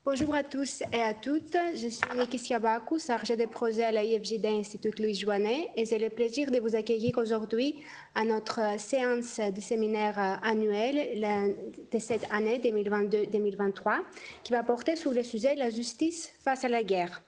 Bonjour à tous et à toutes. Je suis Laetitia Bakou, chargée de projet à la IFJD Institut Louis Joinet, et j'ai le plaisir de vous accueillir aujourd'hui à notre séance de séminaire annuel de cette année 2022-2023 qui va porter sur le sujet la justice face à la guerre.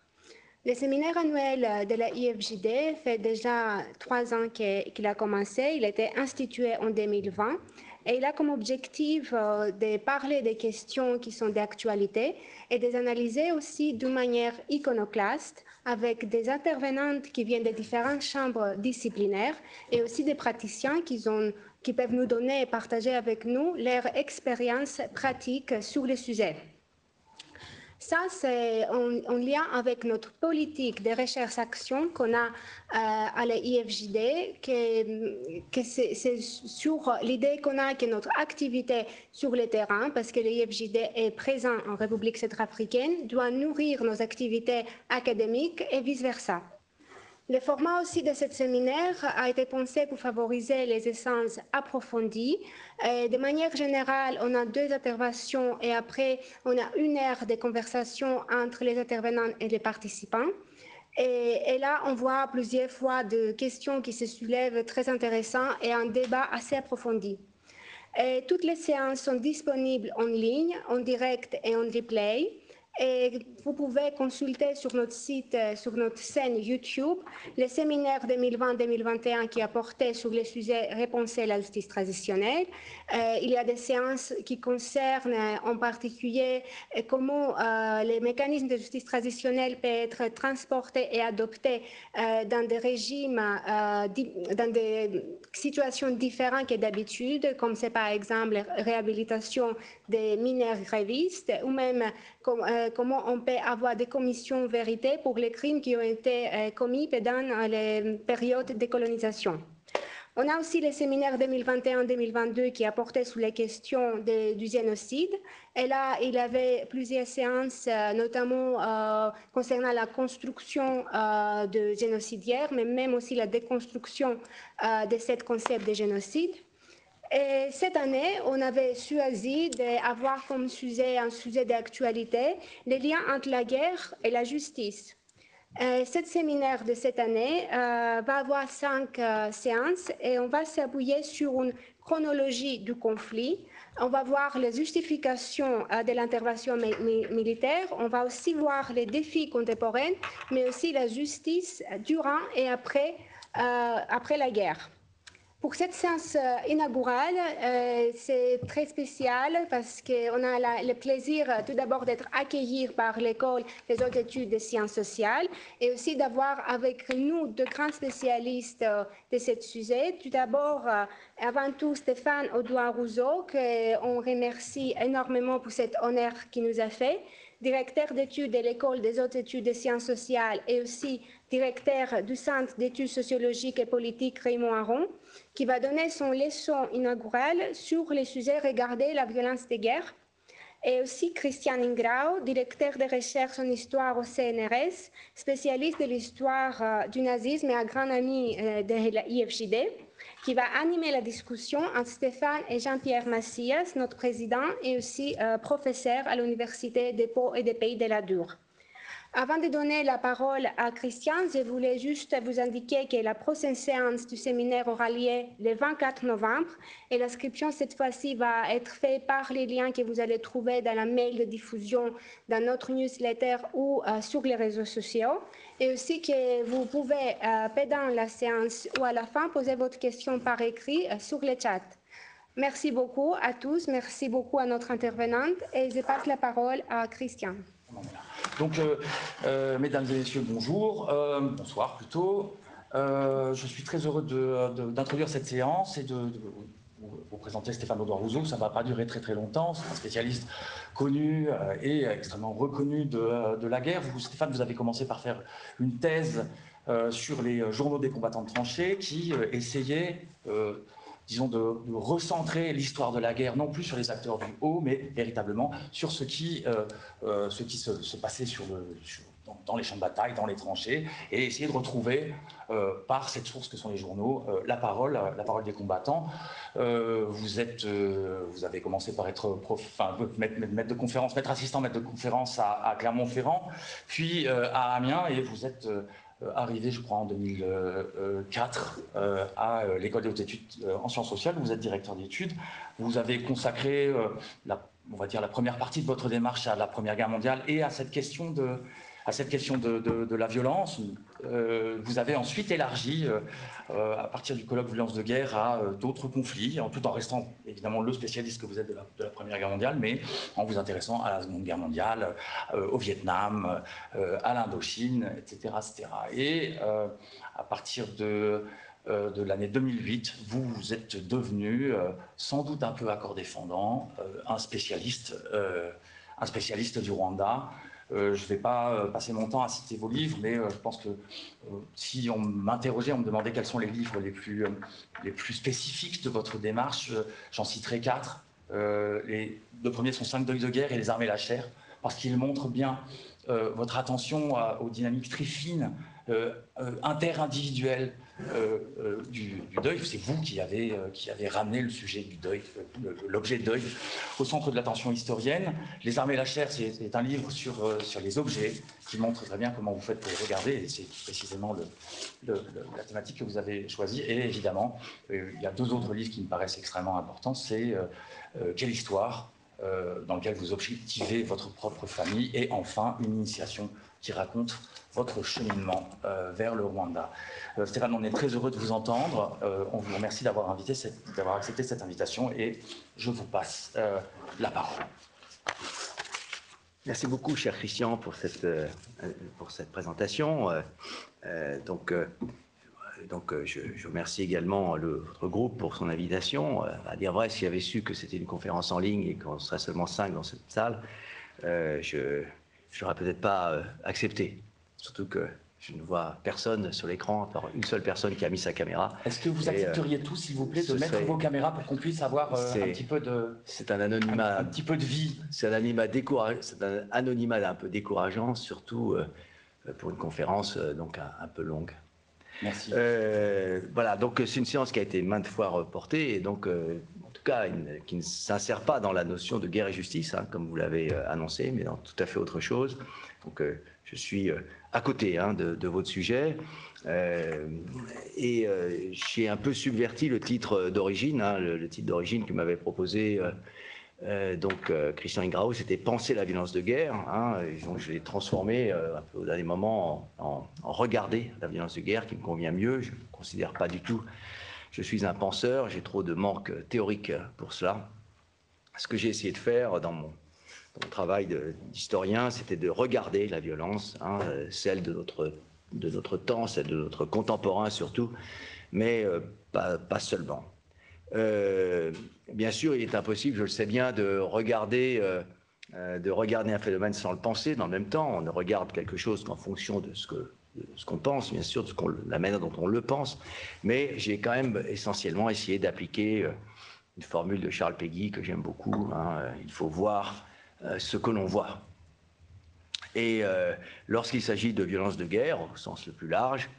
Le séminaire annuel de la IFJD fait déjà 3 ans qu'il a commencé. Il a été institué en 2020 et il a comme objectif de parler des questions qui sont d'actualité et de les analyser aussi d'une manière iconoclaste avec des intervenantes qui viennent des différentes chambres disciplinaires et aussi des praticiens qui peuvent nous donner et partager avec nous leur expérience pratique sur le sujet. Ça, c'est en lien avec notre politique de recherche-action qu'on a à la IFJD, que c'est sur l'idée qu'on a que notre activité sur le terrain, parce que l'IFJD est présent en République centrafricaine, doit nourrir nos activités académiques et vice-versa. Le format aussi de ce séminaire a été pensé pour favoriser les échanges approfondis. De manière générale, on a 2 interventions et après, on a 1 heure de conversation entre les intervenants et les participants. Et là, on voit plusieurs fois de questions qui se soulèvent très intéressantes et un débat assez approfondi. Toutes les séances sont disponibles en ligne, en direct et en replay. Et vous pouvez consulter sur notre site, sur notre chaîne YouTube, le séminaire 2020-2021 qui a porté sur le sujet Repenser la justice traditionnelle. Il y a des séances qui concernent en particulier comment les mécanismes de justice traditionnelle peuvent être transportés et adoptés dans des régimes, dans des situations différentes que d'habitude, comme c'est par exemple la réhabilitation des mineurs grévistes ou même comment on peut avoir des commissions vérité pour les crimes qui ont été commis pendant les périodes de colonisation. On a aussi le séminaire 2021-2022 qui a porté sur les questions du génocide. Et là, il y avait plusieurs séances, notamment concernant la construction de génocidaires, mais même aussi la déconstruction de ce concept de génocide. Et cette année, on avait choisi d'avoir comme sujet un sujet d'actualité, les liens entre la guerre et la justice. Ce séminaire de cette année va avoir 5 séances et on va s'appuyer sur une chronologie du conflit. On va voir les justifications de l'intervention militaire. On va aussi voir les défis contemporains, mais aussi la justice durant et après la guerre. Pour cette séance inaugurale, c'est très spécial parce qu'on a le plaisir tout d'abord d'être accueillis par l'école des hautes études des sciences sociales et aussi d'avoir avec nous 2 grands spécialistes de ce sujet. Tout d'abord, avant tout, Stéphane Audouin-Rousseau, qu'on remercie énormément pour cet honneur qu'il nous a fait, directeur d'études de l'école des hautes études des sciences sociales et aussi directeur du Centre d'études sociologiques et politiques Raymond Aron, qui va donner son leçon inaugurale sur les sujets regardés la violence de guerre, et aussi Christian Ingrao, directeur de recherche en histoire au CNRS, spécialiste de l'histoire du nazisme et un grand ami de la IFJD, qui va animer la discussion entre Stéphane et Jean-Pierre Macias, notre président et aussi professeur à l'Université des Pau et des Pays de la Dure. Avant de donner la parole à Christian, je voulais juste vous indiquer que la prochaine séance du séminaire aura lieu le 24 novembre et l'inscription cette fois-ci va être faite par les liens que vous allez trouver dans la mail de diffusion dans notre newsletter ou sur les réseaux sociaux et aussi que vous pouvez pendant la séance ou à la fin poser votre question par écrit sur le chat. Merci beaucoup à tous, merci beaucoup à notre intervenante et je passe la parole à Christian. Donc, mesdames et messieurs, bonjour, bonsoir plutôt. Je suis très heureux d'introduire cette séance et de vous présenter Stéphane Audouin-Rousseau. Ça ne va pas durer très longtemps, c'est un spécialiste connu et extrêmement reconnu de la guerre. Vous, Stéphane, vous avez commencé par faire une thèse sur les journaux des combattants de tranchées qui essayaient disons, de recentrer l'histoire de la guerre, non plus sur les acteurs du haut, mais véritablement sur ce qui se passait dans les champs de bataille, dans les tranchées, et essayer de retrouver, par cette source que sont les journaux, la parole des combattants. Vous avez commencé par être maître de conférence, maître assistant maître de conférence à Clermont-Ferrand, puis à Amiens, et vous êtes arrivé, je crois, en 2004 à l'école des hautes études en sciences sociales. Vous êtes directeur d'études. Vous avez consacré on va dire la première partie de votre démarche à la Première Guerre mondiale et à cette question de la violence. Vous avez ensuite élargi, à partir du colloque violence de guerre, à d'autres conflits, tout en restant évidemment le spécialiste que vous êtes de la Première Guerre mondiale, mais en vous intéressant à la Seconde Guerre mondiale, au Vietnam, à l'Indochine, etc., etc. Et à partir de l'année 2008, vous êtes devenu, sans doute un peu accord défendant, un spécialiste du Rwanda. Je ne vais pas passer mon temps à citer vos livres, mais je pense que si on m'interrogeait, on me demandait quels sont les livres les plus spécifiques de votre démarche, j'en citerai 4. Les 2 premiers sont 5 deuils de guerre et Les armes et la chair, parce qu'ils montrent bien votre attention aux dynamiques très fines, interindividuelles du deuil. C'est vous qui avez ramené le sujet du deuil, l'objet de deuil, au centre de l'attention historienne. Les armes et la chair, c'est un livre sur les objets qui montre très bien comment vous faites pour les regarder, et c'est précisément la thématique que vous avez choisie. Et évidemment, il y a 2 autres livres qui me paraissent extrêmement importants. C'est Quelle histoire, dans lequel vous objectivez votre propre famille, et enfin Une initiation, qui raconte votre cheminement vers le Rwanda. Stéphane, on est très heureux de vous entendre. On vous remercie d'avoir accepté cette invitation, et je vous passe la parole. Merci beaucoup, cher Christian, pour cette présentation. Je remercie également votre groupe pour son invitation. À dire vrai, si j'avais su que c'était une conférence en ligne et qu'on serait seulement 5 dans cette salle, je n'aurais peut-être pas accepté. Surtout que je ne vois personne sur l'écran, à part une seule personne qui a mis sa caméra. Est-ce que vous accepteriez tous, s'il vous plaît, de mettre vos caméras pour qu'on puisse avoir un petit peu de... C'est un anonymat... Un petit peu de vie. C'est un anonymat un peu décourageant, surtout pour une conférence donc un peu longue. Merci. Voilà, donc c'est une séance qui a été maintes fois reportée, et donc en tout cas qui ne s'insère pas dans la notion de guerre et justice, hein, comme vous l'avez annoncé, mais dans tout à fait autre chose. Donc je suis à côté de votre sujet, et j'ai un peu subverti le titre d'origine, le titre d'origine que m'avait proposé Christian Ingrao, c'était Penser la violence de guerre, et donc je l'ai transformé un peu au dernier moment en Regarder la violence de guerre, qui me convient mieux. Je ne me considère pas du tout, je suis un penseur, j'ai trop de manque théorique pour cela. Ce que j'ai essayé de faire dans mon travail d'historien, c'était de regarder la violence, celle de notre temps, celle de notre contemporain surtout, mais pas seulement. Bien sûr, il est impossible, je le sais bien, de regarder un phénomène sans le penser. Dans le même temps, on ne regarde quelque chose qu'en fonction de ce qu'on pense, bien sûr, de la manière dont on le pense. Mais j'ai quand même essentiellement essayé d'appliquer une formule de Charles Péguy que j'aime beaucoup. Il faut voir ce que l'on voit. Et lorsqu'il s'agit de violence de guerre, au sens le plus large,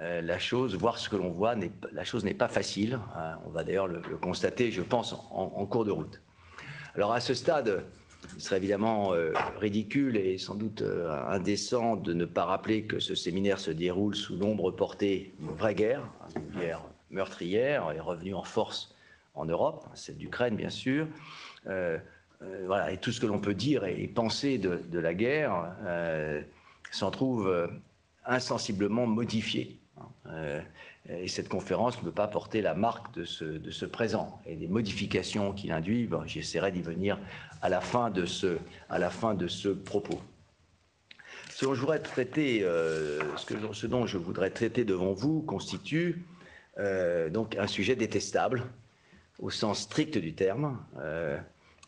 voir ce que l'on voit, la chose n'est pas facile. On va d'ailleurs le constater, je pense, en cours de route. Alors à ce stade, il serait évidemment ridicule et sans doute indécent de ne pas rappeler que ce séminaire se déroule sous l'ombre portée d'une vraie guerre, une guerre meurtrière, est revenue en force en Europe, celle d'Ukraine bien sûr. Voilà, et tout ce que l'on peut dire et penser de la guerre s'en trouve insensiblement modifié. Et cette conférence ne peut pas porter la marque de ce présent. Et les modifications qu'il induit, j'essaierai d'y venir à la fin de ce propos. Ce dont je voudrais traiter devant vous constitue donc un sujet détestable au sens strict du terme,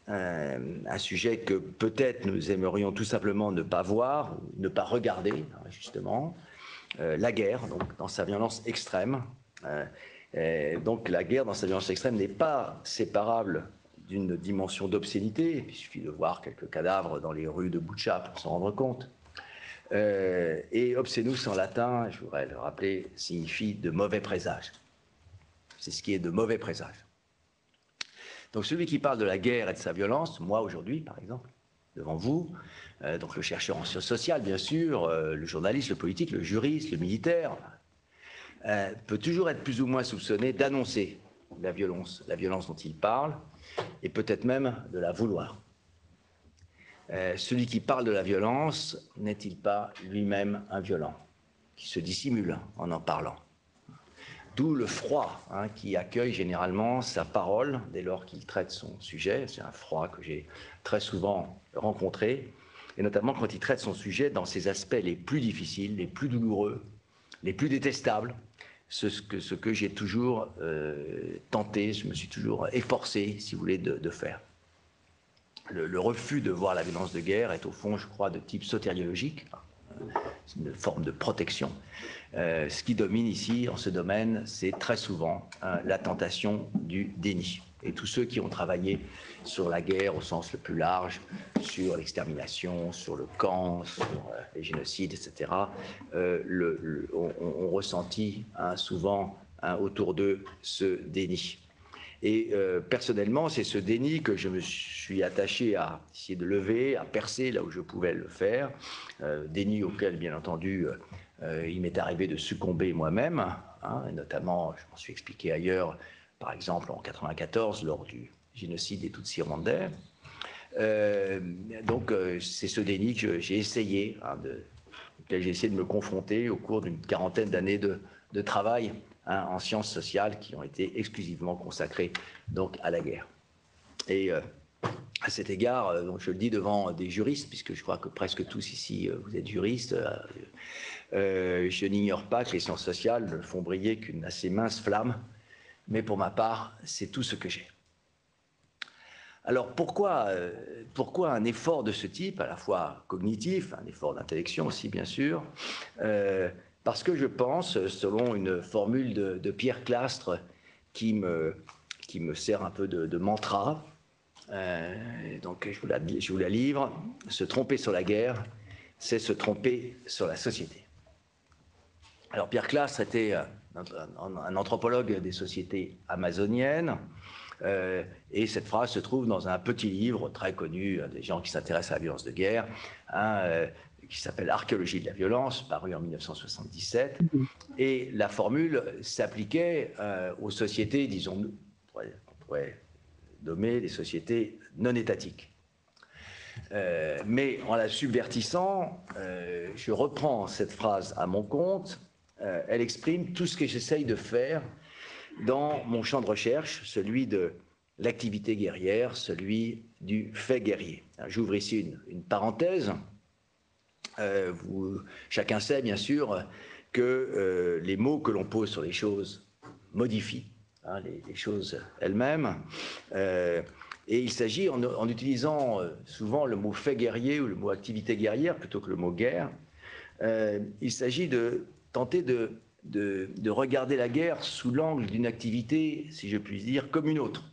un sujet que peut-être nous aimerions tout simplement ne pas voir, ne pas regarder, justement, la guerre, donc dans sa violence extrême. Donc la guerre dans sa violence extrême n'est pas séparable d'une dimension d'obscénité. Il suffit de voir quelques cadavres dans les rues de Boutcha pour s'en rendre compte. Et obscenus en latin, je voudrais le rappeler, signifie de mauvais présage. C'est ce qui est de mauvais présage. Donc celui qui parle de la guerre et de sa violence, moi aujourd'hui par exemple, devant vous, donc le chercheur en sciences sociales bien sûr, le journaliste, le politique, le juriste, le militaire, peut toujours être plus ou moins soupçonné d'annoncer la violence dont il parle, et peut-être même de la vouloir. Celui qui parle de la violence n'est-il pas lui-même un violent, qui se dissimule en parlant? D'où le froid qui accueille généralement sa parole dès lors qu'il traite son sujet. C'est un froid que j'ai très souvent rencontré, et notamment quand il traite son sujet dans ses aspects les plus difficiles, les plus douloureux, les plus détestables, ce que j'ai toujours tenté, je me suis toujours efforcé, si vous voulez, de faire. Le refus de voir la violence de guerre est au fond, je crois, de type sotériologique, une forme de protection. Ce qui domine ici, en ce domaine, c'est très souvent la tentation du déni. Et tous ceux qui ont travaillé sur la guerre au sens le plus large, sur l'extermination, sur le camp, sur les génocides, etc., ont ressenti souvent autour d'eux ce déni. Et personnellement, c'est ce déni que je me suis attaché à essayer de lever, à percer là où je pouvais le faire, déni auquel, bien entendu, il m'est arrivé de succomber moi-même, et notamment, je m'en suis expliqué ailleurs, par exemple en 1994, lors du génocide des Tutsis rwandais. Donc c'est ce déni que j'ai essayé, auquel j'ai essayé de me confronter au cours d'une quarantaine d'années de travail en sciences sociales qui ont été exclusivement consacrées donc à la guerre. Et à cet égard, donc je le dis devant des juristes, puisque je crois que presque tous ici vous êtes juristes, je n'ignore pas que les sciences sociales ne font briller qu'une assez mince flamme, mais pour ma part, c'est tout ce que j'ai. Alors pourquoi un effort de ce type, à la fois cognitif, un effort d'intellection aussi bien sûr, parce que je pense, selon une formule de Pierre Clastre qui me sert un peu de mantra, donc je vous la livre, se tromper sur la guerre, c'est se tromper sur la société. Alors Pierre Clastre était un anthropologue des sociétés amazoniennes, et cette phrase se trouve dans un petit livre très connu des gens qui s'intéressent à la violence de guerre, qui s'appelle Archéologie de la violence, paru en 1977, et la formule s'appliquait aux sociétés, disons-nous, on pourrait nommer des sociétés non étatiques. Mais en la subvertissant, je reprends cette phrase à mon compte, elle exprime tout ce que j'essaye de faire dans mon champ de recherche, celui de l'activité guerrière, celui du fait guerrier. J'ouvre ici une parenthèse. Chacun sait bien sûr que les mots que l'on pose sur les choses modifient les choses elles-mêmes. Et il s'agit, en utilisant souvent le mot fait guerrier ou le mot activité guerrière plutôt que le mot guerre, il s'agit de tenter de regarder la guerre sous l'angle d'une activité, si je puis dire, comme une autre,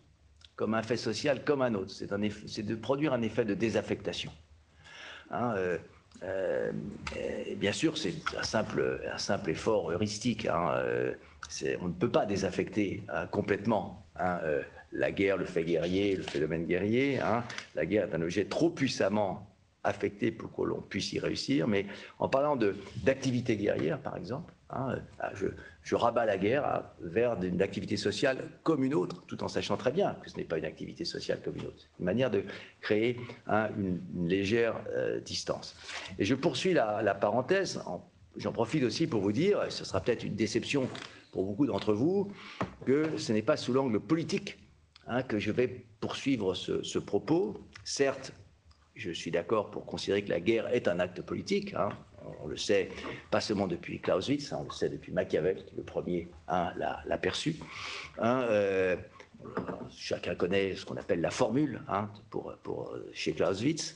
comme un fait social comme un autre. C'est de produire un effet de désaffectation. Bien sûr, c'est un simple effort heuristique. On ne peut pas désaffecter complètement la guerre, le fait guerrier, le phénomène guerrier. La guerre est un objet trop puissamment affecté pour que l'on puisse y réussir. Mais en parlant d'activité guerrière, par exemple, je rabats la guerre vers une activité sociale comme une autre, tout en sachant très bien que ce n'est pas une activité sociale comme une autre. C'est une manière de créer une légère distance. Et je poursuis la parenthèse. J'en profite aussi pour vous dire, et ce sera peut-être une déception pour beaucoup d'entre vous, que ce n'est pas sous l'angle politique que je vais poursuivre ce propos. Certes, je suis d'accord pour considérer que la guerre est un acte politique. On le sait pas seulement depuis Clausewitz, on le sait depuis Machiavel, qui le premier l'a perçu. Chacun connaît ce qu'on appelle la formule chez Clausewitz.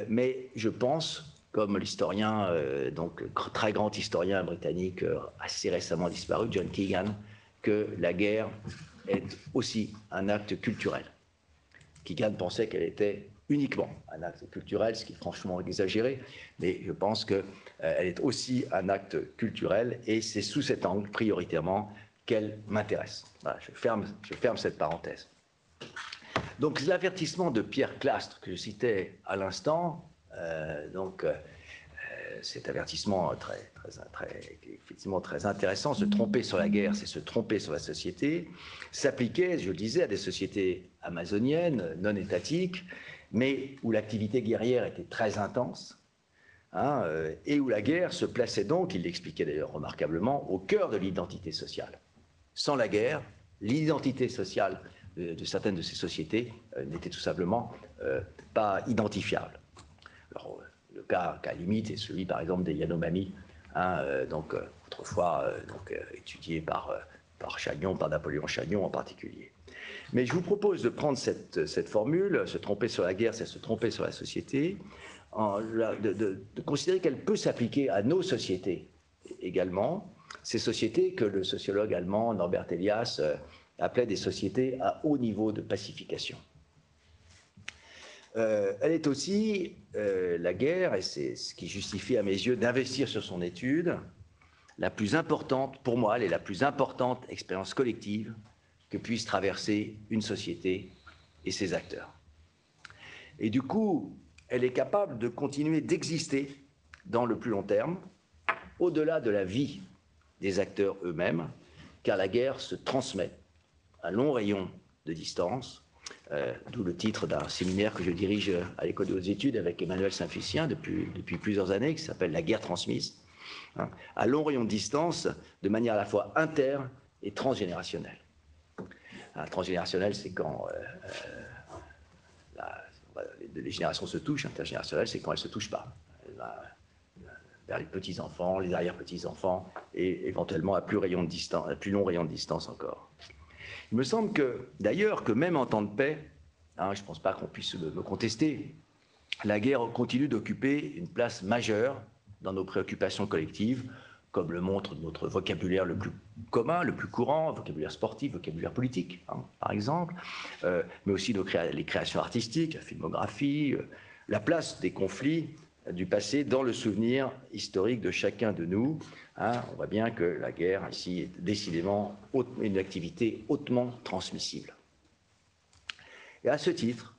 Mais je pense, comme l'historien, donc très grand historien britannique assez récemment disparu, John Keegan, que la guerre est aussi un acte culturel. Keegan pensait qu'elle était uniquement un acte culturel, ce qui est franchement exagéré, mais je pense qu'elle est aussi un acte culturel et c'est sous cet angle prioritairement qu'elle m'intéresse. Voilà, je ferme cette parenthèse. Donc l'avertissement de Pierre Clastres que je citais à l'instant, cet avertissement effectivement très intéressant, se tromper sur la guerre, c'est se tromper sur la société, s'appliquait, je le disais, à des sociétés amazoniennes, non étatiques, mais où l'activité guerrière était très intense, et où la guerre se plaçait donc, il l'expliquait d'ailleurs remarquablement, au cœur de l'identité sociale. Sans la guerre, l'identité sociale de certaines de ces sociétés n'était tout simplement pas identifiable. Alors, le cas limite est celui, par exemple, des Yanomami, autrefois étudié par Chagnon, par Napoléon Chagnon en particulier. Mais je vous propose de prendre cette formule, se tromper sur la guerre, c'est se tromper sur la société, de considérer qu'elle peut s'appliquer à nos sociétés également, ces sociétés que le sociologue allemand Norbert Elias appelait des sociétés à haut niveau de pacification. Elle est aussi, la guerre, et c'est ce qui justifie à mes yeux d'investir sur son étude, la plus importante, pour moi, elle est la plus importante expérience collective que puisse traverser une société et ses acteurs. Et du coup, elle est capable de continuer d'exister dans le plus long terme, au-delà de la vie des acteurs eux-mêmes, car la guerre se transmet à long rayon de distance, d'où le titre d'un séminaire que je dirige à l'École des hautes études avec Emmanuel Saint-Fucien depuis plusieurs années, qui s'appelle La guerre transmise, à long rayon de distance, de manière à la fois inter- et transgénérationnelle. Transgénérationnelle, c'est quand les générations se touchent. Intergénérationnelle, c'est quand elles ne se touchent pas. Vers les petits-enfants, les arrière-petits-enfants, et éventuellement à plus long rayon de distance encore. Il me semble d'ailleurs que même en temps de paix, je ne pense pas qu'on puisse me contester, la guerre continue d'occuper une place majeure dans nos préoccupations collectives, comme le montre notre vocabulaire le plus commun, le plus courant, vocabulaire sportif, vocabulaire politique, par exemple, mais aussi les créations artistiques, la filmographie, la place des conflits du passé dans le souvenir historique de chacun de nous. On voit bien que la guerre, ici, est décidément une activité hautement transmissible. Et à ce titre,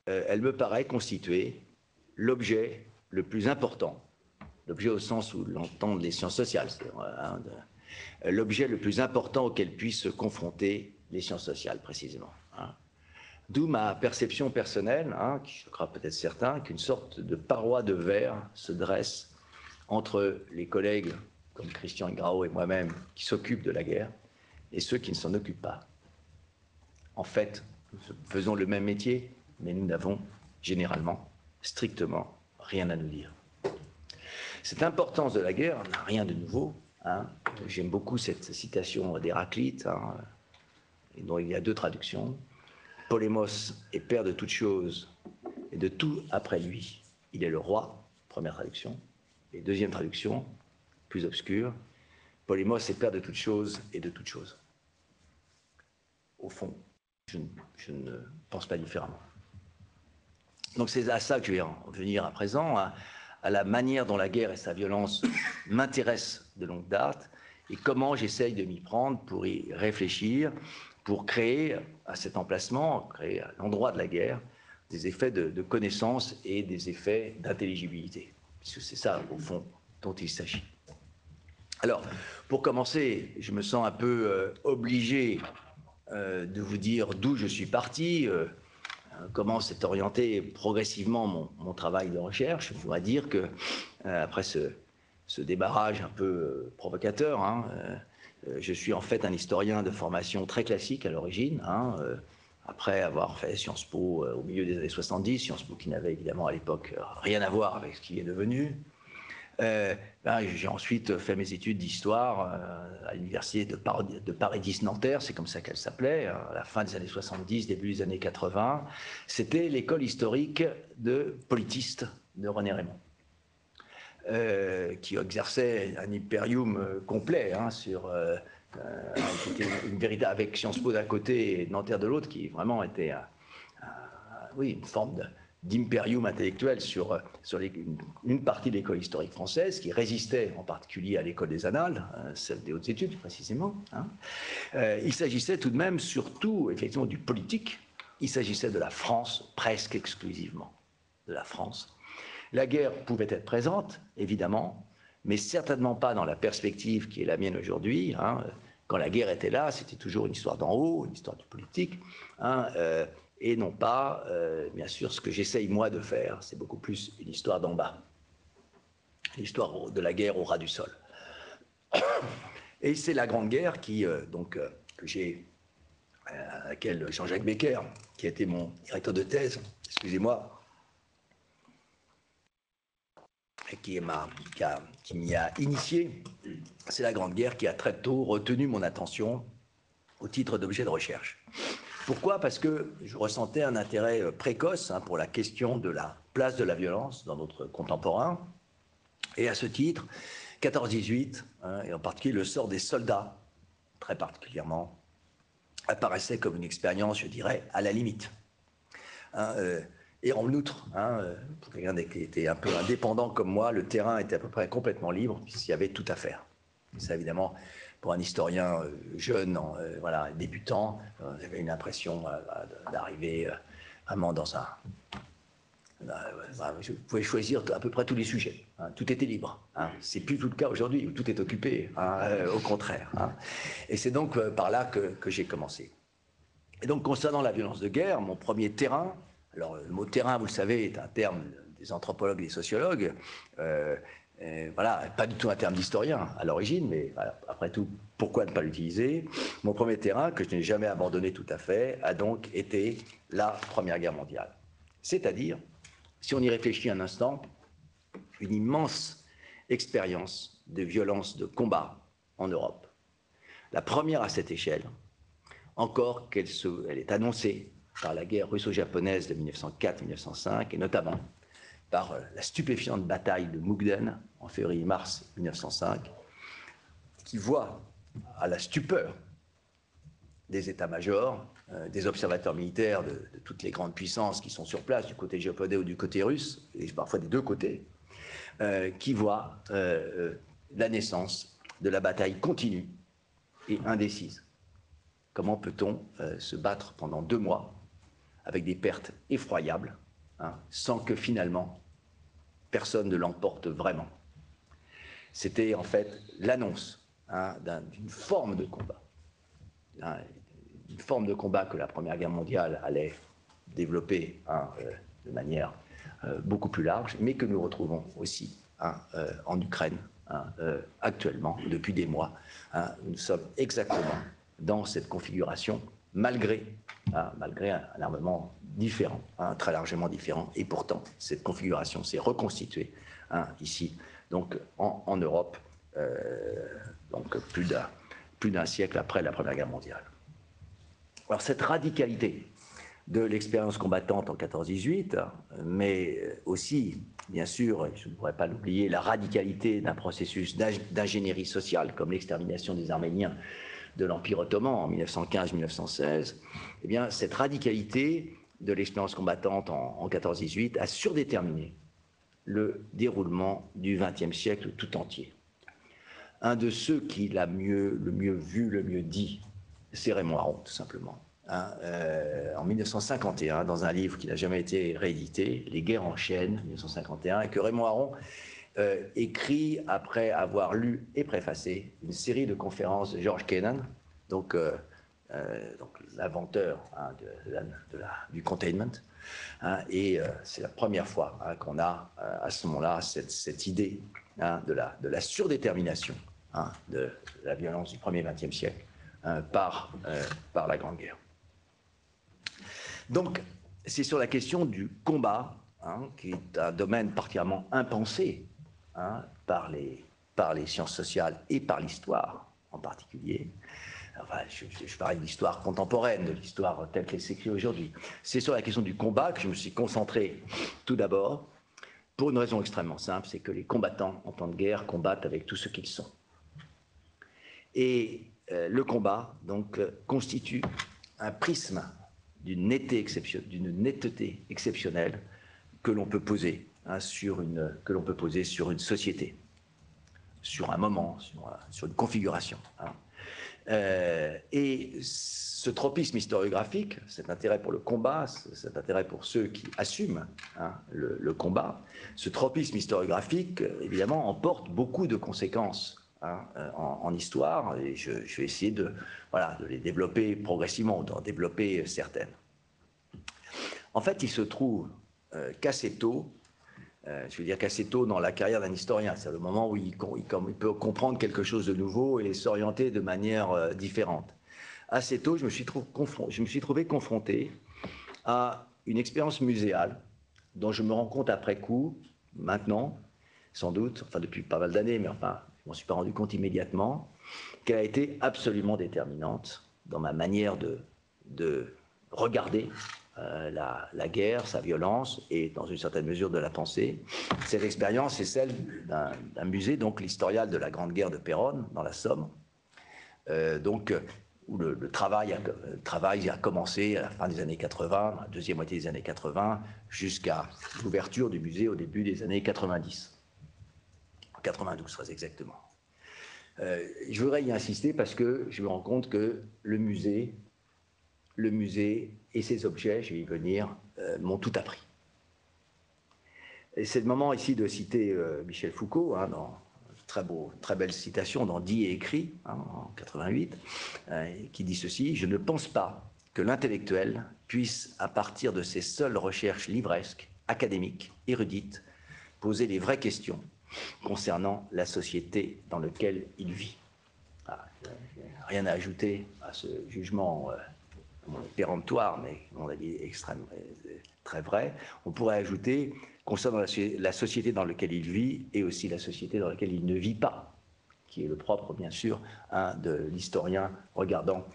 elle me paraît constituer l'objet le plus important, l'objet au sens où l'entendent les sciences sociales, l'objet le plus important auquel puissent se confronter les sciences sociales, précisément. D'où ma perception personnelle, qui je crois peut-être certain, qu'une sorte de paroi de verre se dresse entre les collègues comme Christian Ingrao et moi-même qui s'occupent de la guerre et ceux qui ne s'en occupent pas. En fait, nous faisons le même métier, mais nous n'avons généralement strictement rien à nous dire. Cette importance de la guerre n'a rien de nouveau. J'aime beaucoup cette citation d'Héraclite, dont il y a deux traductions. Polémos est père de toutes choses, et de tout après lui, il est le roi, première traduction. Et deuxième traduction, plus obscure, Polémos est père de toutes choses et de toutes choses. Au fond, je ne pense pas différemment. Donc c'est à ça que je vais en venir à présent, à la manière dont la guerre et sa violence m'intéressent de longue date, et comment j'essaye de m'y prendre pour y réfléchir, pour créer à cet emplacement, créer à l'endroit de la guerre, des effets de connaissance et des effets d'intelligibilité, puisque c'est ça, au fond, dont il s'agit. Alors, pour commencer, je me sens un peu obligé de vous dire d'où je suis parti, comment s'est orienté progressivement mon travail de recherche. Je voudrais dire que, après ce démarrage un peu provocateur, je suis en fait un historien de formation très classique à l'origine, après avoir fait Sciences Po au milieu des années 70, Sciences Po qui n'avait évidemment à l'époque rien à voir avec ce qui est devenu. J'ai ensuite fait mes études d'histoire à l'université de Paris-X-Nanterre, c'est comme ça qu'elle s'appelait, à la fin des années 70, début des années 80. C'était l'école historique de politiste de René Raymond. Qui exerçait un impérium complet sur une véritable, avec Sciences Po d'un côté et Nanterre de l'autre, qui vraiment était une forme d'impérium intellectuel sur une partie de l'école historique française qui résistait en particulier à l'école des Annales, celle des hautes études précisément. Il s'agissait tout de même surtout effectivement du politique, il s'agissait de la France presque exclusivement, de la France. La guerre pouvait être présente, évidemment, mais certainement pas dans la perspective qui est la mienne aujourd'hui. Quand la guerre était là, c'était toujours une histoire d'en haut, une histoire du politique, et non pas, bien sûr, ce que j'essaye moi de faire, c'est beaucoup plus une histoire d'en bas, l'histoire de la guerre au ras du sol. Et c'est la Grande Guerre qui, à laquelle Jean-Jacques Becker, qui a été mon directeur de thèse, excusez-moi, et qui m'y a initié, c'est la Grande Guerre qui a très tôt retenu mon attention au titre d'objet de recherche. Pourquoi ? Parce que je ressentais un intérêt précoce pour la question de la place de la violence dans notre contemporain. Et à ce titre, 14-18, et en particulier le sort des soldats, très particulièrement, apparaissait comme une expérience, je dirais, à la limite. Et en outre, pour quelqu'un qui était un peu indépendant comme moi, le terrain était à peu près complètement libre, puisqu'il y avait tout à faire. Et ça, évidemment, pour un historien jeune, débutant, j'avais une impression d'arriver vraiment dans un... Je pouvais choisir à peu près tous les sujets. Tout était libre. C'est plus tout le cas aujourd'hui, où tout est occupé, au contraire. Et c'est donc par là que j'ai commencé. Et donc, concernant la violence de guerre, mon premier terrain, alors le mot terrain, vous le savez, est un terme des anthropologues et des sociologues, pas du tout un terme d'historien à l'origine, mais après tout, pourquoi ne pas l'utiliser ? Mon premier terrain, que je n'ai jamais abandonné tout à fait, a donc été la Première Guerre mondiale. C'est-à-dire, si on y réfléchit un instant, une immense expérience de violence de combat en Europe. La première à cette échelle, encore qu'elle est annoncée par la guerre russo-japonaise de 1904-1905, et notamment par la stupéfiante bataille de Mukden en février-mars 1905, qui voit à la stupeur des états-majors, des observateurs militaires de toutes les grandes puissances qui sont sur place, du côté japonais ou du côté russe, et parfois des deux côtés, qui voit la naissance de la bataille continue et indécise. Comment peut-on se battre pendant 2 mois avec des pertes effroyables, sans que finalement personne ne l'emporte vraiment? C'était en fait l'annonce d'une forme de combat, une forme de combat que la Première Guerre mondiale allait développer de manière beaucoup plus large, mais que nous retrouvons aussi en Ukraine actuellement, depuis des mois. Nous sommes exactement dans cette configuration, malgré un armement différent, très largement différent, et pourtant cette configuration s'est reconstituée ici, donc en Europe, donc plus d'un siècle après la Première Guerre mondiale. Alors cette radicalité de l'expérience combattante en 14-18, mais aussi, bien sûr, je ne pourrais pas l'oublier, la radicalité d'un processus d'ingénierie sociale, comme l'extermination des Arméniens de l'Empire ottoman en 1915-1916, eh bien, cette radicalité de l'expérience combattante en 14-18 a surdéterminé le déroulement du XXe siècle tout entier. Un de ceux qui l'a le mieux vu, le mieux dit, c'est Raymond Aron, tout simplement. En 1951, dans un livre qui n'a jamais été réédité, Les guerres en chaîne, 1951, et que Raymond Aron écrit après avoir lu et préfacé une série de conférences de George Kennan, donc l'inventeur du containment, et c'est la première fois qu'on a à ce moment-là cette idée de la surdétermination de la violence du premier XXe siècle par la Grande Guerre. Donc, c'est sur la question du combat, qui est un domaine particulièrement impensé par les sciences sociales et par l'histoire en particulier. Enfin, je parlais de l'histoire contemporaine, de l'histoire telle qu'elle s'écrit aujourd'hui. C'est sur la question du combat que je me suis concentré tout d'abord, pour une raison extrêmement simple, c'est que les combattants en temps de guerre combattent avec tout ce qu'ils sont. Et le combat, donc, constitue un prisme d'une netteté exceptionnelle que l'on peut poser sur une société, sur un moment, sur une configuration. Et ce tropisme historiographique, cet intérêt pour le combat, cet intérêt pour ceux qui assument le combat, ce tropisme historiographique, évidemment, emporte beaucoup de conséquences en histoire, et je vais essayer de les développer progressivement, d'en développer certaines. En fait, il se trouve qu'assez tôt, je veux dire qu'assez tôt dans la carrière d'un historien, c'est le moment où il peut comprendre quelque chose de nouveau et s'orienter de manière différente. Assez tôt, je me suis trouvé confronté à une expérience muséale dont je me rends compte après coup, maintenant, sans doute, enfin depuis pas mal d'années, mais enfin, je ne m'en suis pas rendu compte immédiatement, qu'elle a été absolument déterminante dans ma manière de regarder la guerre, sa violence et dans une certaine mesure de la pensée. Cette expérience est celle d'un musée, donc l'historial de la Grande Guerre de Péronne, dans la Somme, où le travail a commencé à la fin des années 80, la deuxième moitié des années 80, jusqu'à l'ouverture du musée au début des années 90. 92 très exactement. Je voudrais y insister parce que je me rends compte que le musée et ses objets, je vais y venir, m'ont tout appris. Et c'est le moment ici de citer Michel Foucault, dans très belle citation dans Dit et écrit, en 88, qui dit ceci: « Je ne pense pas que l'intellectuel puisse, à partir de ses seules recherches livresques, académiques, érudites, poser les vraies questions concernant la société dans laquelle il vit. » Rien à ajouter à ce jugement péremptoire, mais on l'a dit très vrai. On pourrait ajouter concernant la société dans laquelle il vit et aussi la société dans laquelle il ne vit pas, qui est le propre, bien sûr, de l'historien regardant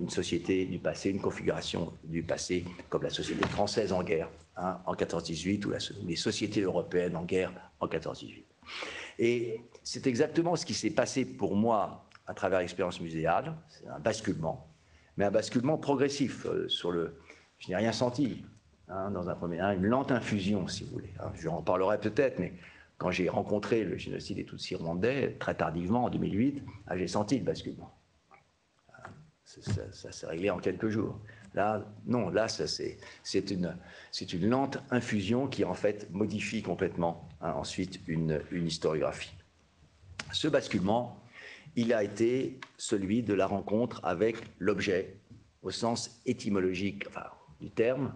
une société du passé, une configuration du passé, comme la société française en guerre en 14-18 ou les sociétés européennes en guerre en 14-18. Et c'est exactement ce qui s'est passé pour moi à travers l'expérience muséale. C'est un basculement, mais un basculement progressif. Je n'ai rien senti dans un premier, une lente infusion, si vous voulez. Je en parlerai peut-être, mais quand j'ai rencontré le génocide des Tutsis rwandais, très tardivement, en 2008, j'ai senti le basculement. Ça s'est réglé en quelques jours. Là, non, là, c'est une lente infusion qui, en fait, modifie complètement ensuite une historiographie. Ce basculement, il a été celui de la rencontre avec l'objet, au sens étymologique du terme.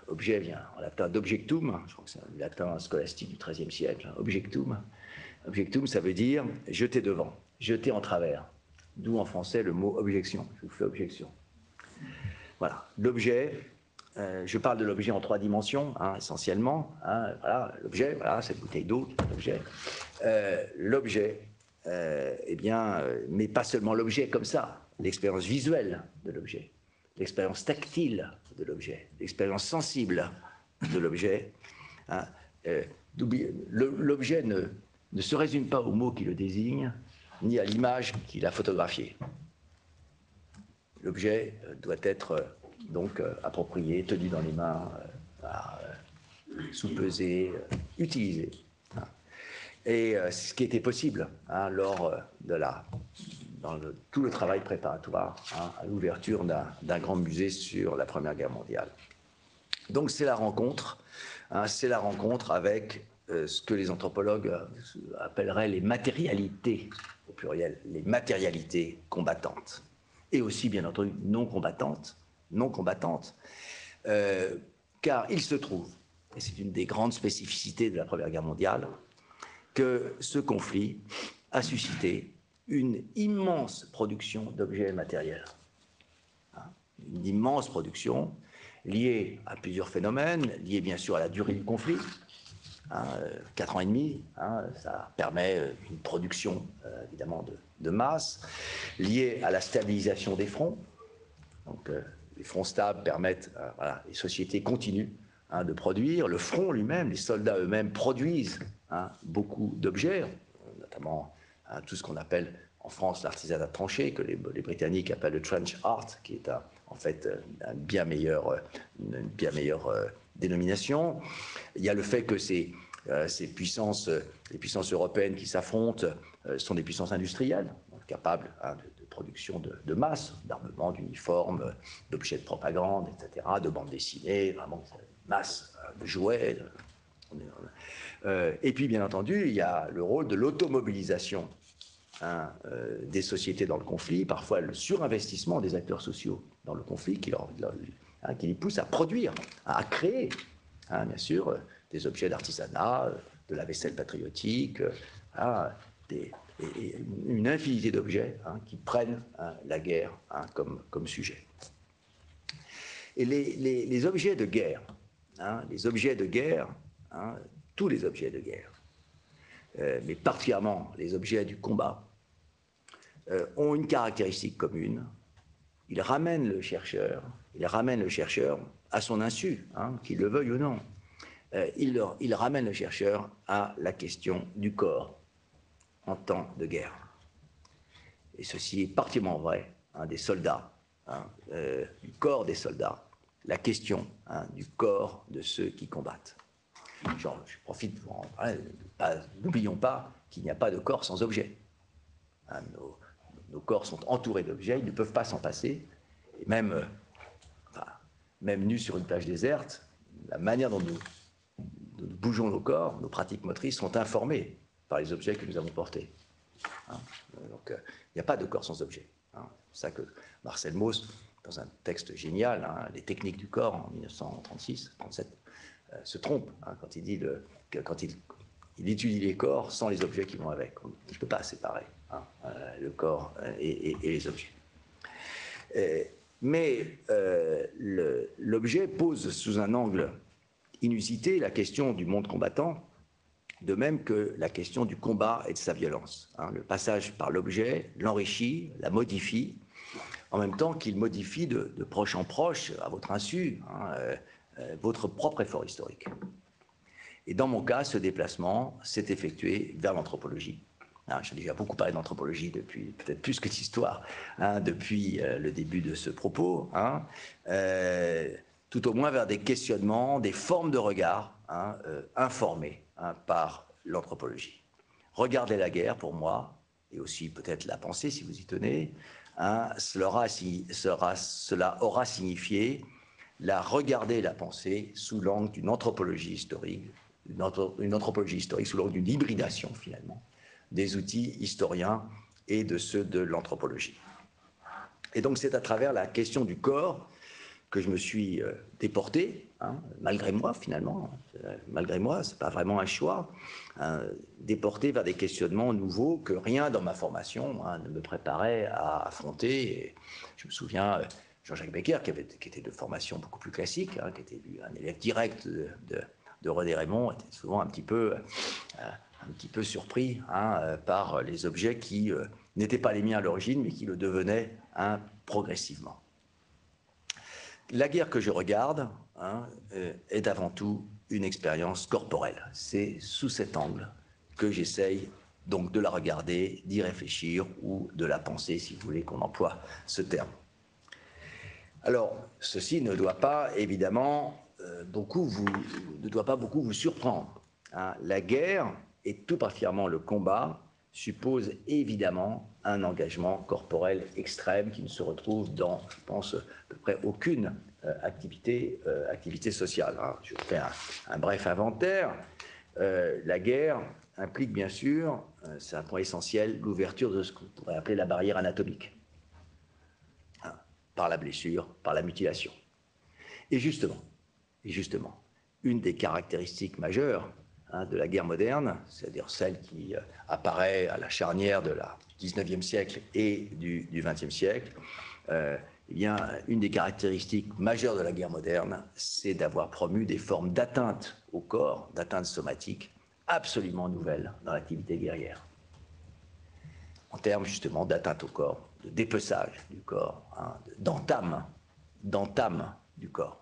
Objet vient en latin d'objectum, je crois que c'est un latin scolastique du XIIIe siècle, objectum. Objectum, ça veut dire jeter devant, jeter en travers. D'où en français le mot objection. Je vous fais objection. Voilà, l'objet, je parle de l'objet en trois dimensions, essentiellement. Voilà, l'objet, voilà, cette bouteille d'eau, l'objet. L'objet, mais pas seulement l'objet comme ça, l'expérience visuelle de l'objet, l'expérience tactile de l'objet, l'expérience sensible de l'objet. L'objet ne se résume pas au mot qui le désigne, ni à l'image qu'il a photographiée. L'objet doit être donc approprié, tenu dans les mains, soupesé, utilisé. Et ce qui était possible lors de tout le travail préparatoire à l'ouverture d'un grand musée sur la Première Guerre mondiale. Donc c'est la rencontre avec ce que les anthropologues appelleraient les matérialités, au pluriel, les matérialités combattantes, et aussi bien entendu non combattantes, car il se trouve, et c'est une des grandes spécificités de la Première Guerre mondiale, que ce conflit a suscité une immense production d'objets matériels. Une immense production liée à plusieurs phénomènes, liée bien sûr à la durée du conflit. 4 ans et demi, ça permet une production évidemment de masse, liée à la stabilisation des fronts. Donc les fronts stables permettent, les sociétés continuent de produire. Le front lui-même, les soldats eux-mêmes produisent beaucoup d'objets, notamment tout ce qu'on appelle en France l'artisanat de tranchée, que les Britanniques appellent le trench art, qui est en fait une bien meilleure dénomination. Il y a le fait que ces puissances, les puissances européennes qui s'affrontent sont des puissances industrielles, capables de production de masse, d'armement, d'uniformes, d'objets de propagande, etc., de bandes dessinées, vraiment masse de jouets. Et puis, bien entendu, il y a le rôle de l'automobilisation des sociétés dans le conflit, parfois le surinvestissement des acteurs sociaux dans le conflit qui les pousse à produire, à créer, bien sûr, des objets d'artisanat, de la vaisselle patriotique, une infinité d'objets qui prennent la guerre comme sujet. Et les objets de guerre, tous les objets de guerre, mais particulièrement les objets du combat, ont une caractéristique commune. Ils ramènent le chercheur à son insu, qu'il le veuille ou non. Il ramène le chercheur à la question du corps en temps de guerre. Et ceci est particulièrement vrai des soldats, du corps des soldats, la question du corps de ceux qui combattent. Je profite pour en parler. N'oublions pas qu'il n'y a pas de corps sans objet. Nos corps sont entourés d'objets, ils ne peuvent pas s'en passer. Et même nus sur une plage déserte, la manière dont nous bougeons nos corps, nos pratiques motrices sont informées par les objets que nous avons portés. Donc, il n'y a pas de corps sans objet. C'est pour ça que Marcel Mauss, dans un texte génial, Les techniques du corps, en 1936-37, se trompe quand il dit quand il étudie les corps sans les objets qui vont avec. Je ne peux pas séparer le corps et les objets. Mais l'objet pose sous un angle inusité la question du monde combattant, de même que la question du combat et de sa violence. Le passage par l'objet l'enrichit, la modifie, en même temps qu'il modifie de proche en proche, à votre insu, votre propre effort historique. Et dans mon cas, ce déplacement s'est effectué vers l'anthropologie. J'ai déjà beaucoup parlé d'anthropologie depuis, peut-être plus que d'histoire, depuis le début de ce propos, tout au moins vers des questionnements, des formes de regard informés par l'anthropologie. Regarder la guerre, pour moi, et aussi peut-être la pensée, si vous y tenez, cela aura signifié regarder la pensée sous l'angle d'une anthropologie historique, une anthropologie historique sous l'angle d'une hybridation, finalement, des outils historiens et de ceux de l'anthropologie. Et donc c'est à travers la question du corps que je me suis déporté, malgré moi finalement, malgré moi, c'est pas vraiment un choix, déporté vers des questionnements nouveaux que rien dans ma formation ne me préparait à affronter. Et je me souviens, Jean-Jacques Becker, qui était de formation beaucoup plus classique, qui était un élève direct de René Raymond, était souvent un petit peu surpris par les objets qui n'étaient pas les miens à l'origine, mais qui le devenaient progressivement. La guerre que je regarde est avant tout une expérience corporelle. C'est sous cet angle que j'essaye donc de la regarder, d'y réfléchir ou de la penser, si vous voulez qu'on emploie ce terme. Alors, ceci ne doit pas évidemment beaucoup vous surprendre. La guerre, et tout particulièrement le combat, suppose évidemment un engagement corporel extrême qui ne se retrouve dans, je pense, à peu près aucune activité sociale. Je fais un bref inventaire. La guerre implique bien sûr, c'est un point essentiel, l'ouverture de ce qu'on pourrait appeler la barrière anatomique, par la blessure, par la mutilation. Et justement, une des caractéristiques majeures de la guerre moderne, c'est-à-dire celle qui apparaît à la charnière du XIXe siècle et du XXe siècle, eh bien, une des caractéristiques majeures de la guerre moderne, c'est d'avoir promu des formes d'atteinte au corps, d'atteinte somatique, absolument nouvelles dans l'activité guerrière. En termes justement d'atteinte au corps, de dépeçage du corps, d'entame du corps.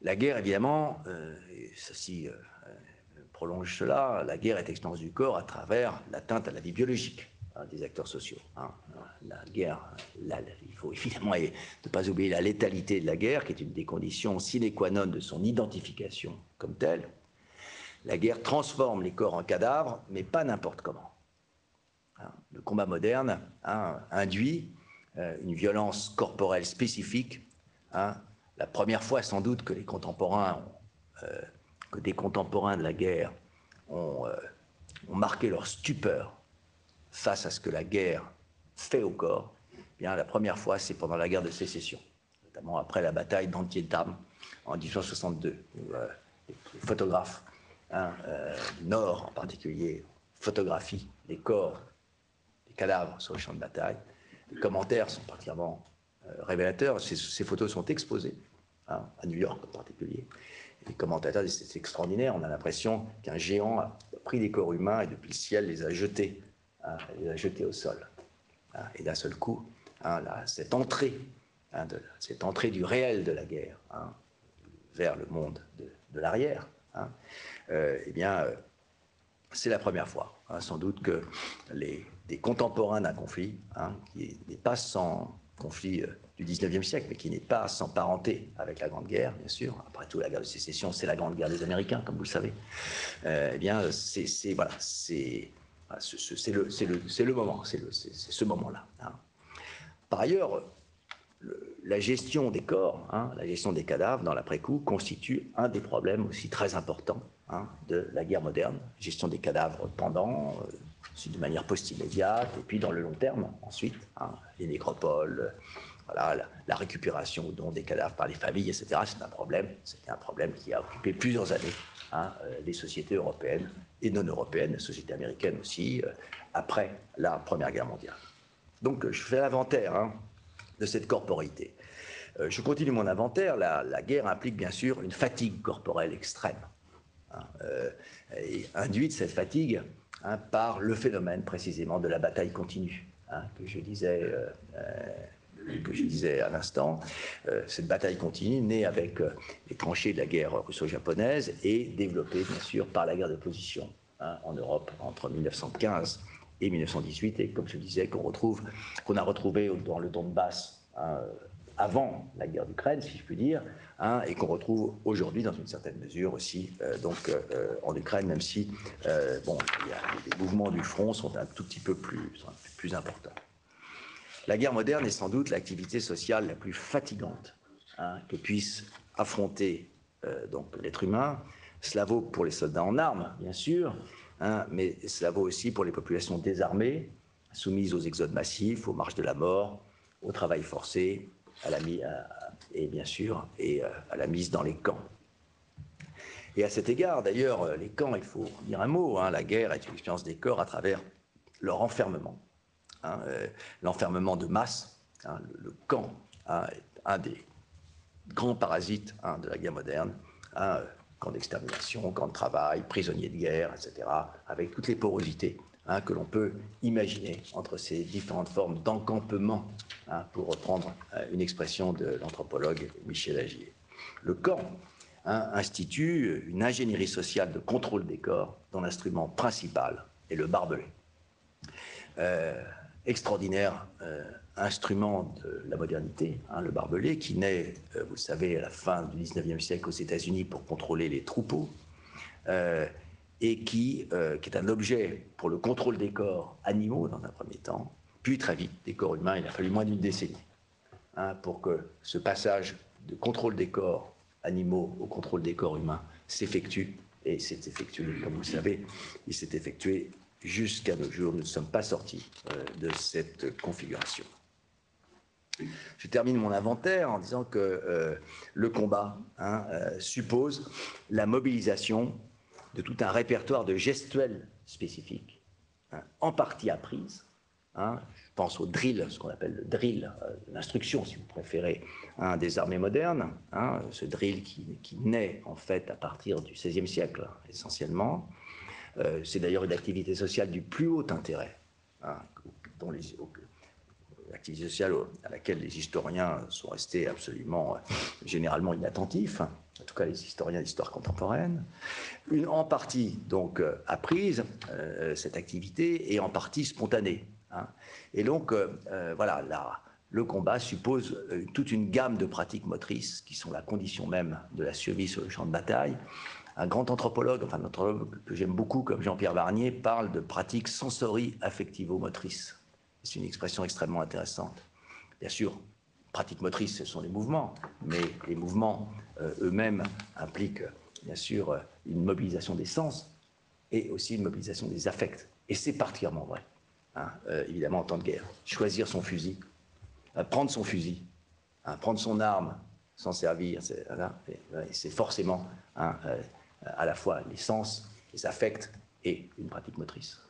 La guerre, évidemment, et ceci prolonge cela, la guerre est expérience du corps à travers l'atteinte à la vie biologique des acteurs sociaux. La guerre, il faut évidemment ne pas oublier la létalité de la guerre, qui est une des conditions sine qua non de son identification comme telle. La guerre transforme les corps en cadavres, mais pas n'importe comment. Le combat moderne induit une violence corporelle spécifique. La première fois, sans doute, que des contemporains de la guerre ont marqué leur stupeur face à ce que la guerre fait au corps, bien, la première fois, c'est pendant la guerre de sécession, notamment après la bataille d'Antietam en 1862, où les photographes du Nord en particulier photographient les corps, les cadavres sur le champ de bataille. Les commentaires sont particulièrement révélateurs. Ces photos sont exposées à New York en particulier. Les commentateurs disent c'est extraordinaire, on a l'impression qu'un géant a pris des corps humains et depuis le ciel les a jetés au sol. Et d'un seul coup, cette entrée du réel de la guerre vers le monde de l'arrière, eh bien, c'est la première fois, sans doute, que des contemporains d'un conflit, qui n'est pas sans conflit du 19e siècle, mais qui n'est pas sans parenté avec la Grande Guerre, bien sûr. Après tout, la guerre de sécession, c'est la Grande Guerre des Américains, comme vous le savez. Eh bien, c'est le moment, c'est ce moment-là. Par ailleurs, la gestion des corps, la gestion des cadavres dans l'après-coup constitue un des problèmes aussi très importants de la guerre moderne. Gestion des cadavres pendant, aussi de manière post-immédiate, et puis dans le long terme, ensuite, les nécropoles, voilà, la récupération ou don des cadavres par les familles, etc. C'était un problème qui a occupé plusieurs années les sociétés européennes et non européennes, les sociétés américaines aussi, après la Première Guerre mondiale. Donc je fais l'inventaire de cette corporité. Je continue mon inventaire. La guerre implique bien sûr une fatigue corporelle extrême, et induite cette fatigue par le phénomène précisément de la bataille continue, que je disais à l'instant. Cette bataille continue née avec les tranchées de la guerre russo-japonaise et développée bien sûr par la guerre de position en Europe entre 1915 et 1918, et comme je disais, qu'on a retrouvé dans le Donbass avant la guerre d'Ukraine, si je puis dire, et qu'on retrouve aujourd'hui dans une certaine mesure aussi en Ukraine, même si les mouvements du front sont un tout petit peu plus importants. La guerre moderne est sans doute l'activité sociale la plus fatigante que puisse affronter l'être humain. Cela vaut pour les soldats en armes, bien sûr, mais cela vaut aussi pour les populations désarmées, soumises aux exodes massifs, aux marches de la mort, au travail forcé, à la mise dans les camps. Et à cet égard, d'ailleurs, les camps, il faut dire un mot, la guerre est une expérience des corps à travers leur enfermement. L'enfermement de masse, le camp est un des grands parasites de la guerre moderne, camp d'extermination, camp de travail, prisonniers de guerre, etc., avec toutes les porosités que l'on peut imaginer entre ces différentes formes d'encampement, pour reprendre une expression de l'anthropologue Michel Agier. Le camp institue une ingénierie sociale de contrôle des corps dont l'instrument principal est le barbelé. Extraordinaire instrument de la modernité, le barbelé, qui naît, vous le savez, à la fin du 19e siècle aux États-Unis pour contrôler les troupeaux, et qui est un objet pour le contrôle des corps animaux dans un premier temps, puis très vite des corps humains. Il a fallu moins d'une décennie pour que ce passage de contrôle des corps animaux au contrôle des corps humains s'effectue, et s'est effectué, comme vous le savez, il s'est effectué jusqu'à nos jours. Nous ne sommes pas sortis de cette configuration. Je termine mon inventaire en disant que le combat suppose la mobilisation de tout un répertoire de gestuels spécifiques, en partie apprises. Je pense au drill, ce qu'on appelle le drill, l'instruction, si vous préférez, des armées modernes, ce drill qui naît en fait à partir du XVIe siècle, essentiellement. C'est d'ailleurs une activité sociale du plus haut intérêt, activité sociale à laquelle les historiens sont restés absolument, généralement inattentifs, en tout cas les historiens d'histoire contemporaine, en partie donc apprise, cette activité, et en partie spontanée. Et donc, voilà, le combat suppose toute une gamme de pratiques motrices qui sont la condition même de la survie sur le champ de bataille. Un grand anthropologue, enfin un anthropologue que j'aime beaucoup, comme Jean-Pierre Barnier, parle de pratiques sensori-affectivo-motrices. C'est une expression extrêmement intéressante. Bien sûr, pratiques motrices, ce sont les mouvements, mais les mouvements eux-mêmes impliquent, bien sûr, une mobilisation des sens et aussi une mobilisation des affects. Et c'est particulièrement vrai, hein, évidemment, en temps de guerre. Choisir son fusil, prendre son fusil, hein, prendre son arme, s'en servir, c'est forcément hein, à la fois les sens, les affects et une pratique motrice.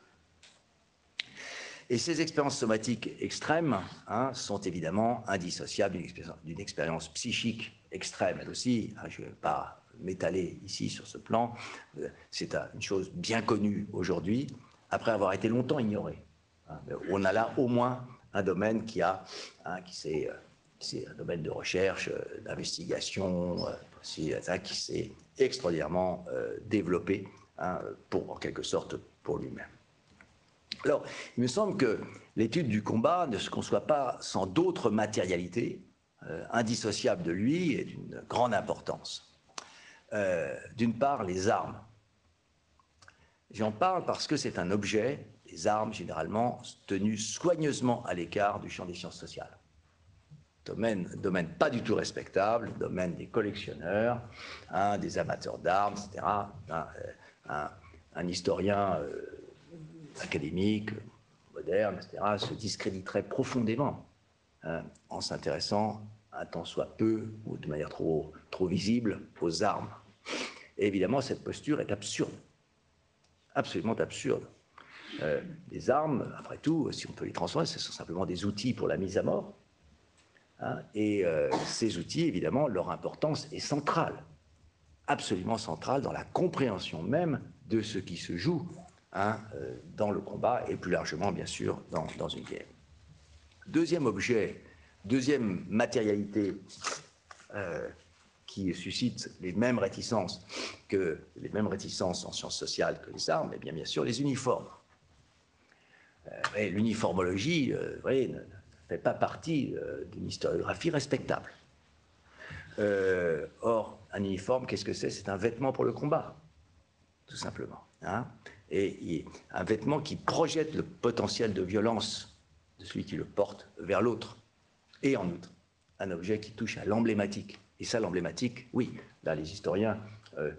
Et ces expériences somatiques extrêmes hein, sont évidemment indissociables d'une expérience psychique extrême, elle aussi. Hein, je ne vais pas m'étaler ici sur ce plan, c'est une chose bien connue aujourd'hui, après avoir été longtemps ignorée. Hein, on a là au moins un domaine c'est un domaine de recherche, d'investigation, qui s'est extraordinairement développé hein, en quelque sorte pour lui-même. Alors, il me semble que l'étude du combat ne se conçoit pas sans d'autres matérialités indissociables de lui et d'une grande importance. D'une part, les armes. J'en parle parce que c'est un objet, les armes généralement, tenues soigneusement à l'écart du champ des sciences sociales. Domaine pas du tout respectable, domaine des collectionneurs, hein, des amateurs d'armes, etc. Un historien académique, moderne, etc., se discréditerait profondément hein, en s'intéressant un tant soit peu, ou de manière trop visible, aux armes. Et évidemment, cette posture est absurde, absolument absurde. Les armes, après tout, si on peut les transformer, ce sont simplement des outils pour la mise à mort. Hein, et ces outils, évidemment, leur importance est centrale, absolument centrale dans la compréhension même de ce qui se joue hein, dans le combat et plus largement, bien sûr, dans une guerre. Deuxième objet, deuxième matérialité qui suscite les mêmes réticences en sciences sociales que les armes, et bien sûr les uniformes. L'uniformologie ne fait pas partie d'une historiographie respectable. Or, un uniforme, qu'est-ce que c'est? C'est un vêtement pour le combat, tout simplement. Hein, et un vêtement qui projette le potentiel de violence de celui qui le porte vers l'autre. Et en outre, un objet qui touche à l'emblématique. Et ça, l'emblématique, oui, là, les historiens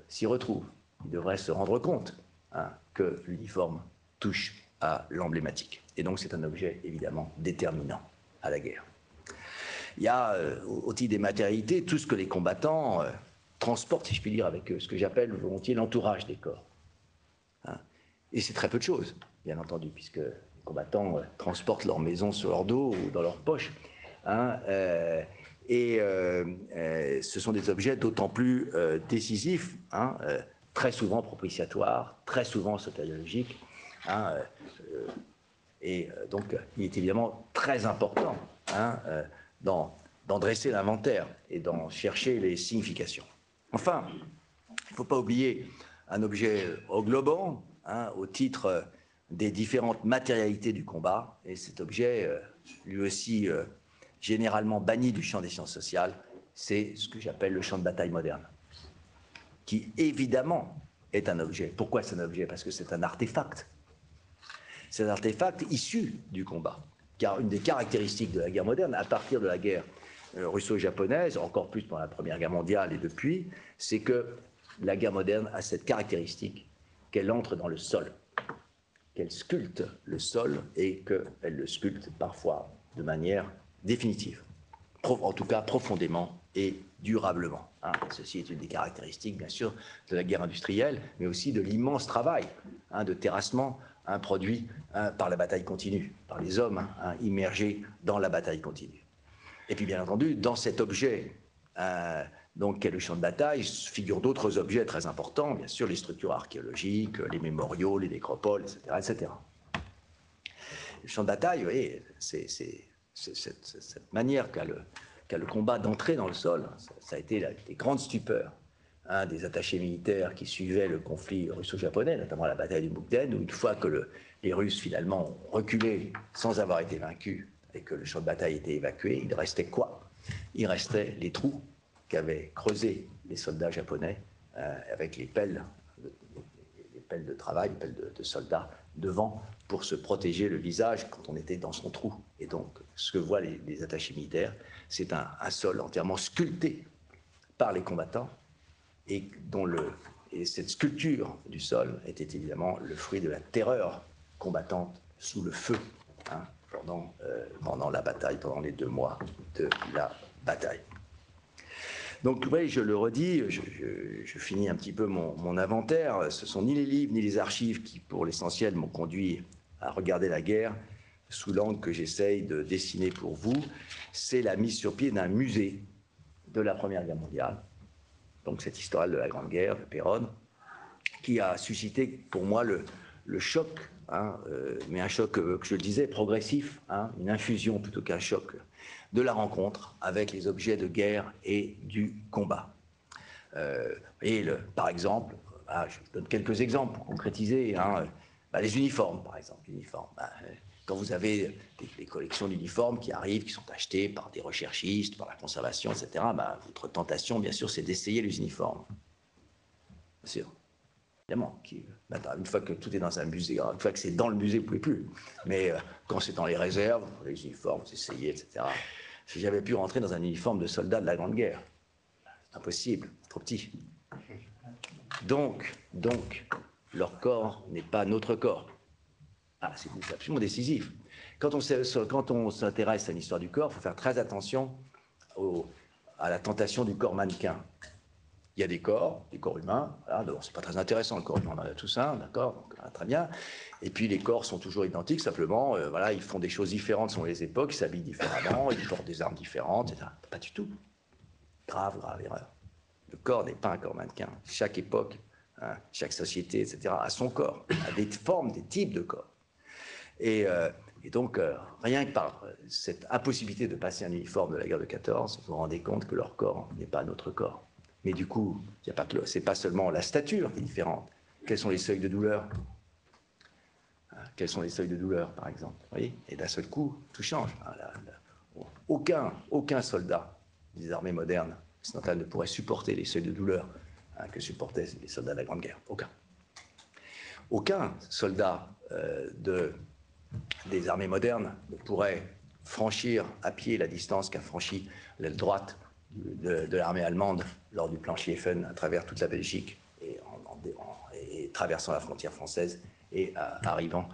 s'y retrouvent. Ils devraient se rendre compte hein, que l'uniforme touche à l'emblématique. Et donc, c'est un objet, évidemment, déterminant à la guerre. Il y a, au titre des matérialités, tout ce que les combattants transportent, si je puis dire, avec ce que j'appelle volontiers l'entourage des corps. Hein. Et c'est très peu de choses, bien entendu, puisque les combattants transportent leur maison sur leur dos ou dans leur poche. Hein, ce sont des objets d'autant plus décisifs, hein, très souvent propitiatoires, très souvent soteriologiques. Hein, donc, il est évidemment très important hein, d'en dresser l'inventaire et d'en chercher les significations. Enfin, il ne faut pas oublier un objet englobant hein, au titre des différentes matérialités du combat, et cet objet, lui aussi généralement banni du champ des sciences sociales, c'est ce que j'appelle le champ de bataille moderne, qui évidemment est un objet. Pourquoi c'est un objet? Parce que c'est un artefact. C'est un artefact issu du combat. Car une des caractéristiques de la guerre moderne, à partir de la guerre russo-japonaise, encore plus pendant la Première Guerre mondiale et depuis, c'est que la guerre moderne a cette caractéristique qu'elle entre dans le sol, qu'elle sculpte le sol et qu'elle le sculpte parfois de manière définitive, en tout cas profondément et durablement. Hein. Ceci est une des caractéristiques, bien sûr, de la guerre industrielle, mais aussi de l'immense travail hein, de terrassement hein, produit hein, par la bataille continue, par les hommes hein, immergés dans la bataille continue. Et puis, bien entendu, dans cet objet donc, qu'est le champ de bataille, figurent d'autres objets très importants, bien sûr, les structures archéologiques, les mémoriaux, les nécropoles, etc. etc. Le champ de bataille, vous voyez, c'est cette manière qu'a le combat d'entrer dans le sol. Ça a été des grandes stupeurs hein, des attachés militaires qui suivaient le conflit russo-japonais, notamment la bataille du Mukden, où une fois que les Russes finalement ont reculé sans avoir été vaincus et que le champ de bataille était évacué, il restait quoi? Il restait les trous qu'avaient creusés les soldats japonais avec les pelles de travail, les pelles de soldats devant pour se protéger le visage quand on était dans son trou. Et donc, ce que voient les attachés militaires, c'est un sol entièrement sculpté par les combattants et cette sculpture du sol était évidemment le fruit de la terreur combattante sous le feu pendant la bataille, pendant les 2 mois de la bataille. Donc, oui, je le redis, je finis un petit peu mon inventaire. Ce sont ni les livres ni les archives qui, pour l'essentiel, m'ont conduit à regarder la guerre sous l'angle que j'essaye de dessiner pour vous. C'est la mise sur pied d'un musée de la Première Guerre mondiale. Donc, cette histoire de la Grande Guerre de Péronne, qui a suscité pour moi le choc, mais un choc, que je le disais, progressif, une infusion plutôt qu'un choc, de la rencontre avec les objets de guerre et du combat. Par exemple, je donne quelques exemples pour concrétiser, les uniformes, par exemple. Quand vous avez des collections d'uniformes qui arrivent, qui sont achetées par des recherchistes, par la conservation, etc., votre tentation, bien sûr, c'est d'essayer les uniformes. Bien sûr. Évidemment, une fois que tout est dans un musée, une fois que c'est dans le musée, vous ne pouvez plus. Mais quand c'est dans les réserves, les uniformes, vous essayez, etc. Si j'avais pu rentrer dans un uniforme de soldat de la Grande Guerre, c'est impossible, trop petit. Donc, leur corps n'est pas notre corps. C'est absolument décisif. Quand on s'intéresse à l'histoire du corps, il faut faire très attention à la tentation du corps mannequin. Il y a des corps humains. D'abord, c'est pas très intéressant, le corps humain, on en a tous un, d'accord, donc, très bien. Et puis les corps sont toujours identiques, simplement, ils font des choses différentes selon les époques, ils s'habillent différemment, ils portent des armes différentes, etc. Pas du tout. Grave erreur. Le corps n'est pas un corps mannequin. Chaque époque, chaque société, etc., a son corps, a des formes, des types de corps. Et donc, rien que par cette impossibilité de passer un uniforme de la guerre de 14, vous vous rendez compte que leur corps n'est pas notre corps. Mais du coup, c'est pas seulement la stature qui est différente. Quels sont les seuils de douleur? Quels sont les seuils de douleur, par exemple? Vous voyez? Et d'un seul coup, tout change. Aucun soldat des armées modernes occidentales ne pourrait supporter les seuils de douleur que supportaient les soldats de la Grande Guerre. Aucun soldat des armées modernes ne pourrait franchir à pied la distance qu'a franchi l'aile droite de l'armée allemande lors du plan Schlieffen à travers toute la Belgique et traversant la frontière française et arrivant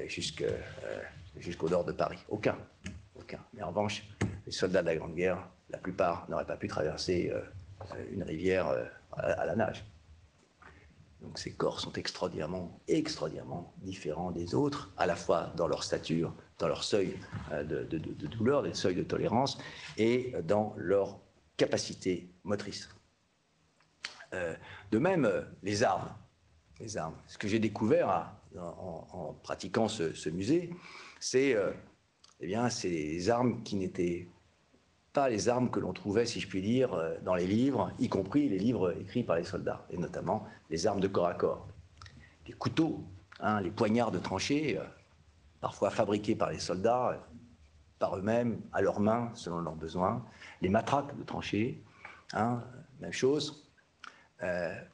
jusqu'au nord de Paris. Aucun. Mais en revanche, les soldats de la Grande Guerre, la plupart n'auraient pas pu traverser une rivière à la nage. Donc ces corps sont extraordinairement différents des autres, à la fois dans leur stature, dans leur seuil de douleur, des seuils de tolérance, et dans leur capacité motrice. De même, les armes. Ce que j'ai découvert en pratiquant ce musée, c'est des armes qui n'étaient pas les armes que l'on trouvait, si je puis dire, dans les livres, y compris les livres écrits par les soldats, et notamment les armes de corps à corps. Les couteaux, les poignards de tranchée, parfois fabriqués par les soldats, par eux-mêmes, à leurs mains, selon leurs besoins. Les matraques de tranchée, même chose.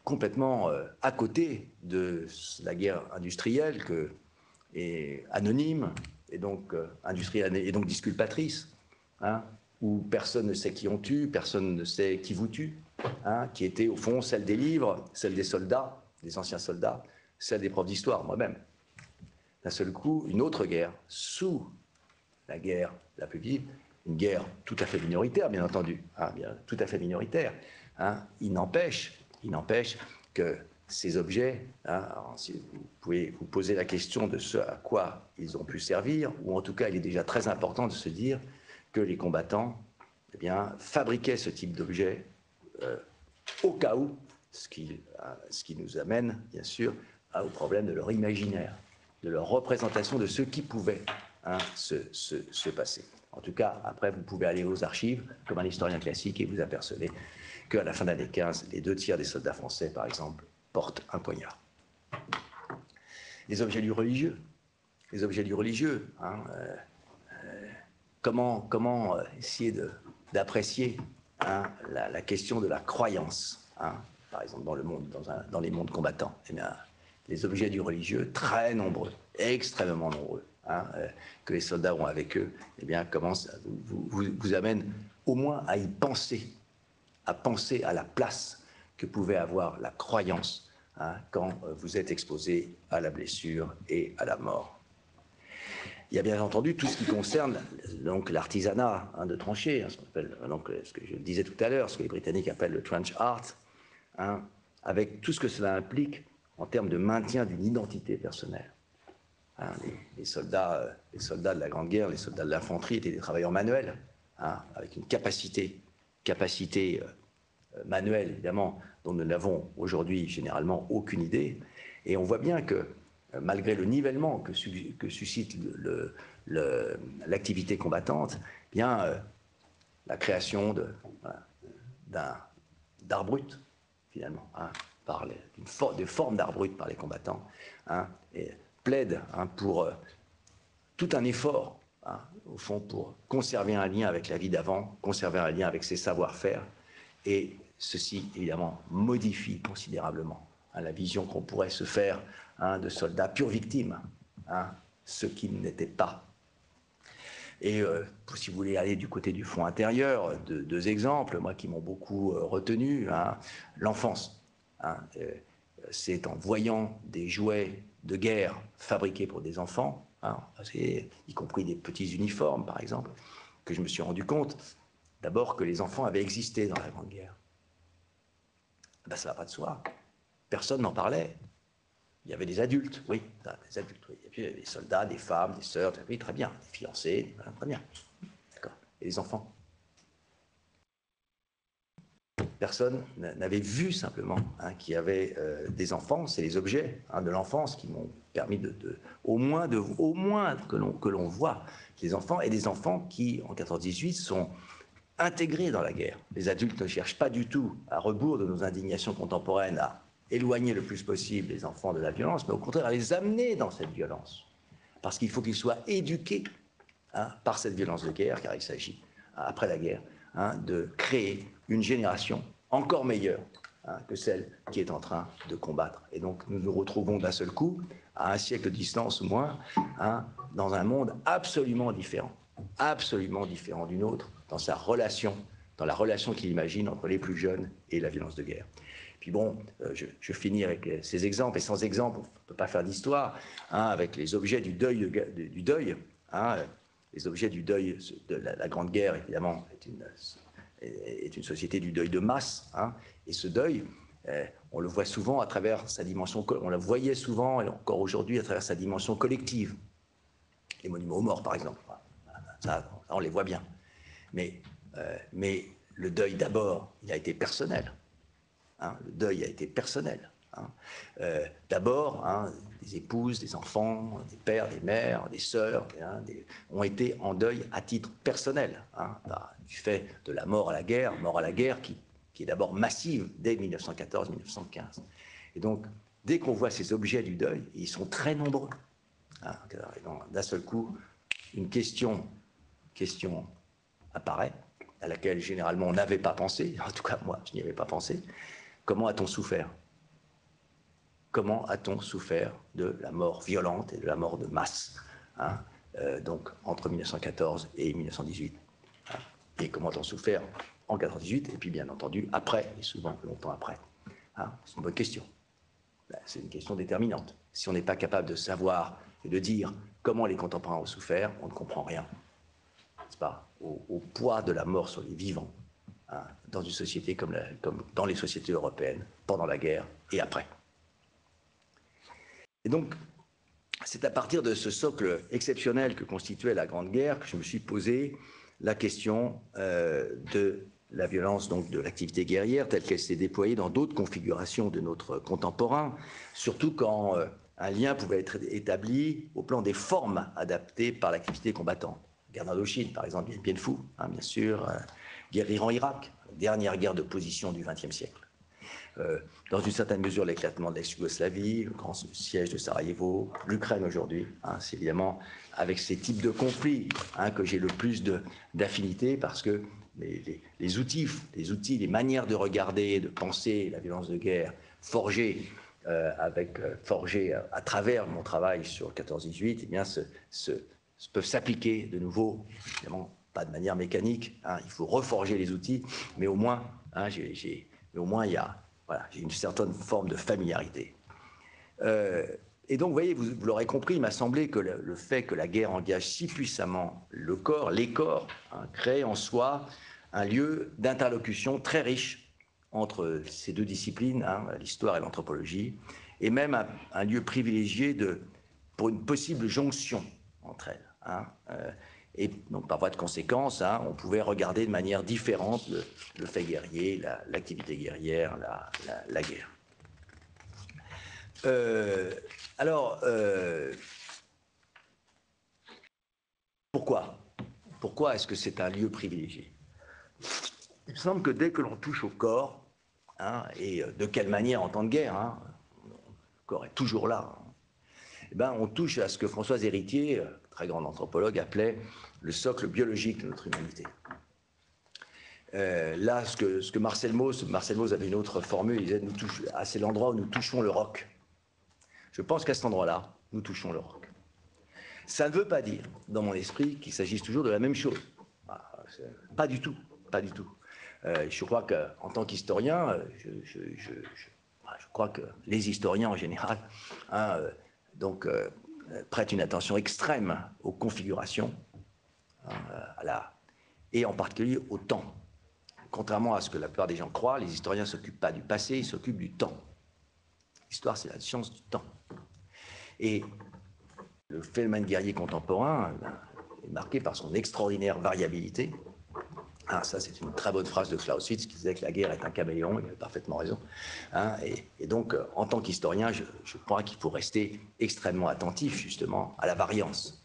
Complètement à côté de la guerre industrielle et anonyme, et donc industrielle et donc disculpatrice, où personne ne sait qui on tue, personne ne sait qui vous tue, qui était au fond celle des livres, celle des soldats, des anciens soldats, celle des profs d'histoire, moi-même. D'un seul coup, une autre guerre, sous la guerre la plus vive, une guerre tout à fait minoritaire, bien entendu, tout à fait minoritaire. Il n'empêche que ces objets, si vous pouvez vous poser la question de ce à quoi ils ont pu servir, ou en tout cas, il est déjà très important de se dire que les combattants fabriquaient ce type d'objet au cas où, ce qui nous amène, bien sûr, au problème de leur imaginaire, de leur représentation de ce qui pouvait se passer. En tout cas, après, vous pouvez aller aux archives, comme un historien classique, et vous apercevez qu'à la fin des années 15, les 2 tiers des soldats français, par exemple, portent un poignard. Les objets du religieux. comment essayer d'apprécier la question de la croyance, par exemple dans le monde, dans les mondes combattants. Eh bien, les objets du religieux, très nombreux, extrêmement nombreux, que les soldats ont avec eux, eh bien, comment ça vous amène au moins à y penser, à penser à la place que pouvait avoir la croyance quand vous êtes exposé à la blessure et à la mort. Il y a bien entendu tout ce qui concerne donc l'artisanat de tranchées, ce qu'on appelle, donc, ce que je disais tout à l'heure, ce que les Britanniques appellent le trench art, avec tout ce que cela implique en termes de maintien d'une identité personnelle. Les soldats de la Grande Guerre, les soldats de l'infanterie étaient des travailleurs manuels, avec une capacité manuelle, évidemment, dont nous n'avons aujourd'hui généralement aucune idée. Et on voit bien que, malgré le nivellement que suscite l'activité combattante, eh bien, la création d'art brut, finalement, par des formes d'art brut par les combattants, et plaide pour tout un effort, au fond, pour conserver un lien avec la vie d'avant, conserver un lien avec ses savoir-faire, et ceci, évidemment, modifie considérablement la vision qu'on pourrait se faire de soldats pure victimes, ce qu'ils n'étaient pas. Et si vous voulez aller du côté du front intérieur, deux exemples, moi, qui m'ont beaucoup retenu, l'enfance. C'est en voyant des jouets de guerre fabriqués pour des enfants, y compris des petits uniformes, par exemple, que je me suis rendu compte, d'abord, que les enfants avaient existé dans la Grande Guerre. Ben, ça ne va pas de soi. Personne n'en parlait. Il y avait des adultes, oui, des adultes, oui. Et puis des soldats, des femmes, des sœurs, oui, très bien, des fiancés, très bien. D'accord. Et les enfants? Personne n'avait vu simplement qu'il y avait des enfants. C'est les objets de l'enfance qui m'ont permis au moins que l'on voit les enfants, et des enfants qui, en 14-18, sont intégrés dans la guerre. Les adultes ne cherchent pas du tout, à rebours de nos indignations contemporaines, à éloigner le plus possible les enfants de la violence, mais au contraire à les amener dans cette violence. Parce qu'il faut qu'ils soient éduqués par cette violence de guerre, car il s'agit, après la guerre, de créer une génération encore meilleure que celle qui est en train de combattre. Et donc nous nous retrouvons d'un seul coup, à un siècle de distance ou moins, dans un monde absolument différent du nôtre, dans sa relation, dans la relation qu'il imagine entre les plus jeunes et la violence de guerre. Puis bon, je finis avec ces exemples, et sans exemple, on ne peut pas faire d'histoire, avec les objets du deuil, les objets du deuil de la Grande Guerre, évidemment, est une société du deuil de masse, et ce deuil, on le voit souvent à travers sa dimension, on le voyait souvent, et encore aujourd'hui, à travers sa dimension collective. Les monuments aux morts, par exemple, ça on les voit bien. Mais le deuil, d'abord, il a été personnel. Le deuil a été personnel. D'abord, des épouses, des enfants, des pères, des mères, des sœurs, ont été en deuil à titre personnel, du fait de la mort à la guerre qui est d'abord massive dès 1914-1915. Et donc, dès qu'on voit ces objets du deuil, ils sont très nombreux. D'un seul coup, une question apparaît, à laquelle généralement on n'avait pas pensé, en tout cas moi je n'y avais pas pensé. Comment a-t-on souffert? Comment a-t-on souffert de la mort violente et de la mort de masse, donc entre 1914 et 1918, et comment a-t-on souffert en 1918 et puis bien entendu après, et souvent longtemps après, c'est une bonne question. C'est une question déterminante. Si on n'est pas capable de savoir et de dire comment les contemporains ont souffert, on ne comprend rien, n'est-ce pas, au poids de la mort sur les vivants, dans une société comme dans les sociétés européennes, pendant la guerre et après. Et donc, c'est à partir de ce socle exceptionnel que constituait la Grande Guerre que je me suis posé la question de la violence, donc de l'activité guerrière, telle qu'elle s'est déployée dans d'autres configurations de notre contemporain, surtout quand un lien pouvait être établi au plan des formes adaptées par l'activité combattante. Guerre d'Indochine, par exemple, Bien Phu, bien sûr, guerre Iran-Irak, dernière guerre de position du XXe siècle. dans une certaine mesure l'éclatement de l'ex-Yougoslavie, le grand siège de Sarajevo, l'Ukraine aujourd'hui. Hein, c'est évidemment avec ces types de conflits que j'ai le plus d'affinité parce que les outils, les manières de regarder, de penser la violence de guerre forgées à travers mon travail sur 14-18, eh bien, peuvent s'appliquer de nouveau, évidemment pas de manière mécanique, il faut reforger les outils, mais au moins, j'ai une certaine forme de familiarité. Et donc, vous voyez, vous l'aurez compris, il m'a semblé que le fait que la guerre engage si puissamment les corps, crée en soi un lieu d'interlocution très riche entre ces deux disciplines, l'histoire et l'anthropologie, et même un lieu privilégié pour une possible jonction entre elles. Et donc, par voie de conséquence, on pouvait regarder de manière différente le fait guerrier, l'activité guerrière, la guerre. Pourquoi est-ce que c'est un lieu privilégié? Il me semble que dès que l'on touche au corps, et de quelle manière en temps de guerre, le corps est toujours là, on touche à ce que Françoise Héritier, très grande anthropologue, appelait le socle biologique de notre humanité. Là, ce que Marcel Mauss avait une autre formule, il disait c'est l'endroit où nous touchons le roc. Je pense qu'à cet endroit-là, nous touchons le roc. Ça ne veut pas dire, dans mon esprit, qu'il s'agisse toujours de la même chose. Pas du tout, pas du tout. Je crois qu'en tant qu'historien, je crois que les historiens en général, prêtent une attention extrême aux configurations, et en particulier au temps. Contrairement à ce que la plupart des gens croient, les historiens ne s'occupent pas du passé, ils s'occupent du temps. L'histoire, c'est la science du temps. Et le phénomène guerrier contemporain est marqué par son extraordinaire variabilité. Ça, c'est une très bonne phrase de Clausewitz qui disait que la guerre est un caméléon, il avait parfaitement raison. Et donc, en tant qu'historien, je crois qu'il faut rester extrêmement attentif, justement, à la variance.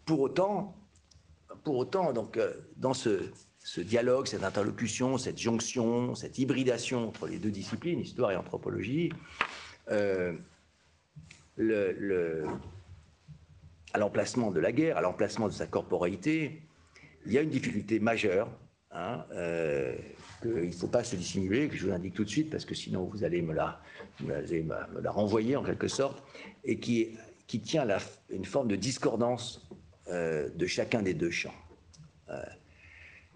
Pour autant, donc, dans ce dialogue, cette interlocution, cette jonction, cette hybridation entre les deux disciplines, histoire et anthropologie, à l'emplacement de la guerre, à l'emplacement de sa corporalité, il y a une difficulté majeure qu'il ne faut pas se dissimuler, que je vous indique tout de suite, parce que sinon vous allez me la renvoyer en quelque sorte, et qui tient une forme de discordance de chacun des deux champs.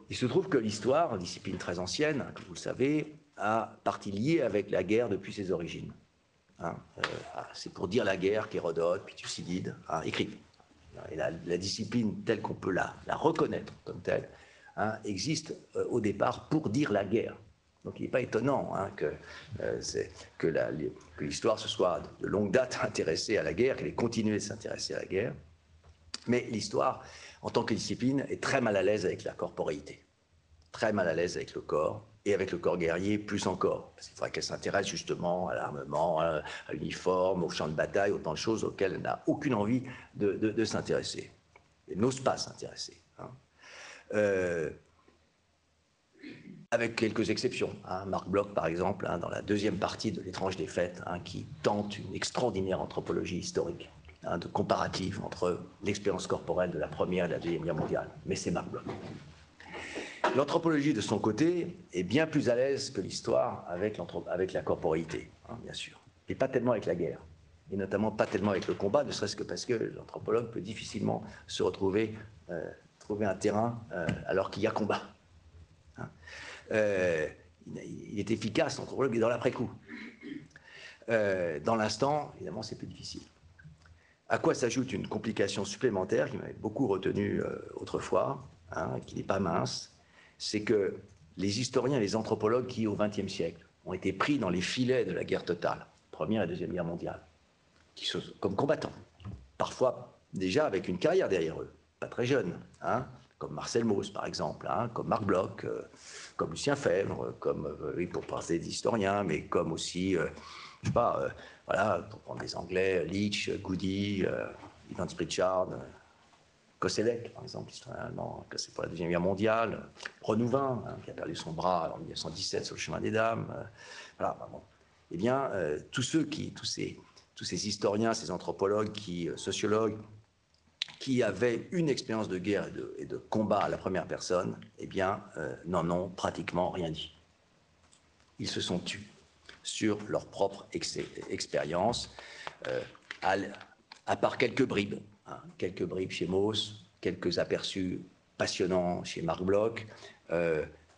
Il se trouve que l'histoire, discipline très ancienne, comme vous le savez, a partie liée avec la guerre depuis ses origines. C'est pour dire la guerre qu'Hérodote, puis Thucydide écrivent. Et la discipline telle qu'on peut la reconnaître comme telle existe au départ pour dire la guerre. Donc il n'est pas étonnant que l'histoire se soit de longue date intéressée à la guerre, qu'elle ait continué de s'intéresser à la guerre. Mais l'histoire, en tant que discipline, est très mal à l'aise avec la corporéité, très mal à l'aise avec le corps, et avec le corps guerrier plus encore. Parce qu'il faudrait qu'elle s'intéresse justement à l'armement, à l'uniforme, au champ de bataille, autant de choses auxquelles elle n'a aucune envie de s'intéresser. Elle n'ose pas s'intéresser. Avec quelques exceptions. Marc Bloch, par exemple, dans la deuxième partie de L'étrange défaite, qui tente une extraordinaire anthropologie historique, de comparatif entre l'expérience corporelle de la Première et de la Deuxième Guerre mondiale. Mais c'est Marc Bloch. L'anthropologie, de son côté, est bien plus à l'aise que l'histoire avec la corporéité, bien sûr. Et pas tellement avec la guerre. Et notamment pas tellement avec le combat, ne serait-ce que parce que l'anthropologue peut difficilement se trouver un terrain alors qu'il y a combat. Il est efficace, l'anthropologue, dans l'après-coup. Dans l'instant, évidemment, c'est plus difficile. À quoi s'ajoute une complication supplémentaire qui m'avait beaucoup retenu autrefois, qui n'est pas mince, c'est que les historiens et les anthropologues qui, au XXe siècle, ont été pris dans les filets de la guerre totale, Première et Deuxième Guerre mondiale, comme combattants, parfois déjà avec une carrière derrière eux, pas très jeunes, comme Marcel Mauss par exemple, comme Marc Bloch, comme Lucien Febvre, comme, pour parler des historiens, mais comme aussi, je sais pas, pour prendre des Anglais, Leach, Goody, Evans Pritchard, Koselleck, par exemple, historien allemand, que c'est pour la Deuxième Guerre mondiale, Renouvin, qui a perdu son bras en 1917 sur le chemin des dames, voilà, bon. Eh bien, tous ces historiens, ces anthropologues, sociologues, qui avaient une expérience de guerre et de combat à la première personne, eh bien, n'en ont pratiquement rien dit. Ils se sont tus sur leur propre expérience, à part quelques bribes chez Mauss, quelques aperçus passionnants chez Marc Bloch,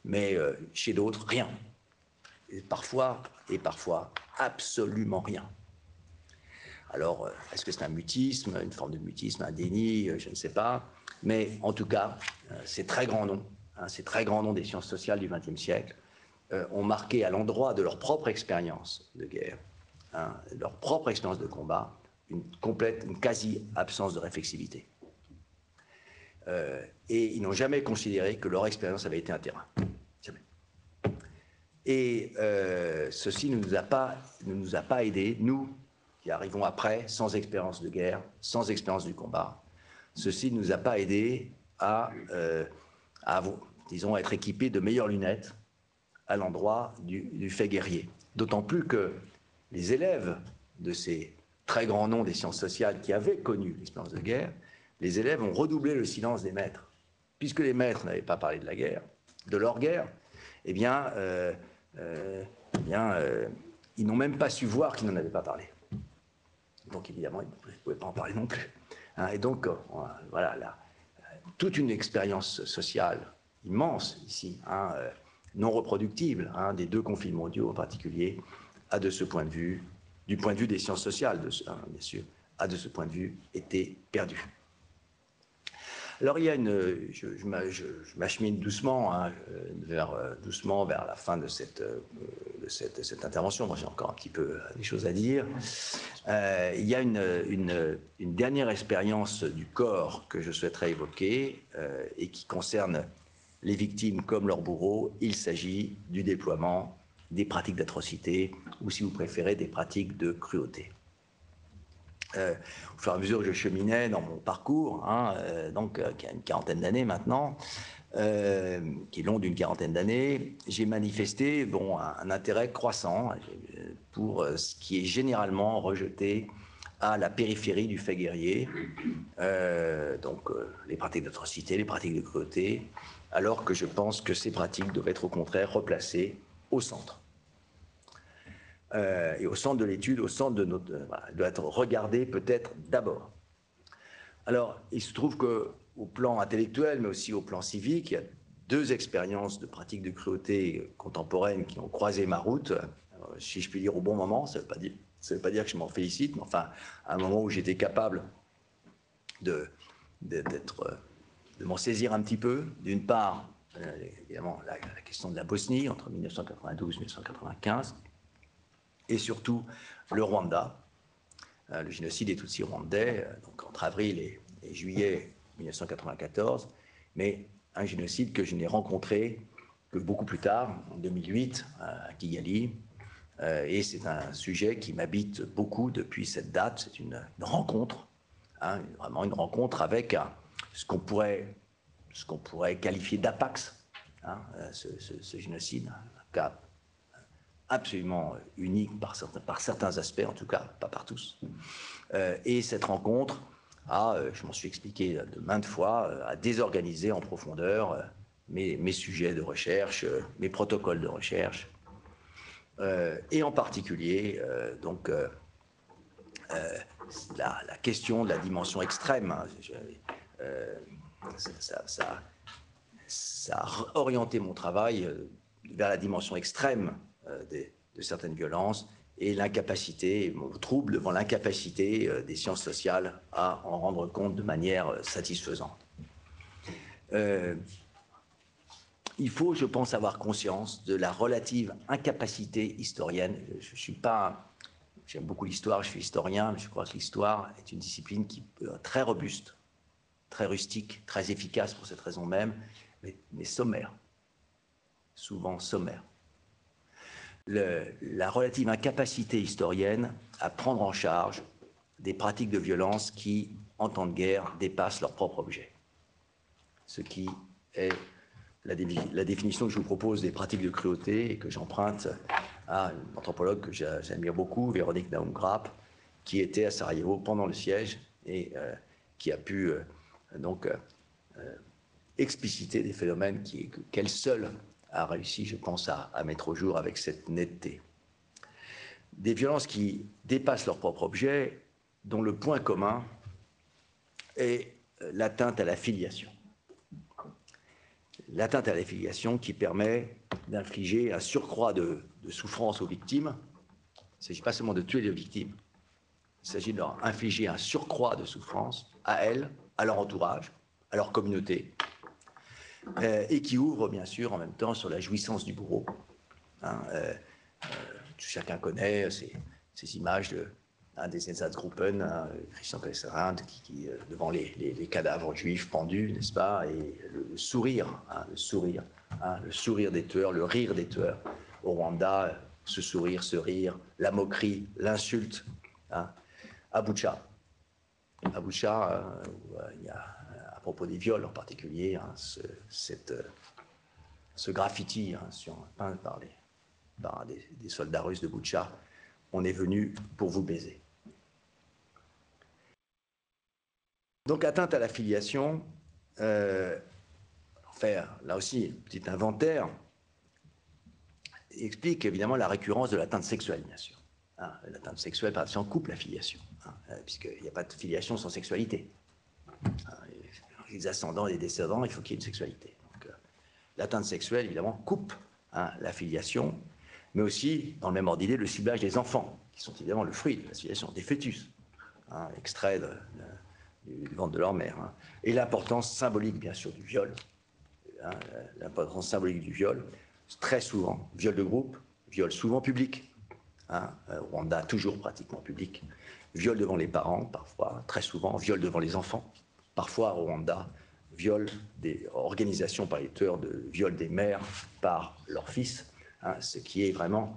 mais chez d'autres, rien. Et parfois absolument rien. Alors, est-ce que c'est un mutisme, une forme de mutisme, un déni, je ne sais pas, mais en tout cas, ces très grands noms des sciences sociales du XXe siècle ont marqué à l'endroit de leur propre expérience de guerre, leur propre expérience de combat, une quasi-absence de réflexivité. Et ils n'ont jamais considéré que leur expérience avait été un terrain. Jamais. Et ceci ne nous a pas aidés, nous, qui arrivons après, sans expérience de guerre, sans expérience du combat. Ceci ne nous a pas aidés à disons, être équipés de meilleures lunettes à l'endroit du fait guerrier. D'autant plus que les élèves de ces très grands noms des sciences sociales qui avaient connu l'expérience de guerre, les élèves ont redoublé le silence des maîtres. Puisque les maîtres n'avaient pas parlé de la guerre, de leur guerre, eh bien, ils n'ont même pas su voir qu'ils n'en avaient pas parlé. Donc évidemment, ils ne pouvaient pas en parler non plus. Et donc, voilà, toute une expérience sociale immense ici, non reproductible, des deux conflits mondiaux en particulier, a de ce point de vue, du point de vue des sciences sociales, bien sûr, a de ce point de vue été perdu. Alors il y a je m'achemine doucement, doucement vers la fin de cette intervention. Moi j'ai encore un petit peu des choses à dire. Il y a une dernière expérience du corps que je souhaiterais évoquer et qui concerne les victimes comme leurs bourreaux. Il s'agit du déploiement des pratiques d'atrocité ou, si vous préférez, des pratiques de cruauté. Au fur et à mesure que je cheminais dans mon parcours, qui a une quarantaine d'années maintenant, qui est long d'une quarantaine d'années, j'ai manifesté un intérêt croissant pour ce qui est généralement rejeté à la périphérie du fait guerrier, les pratiques d'atrocité, les pratiques de cruauté, alors que je pense que ces pratiques doivent être au contraire replacées au centre. Et au centre de l'étude, au centre de doit être regardé peut-être d'abord. Alors, il se trouve qu'au plan intellectuel, mais aussi au plan civique, il y a deux expériences de pratiques de cruauté contemporaines qui ont croisé ma route, si je puis dire au bon moment. Ça ne veut pas dire que je m'en félicite, mais enfin, à un moment où j'étais capable de m'en saisir un petit peu. D'une part, évidemment, la question de la Bosnie entre 1992 et 1995, et surtout le Rwanda, le génocide des Tutsis rwandais, donc entre avril et juillet 1994, mais un génocide que je n'ai rencontré que beaucoup plus tard, en 2008, à Kigali, et c'est un sujet qui m'habite beaucoup depuis cette date. C'est une rencontre, vraiment une rencontre avec ce qu'on pourrait qualifier d'apax, ce génocide, un cas absolument unique par certains aspects, en tout cas pas par tous. Et cette rencontre je m'en suis expliqué de maintes fois, a désorganisé en profondeur mes sujets de recherche, mes protocoles de recherche, et en particulier la question de la dimension extrême. Ça a orienté mon travail vers la dimension extrême de certaines violences et l'incapacité, mon trouble devant l'incapacité des sciences sociales à en rendre compte de manière satisfaisante. Il faut, je pense, avoir conscience de la relative incapacité historienne. J'aime beaucoup l'histoire, je suis historien, mais je crois que l'histoire est une discipline très robuste, très rustique, très efficace pour cette raison même, mais sommaire, souvent sommaire. La relative incapacité historienne à prendre en charge des pratiques de violence qui, en temps de guerre, dépassent leur propre objet. ce qui est la définition que je vous propose des pratiques de cruauté et que j'emprunte à une anthropologue que j'admire beaucoup, Véronique Naum-Grapp, qui était à Sarajevo pendant le siège et qui a pu expliciter des phénomènes qu'elle seule a réussi, je pense, à mettre au jour avec cette netteté. Des violences qui dépassent leur propre objet, dont le point commun est l'atteinte à la filiation. L'atteinte à la filiation qui permet d'infliger un surcroît de souffrance aux victimes. Il ne s'agit pas seulement de tuer les victimes, il s'agit de leur infliger un surcroît de souffrance à elles, à leur entourage, à leur communauté, et qui ouvre bien sûr en même temps sur la jouissance du bourreau. Chacun connaît ces images des Einsatzgruppen, Christian Kaiserand, qui devant les cadavres juifs pendus, n'est-ce pas, et le sourire des tueurs, le rire des tueurs. Au Rwanda, ce sourire, ce rire, la moquerie, l'insulte. À Boucha, il y a, à propos des viols en particulier, ce graffiti peint par des soldats russes de Boucha, on est venu pour vous baiser. Donc, atteinte à la filiation, faire là aussi un petit inventaire, explique évidemment la récurrence de l'atteinte sexuelle, bien sûr. L'atteinte sexuelle, par exemple, coupe la filiation, puisqu'il n'y a pas de filiation sans sexualité. Les ascendants et les descendants, il faut qu'il y ait une sexualité. L'atteinte sexuelle, évidemment, coupe la filiation, mais aussi, dans le même ordre d'idée, le ciblage des enfants, qui sont évidemment le fruit de la filiation, des fœtus, extraits du ventre de leur mère. Et l'importance symbolique, bien sûr, du viol. L'importance symbolique du viol, très souvent, viol de groupe, viol souvent public. Rwanda, toujours pratiquement public. Viol devant les parents, parfois, très souvent, viol devant les enfants. Parfois, au Rwanda, viol des organisations par les tueurs de viol des mères par leurs fils, ce qui est vraiment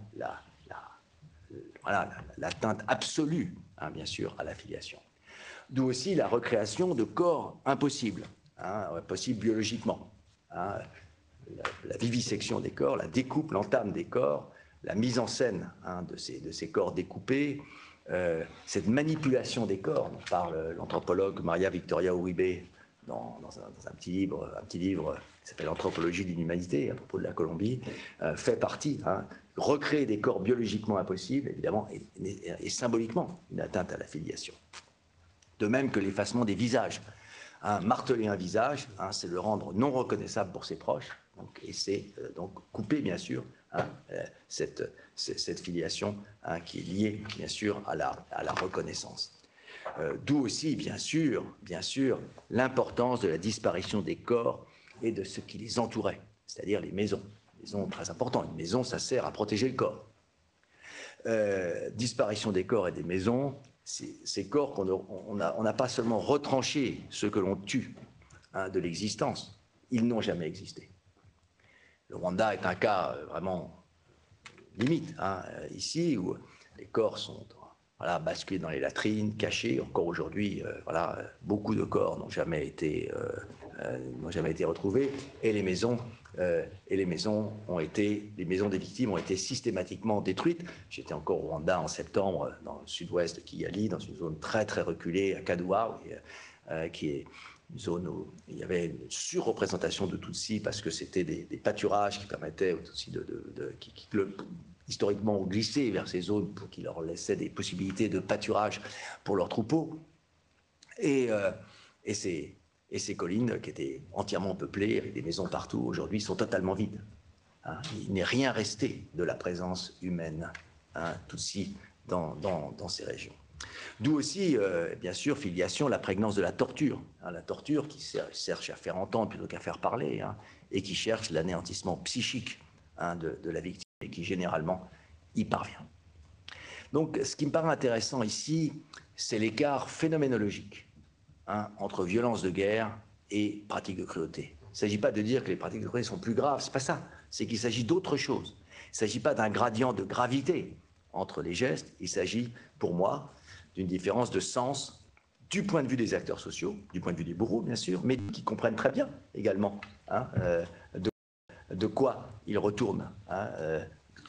l'atteinte absolue, bien sûr, à la filiation. D'où aussi la recréation de corps impossibles, possibles biologiquement. La vivisection des corps, la découpe, l'entame des corps, la mise en scène de ces corps découpés, cette manipulation des corps dont parle l'anthropologue Maria Victoria Uribe dans un petit livre qui s'appelle Anthropologie d'une humanité à propos de la Colombie, fait partie. Recréer des corps biologiquement impossibles, évidemment, et symboliquement une atteinte à la filiation. De même que l'effacement des visages. Marteler un visage, c'est le rendre non reconnaissable pour ses proches, et c'est donc couper, bien sûr, cette filiation qui est liée, bien sûr, à la reconnaissance. D'où aussi, bien sûr, l'importance de la disparition des corps et de ce qui les entourait, c'est-à-dire les maisons. Les maisons, très important. Une maison, ça sert à protéger le corps. Disparition des corps et des maisons, ces corps on n'a pas seulement retranché ceux que l'on tue de l'existence, ils n'ont jamais existé. Le Rwanda est un cas vraiment limite, ici, où les corps sont basculés dans les latrines, cachés. Encore aujourd'hui, beaucoup de corps n'ont jamais été retrouvés, et les maisons des victimes ont été systématiquement détruites. J'étais encore au Rwanda en septembre, dans le sud-ouest de Kigali, dans une zone très très reculée, à Kaduwa, qui est une zone où il y avait une surreprésentation de Tutsis parce que c'était des pâturages qui permettaient aux Tutsis qui historiquement ont glissé vers ces zones pour qui leur laissaient des possibilités de pâturage pour leurs troupeaux. Et ces collines qui étaient entièrement peuplées avec des maisons partout, aujourd'hui sont totalement vides. Il n'est rien resté de la présence humaine Tutsi dans ces régions. D'où aussi, bien sûr, filiation, la prégnance de la torture. La torture qui cherche à faire entendre plutôt qu'à faire parler, et qui cherche l'anéantissement psychique de la victime et qui généralement y parvient. Donc, ce qui me paraît intéressant ici, c'est l'écart phénoménologique entre violence de guerre et pratiques de cruauté. Il ne s'agit pas de dire que les pratiques de cruauté sont plus graves, c'est pas ça. C'est qu'il s'agit d'autre chose. Il ne s'agit pas d'un gradient de gravité entre les gestes, il s'agit, pour moi, d'une différence de sens du point de vue des acteurs sociaux, du point de vue des bourreaux, bien sûr, mais qui comprennent très bien également de quoi ils retournent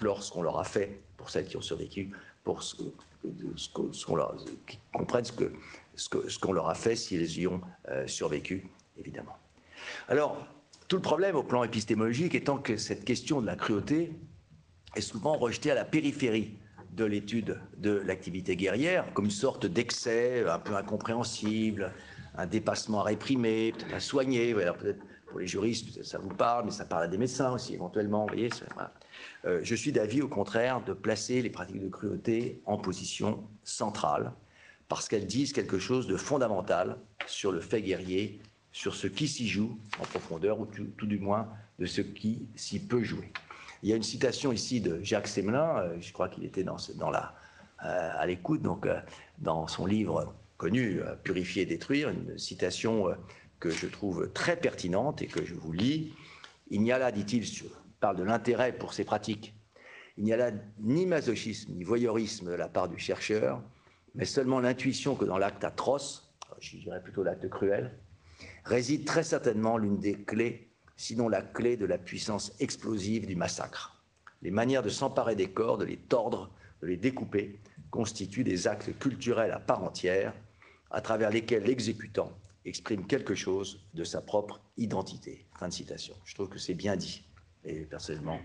lorsqu'on leur a fait, pour celles qui ont survécu, pour qui comprennent ce qu'on leur a fait s'ils y ont survécu, évidemment. Alors, tout le problème au plan épistémologique étant que cette question de la cruauté est souvent rejetée à la périphérie de l'étude de l'activité guerrière, comme une sorte d'excès un peu incompréhensible, un dépassement à réprimer, peut-être à soigner. Alors peut-être pour les juristes, ça vous parle, mais ça parle à des médecins aussi, éventuellement. Vous voyez, voilà. Je suis d'avis, au contraire, de placer les pratiques de cruauté en position centrale, parce qu'elles disent quelque chose de fondamental sur le fait guerrier, sur ce qui s'y joue en profondeur, ou tout du moins de ce qui s'y peut jouer. Il y a une citation ici de Jacques Semelin, je crois qu'il était à l'écoute, donc dans son livre connu, Purifier et détruire, une citation que je trouve très pertinente et que je vous lis. Il n'y a là, dit-il, parle de l'intérêt pour ces pratiques, il n'y a là ni masochisme ni voyeurisme de la part du chercheur, mais seulement l'intuition que dans l'acte atroce, je dirais plutôt l'acte cruel, réside très certainement l'une des clés, sinon la clé de la puissance explosive du massacre. Les manières de s'emparer des corps, de les tordre, de les découper, constituent des actes culturels à part entière, à travers lesquels l'exécutant exprime quelque chose de sa propre identité. Fin de citation. Je trouve que c'est bien dit. Et personnellement,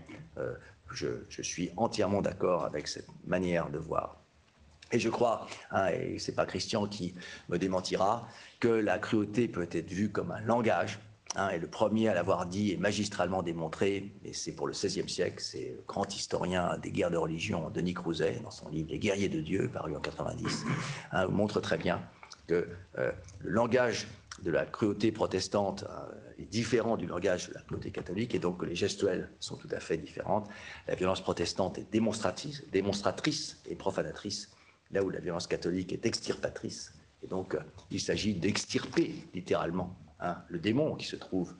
je suis entièrement d'accord avec cette manière de voir. Et je crois, et ce n'est pas Christian qui me démentira, que la cruauté peut être vue comme un langage, et le premier à l'avoir dit et magistralement démontré, et c'est pour le XVIe siècle, c'est le grand historien des guerres de religion, Denis Crouzet, dans son livre « Les guerriers de Dieu », paru en 90, montre très bien que le langage de la cruauté protestante est différent du langage de la cruauté catholique, et donc que les gestuelles sont tout à fait différentes. La violence protestante est démonstratrice et profanatrice, là où la violence catholique est extirpatrice. Et donc, il s'agit d'extirper, littéralement, le démon qui se trouve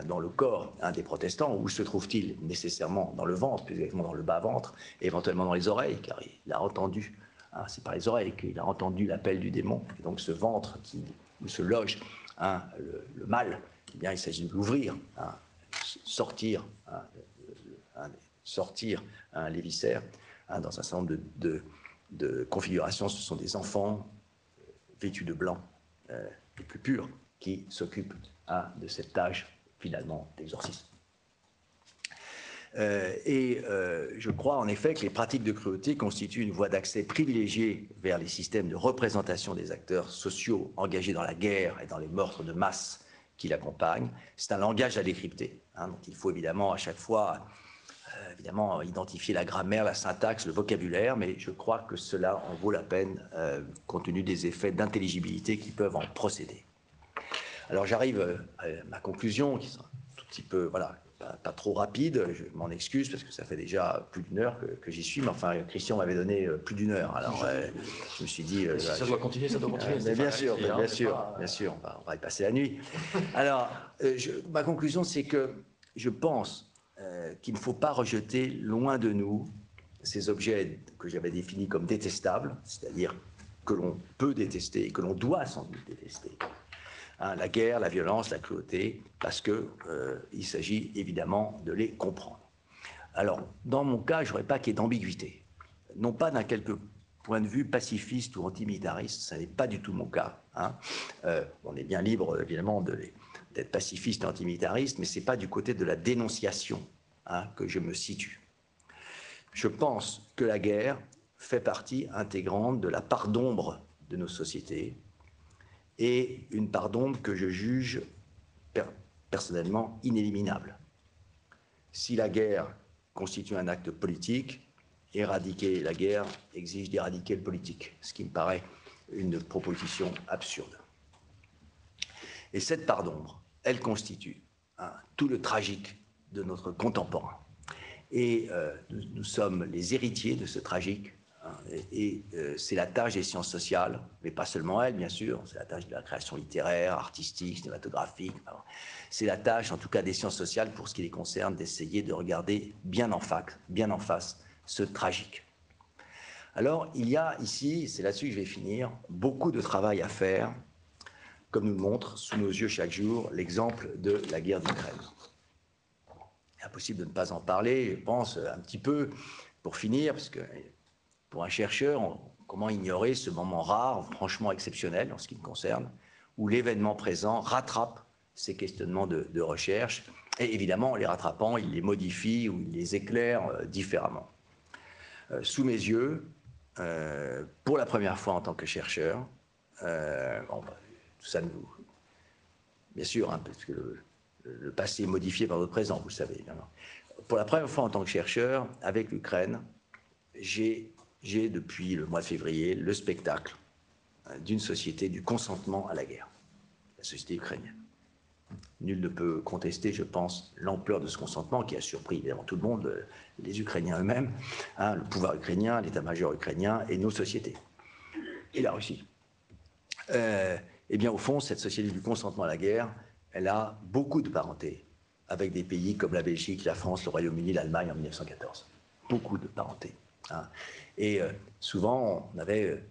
dans le corps des protestants. Où se trouve-t-il? Nécessairement dans le ventre, plus exactement dans le bas-ventre, et éventuellement dans les oreilles, car il a entendu, c'est par les oreilles qu'il a entendu l'appel du démon. Et donc, ce ventre où se loge le mal, eh bien, il s'agit de l'ouvrir, sortir les viscères dans un certain nombre de configurations. Ce sont des enfants vêtus de blanc, les plus purs, qui s'occupent de cette tâche, finalement, d'exorcisme. Je crois en effet que les pratiques de cruauté constituent une voie d'accès privilégiée vers les systèmes de représentation des acteurs sociaux engagés dans la guerre et dans les meurtres de masse qui l'accompagnent. C'est un langage à décrypter, donc il faut évidemment à chaque fois identifier la grammaire, la syntaxe, le vocabulaire, mais je crois que cela en vaut la peine compte tenu des effets d'intelligibilité qui peuvent en procéder. Alors j'arrive à ma conclusion, qui sera un tout petit peu, pas trop rapide, je m'en excuse parce que ça fait déjà plus d'une heure que j'y suis, mais enfin Christian m'avait donné plus d'une heure, alors je me suis dit... si ça doit continuer, ça doit continuer. Mais bien sûr, on va y passer la nuit. Alors, ma conclusion, c'est que je pense qu'il ne faut pas rejeter loin de nous ces objets que j'avais définis comme détestables, c'est-à-dire que l'on peut détester et que l'on doit sans doute détester. La guerre, la violence, la cruauté, parce qu'il s'agit évidemment de les comprendre. Alors, dans mon cas, je n'aurais pas qu'il y ait d'ambiguïté. Non pas d'un quelque point de vue pacifiste ou antimilitariste, ça n'est pas du tout mon cas. On est bien libre, évidemment, d'être pacifiste et antimilitariste, mais ce n'est pas du côté de la dénonciation que je me situe. Je pense que la guerre fait partie intégrante de la part d'ombre de nos sociétés, et une part d'ombre que je juge personnellement inéliminable. Si la guerre constitue un acte politique, éradiquer la guerre exige d'éradiquer le politique, ce qui me paraît une proposition absurde. Et cette part d'ombre, elle constitue tout le tragique de notre contemporain. Et nous sommes les héritiers de ce tragique. Et c'est la tâche des sciences sociales, mais pas seulement elles, bien sûr, c'est la tâche de la création littéraire, artistique, cinématographique. C'est la tâche, en tout cas, des sciences sociales, pour ce qui les concerne, d'essayer de regarder bien en face ce tragique. Alors, il y a ici, c'est là-dessus que je vais finir, beaucoup de travail à faire, comme nous le montre sous nos yeux chaque jour l'exemple de la guerre d'Ukraine. Impossible de ne pas en parler, je pense, un petit peu, pour finir, parce que pour un chercheur, comment ignorer ce moment rare, franchement exceptionnel en ce qui me concerne, où l'événement présent rattrape ces questionnements de recherche, et évidemment, en les rattrapant, il les modifie ou il les éclaire différemment. Sous mes yeux, pour la première fois en tant que chercheur, tout ça nous... Bien sûr, hein, parce que le passé est modifié par notre présent, vous le savez. Non. Pour la première fois en tant que chercheur, avec l'Ukraine, j'ai depuis le mois de février le spectacle d'une société du consentement à la guerre, la société ukrainienne. Nul ne peut contester, je pense, l'ampleur de ce consentement qui a surpris évidemment tout le monde, les Ukrainiens eux-mêmes, hein, le pouvoir ukrainien, l'état-major ukrainien et nos sociétés. Et la Russie. Eh bien, au fond, cette société du consentement à la guerre, elle a beaucoup de parenté avec des pays comme la Belgique, la France, le Royaume-Uni, l'Allemagne en 1914. Beaucoup de parenté. Hein. Et souvent, on avait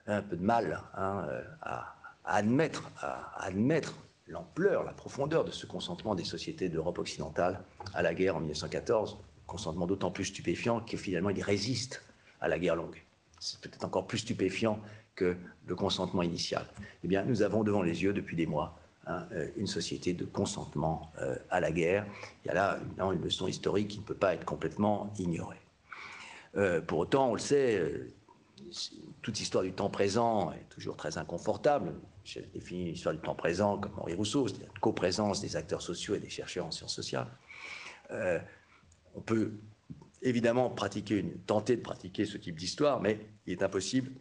un peu de mal hein, à admettre l'ampleur, la profondeur de ce consentement des sociétés d'Europe occidentale à la guerre en 1914. Consentement d'autant plus stupéfiant que finalement, il résiste à la guerre longue. C'est peut-être encore plus stupéfiant que le consentement initial. Eh bien, nous avons devant les yeux, depuis des mois, hein, une société de consentement à la guerre. Il y a là une leçon historique qui ne peut pas être complètement ignorée. Pour autant, on le sait, toute histoire du temps présent est toujours très inconfortable. J'ai défini l'histoire du temps présent comme Henri Rousseau, c'est-à-dire une coprésence des acteurs sociaux et des chercheurs en sciences sociales. On peut évidemment tenter de pratiquer ce type d'histoire, mais il est impossible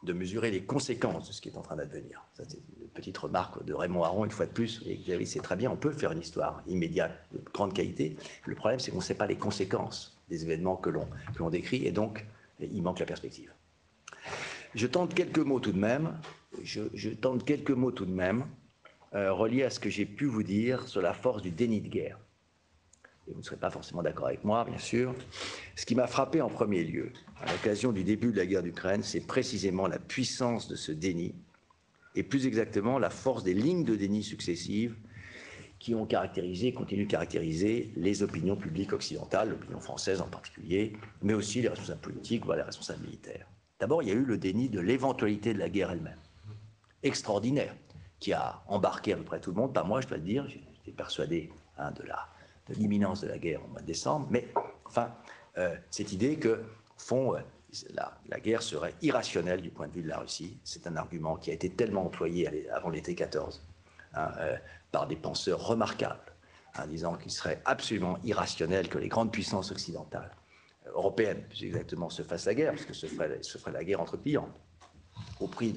de mesurer les conséquences de ce qui est en train d'advenir. C'est une petite remarque de Raymond Aron, une fois de plus, et Xavier sait très bien, on peut faire une histoire immédiate de grande qualité. Le problème, c'est qu'on ne sait pas les conséquences des événements que l'on décrit, et donc il manque la perspective. Je tente quelques mots tout de même, reliés à ce que j'ai pu vous dire sur la force du déni de guerre. Et vous ne serez pas forcément d'accord avec moi, bien sûr. Ce qui m'a frappé en premier lieu, à l'occasion du début de la guerre d'Ukraine, c'est précisément la puissance de ce déni, et plus exactement la force des lignes de déni successives qui ont caractérisé, continuent de caractériser les opinions publiques occidentales, l'opinion française en particulier, mais aussi les responsables politiques, voire les responsables militaires. D'abord, il y a eu le déni de l'éventualité de la guerre elle-même, extraordinaire, qui a embarqué à peu près tout le monde, pas moi, je dois le dire, j'étais persuadé hein, de l'imminence de la guerre au mois de décembre, mais enfin, cette idée que, au fond, la guerre serait irrationnelle du point de vue de la Russie, c'est un argument qui a été tellement employé avant l'été 14 hein, par des penseurs remarquables, hein, disant qu'il serait absolument irrationnel que les grandes puissances occidentales, européennes plus exactement, se fassent la guerre, parce que se ferait la guerre entre clients, au prix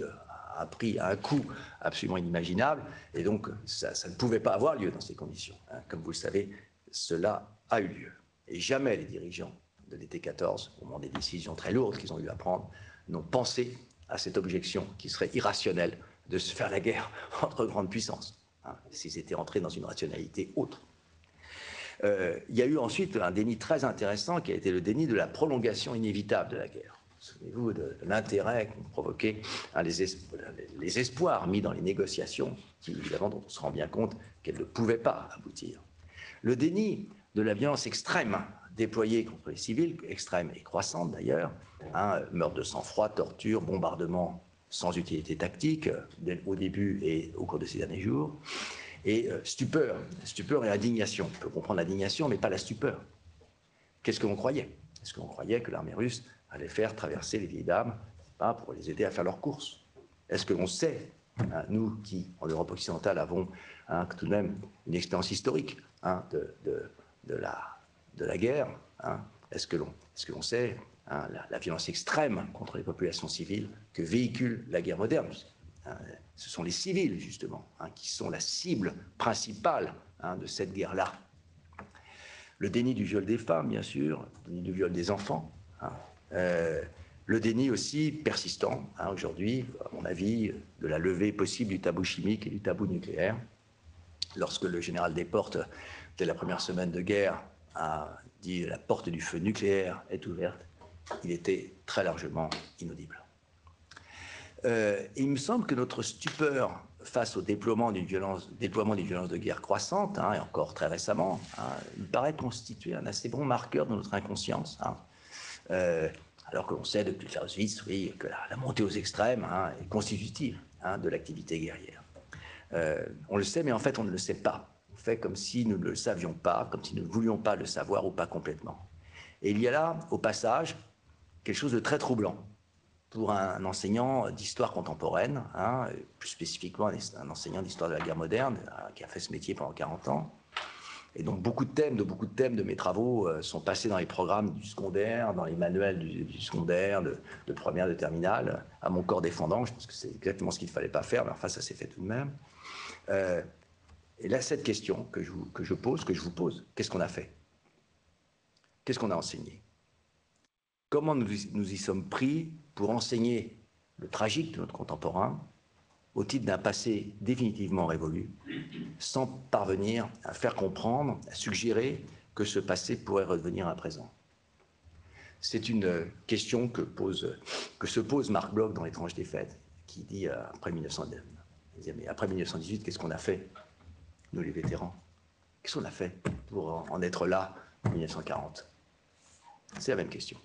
à un coût absolument inimaginable, et donc ça ne pouvait pas avoir lieu dans ces conditions. Hein. Comme vous le savez, cela a eu lieu. Et jamais les dirigeants de l'été 14, au moment des décisions très lourdes qu'ils ont eu à prendre, n'ont pensé à cette objection qui serait irrationnelle de se faire la guerre entre grandes puissances, hein, s'ils étaient entrés dans une rationalité autre. Il y a eu ensuite un déni très intéressant qui a été le déni de la prolongation inévitable de la guerre. Souvenez-vous de l'intérêt qu'ont provoqué hein, les espoirs mis dans les négociations, qui évidemment dont on se rend bien compte qu'elles ne pouvaient pas aboutir. Le déni de la violence extrême déployée contre les civils, extrême et croissante d'ailleurs, hein, meurtre de sang-froid, torture, bombardement sans utilité tactique, au début et au cours de ces derniers jours, et stupeur et indignation. On peut comprendre l'indignation, mais pas la stupeur. Qu'est-ce que l'on croyait? Est-ce qu'on croyait que l'armée russe allait faire traverser les vieilles dames hein, pour les aider à faire leurs courses? Est-ce que l'on sait, hein, nous qui, en Europe occidentale, avons hein, tout de même une expérience historique hein, de la guerre, hein, est-ce que l'on sait hein, la violence extrême contre les populations civiles que véhicule la guerre moderne? Ce sont les civils, justement, hein, qui sont la cible principale hein, de cette guerre-là. Le déni du viol des femmes, bien sûr, le déni du viol des enfants, hein, le déni aussi persistant, hein, aujourd'hui, à mon avis, de la levée possible du tabou chimique et du tabou nucléaire. Lorsque le général Desportes, dès la première semaine de guerre, a dit « la porte du feu nucléaire est ouverte », il était très largement inaudible. Il me semble que notre stupeur face au déploiement d'une violence de guerre croissante, hein, et encore très récemment, hein, me paraît constituer un assez bon marqueur de notre inconscience. Hein. Alors que l'on sait depuis Clausewitz, oui, que la montée aux extrêmes, hein, est constitutive, hein, de l'activité guerrière. On le sait, mais en fait, on ne le sait pas. On fait comme si nous ne le savions pas, comme si nous ne voulions pas le savoir ou pas complètement. Et il y a là, au passage, quelque chose de très troublant pour un enseignant d'histoire contemporaine, hein, plus spécifiquement un enseignant d'histoire de la guerre moderne, qui a fait ce métier pendant 40 ans. Et donc beaucoup de thèmes de mes travaux sont passés dans les programmes du secondaire, dans les manuels du secondaire, de première, de terminale, à mon corps défendant. Je pense que c'est exactement ce qu'il ne fallait pas faire, mais enfin ça s'est fait tout de même. Et là, cette question que je vous pose, qu'est-ce qu'on a fait? Qu'est-ce qu'on a enseigné? Comment nous y sommes pris pour enseigner le tragique de notre contemporain au titre d'un passé définitivement révolu, sans parvenir à faire comprendre, à suggérer que ce passé pourrait redevenir un présent? C'est une question que se pose Marc Bloch dans L'étrange défaite, qui dit après 1918, qu'est-ce qu'on a fait, nous les vétérans? Qu'est-ce qu'on a fait pour en être là en 1940? C'est la même question.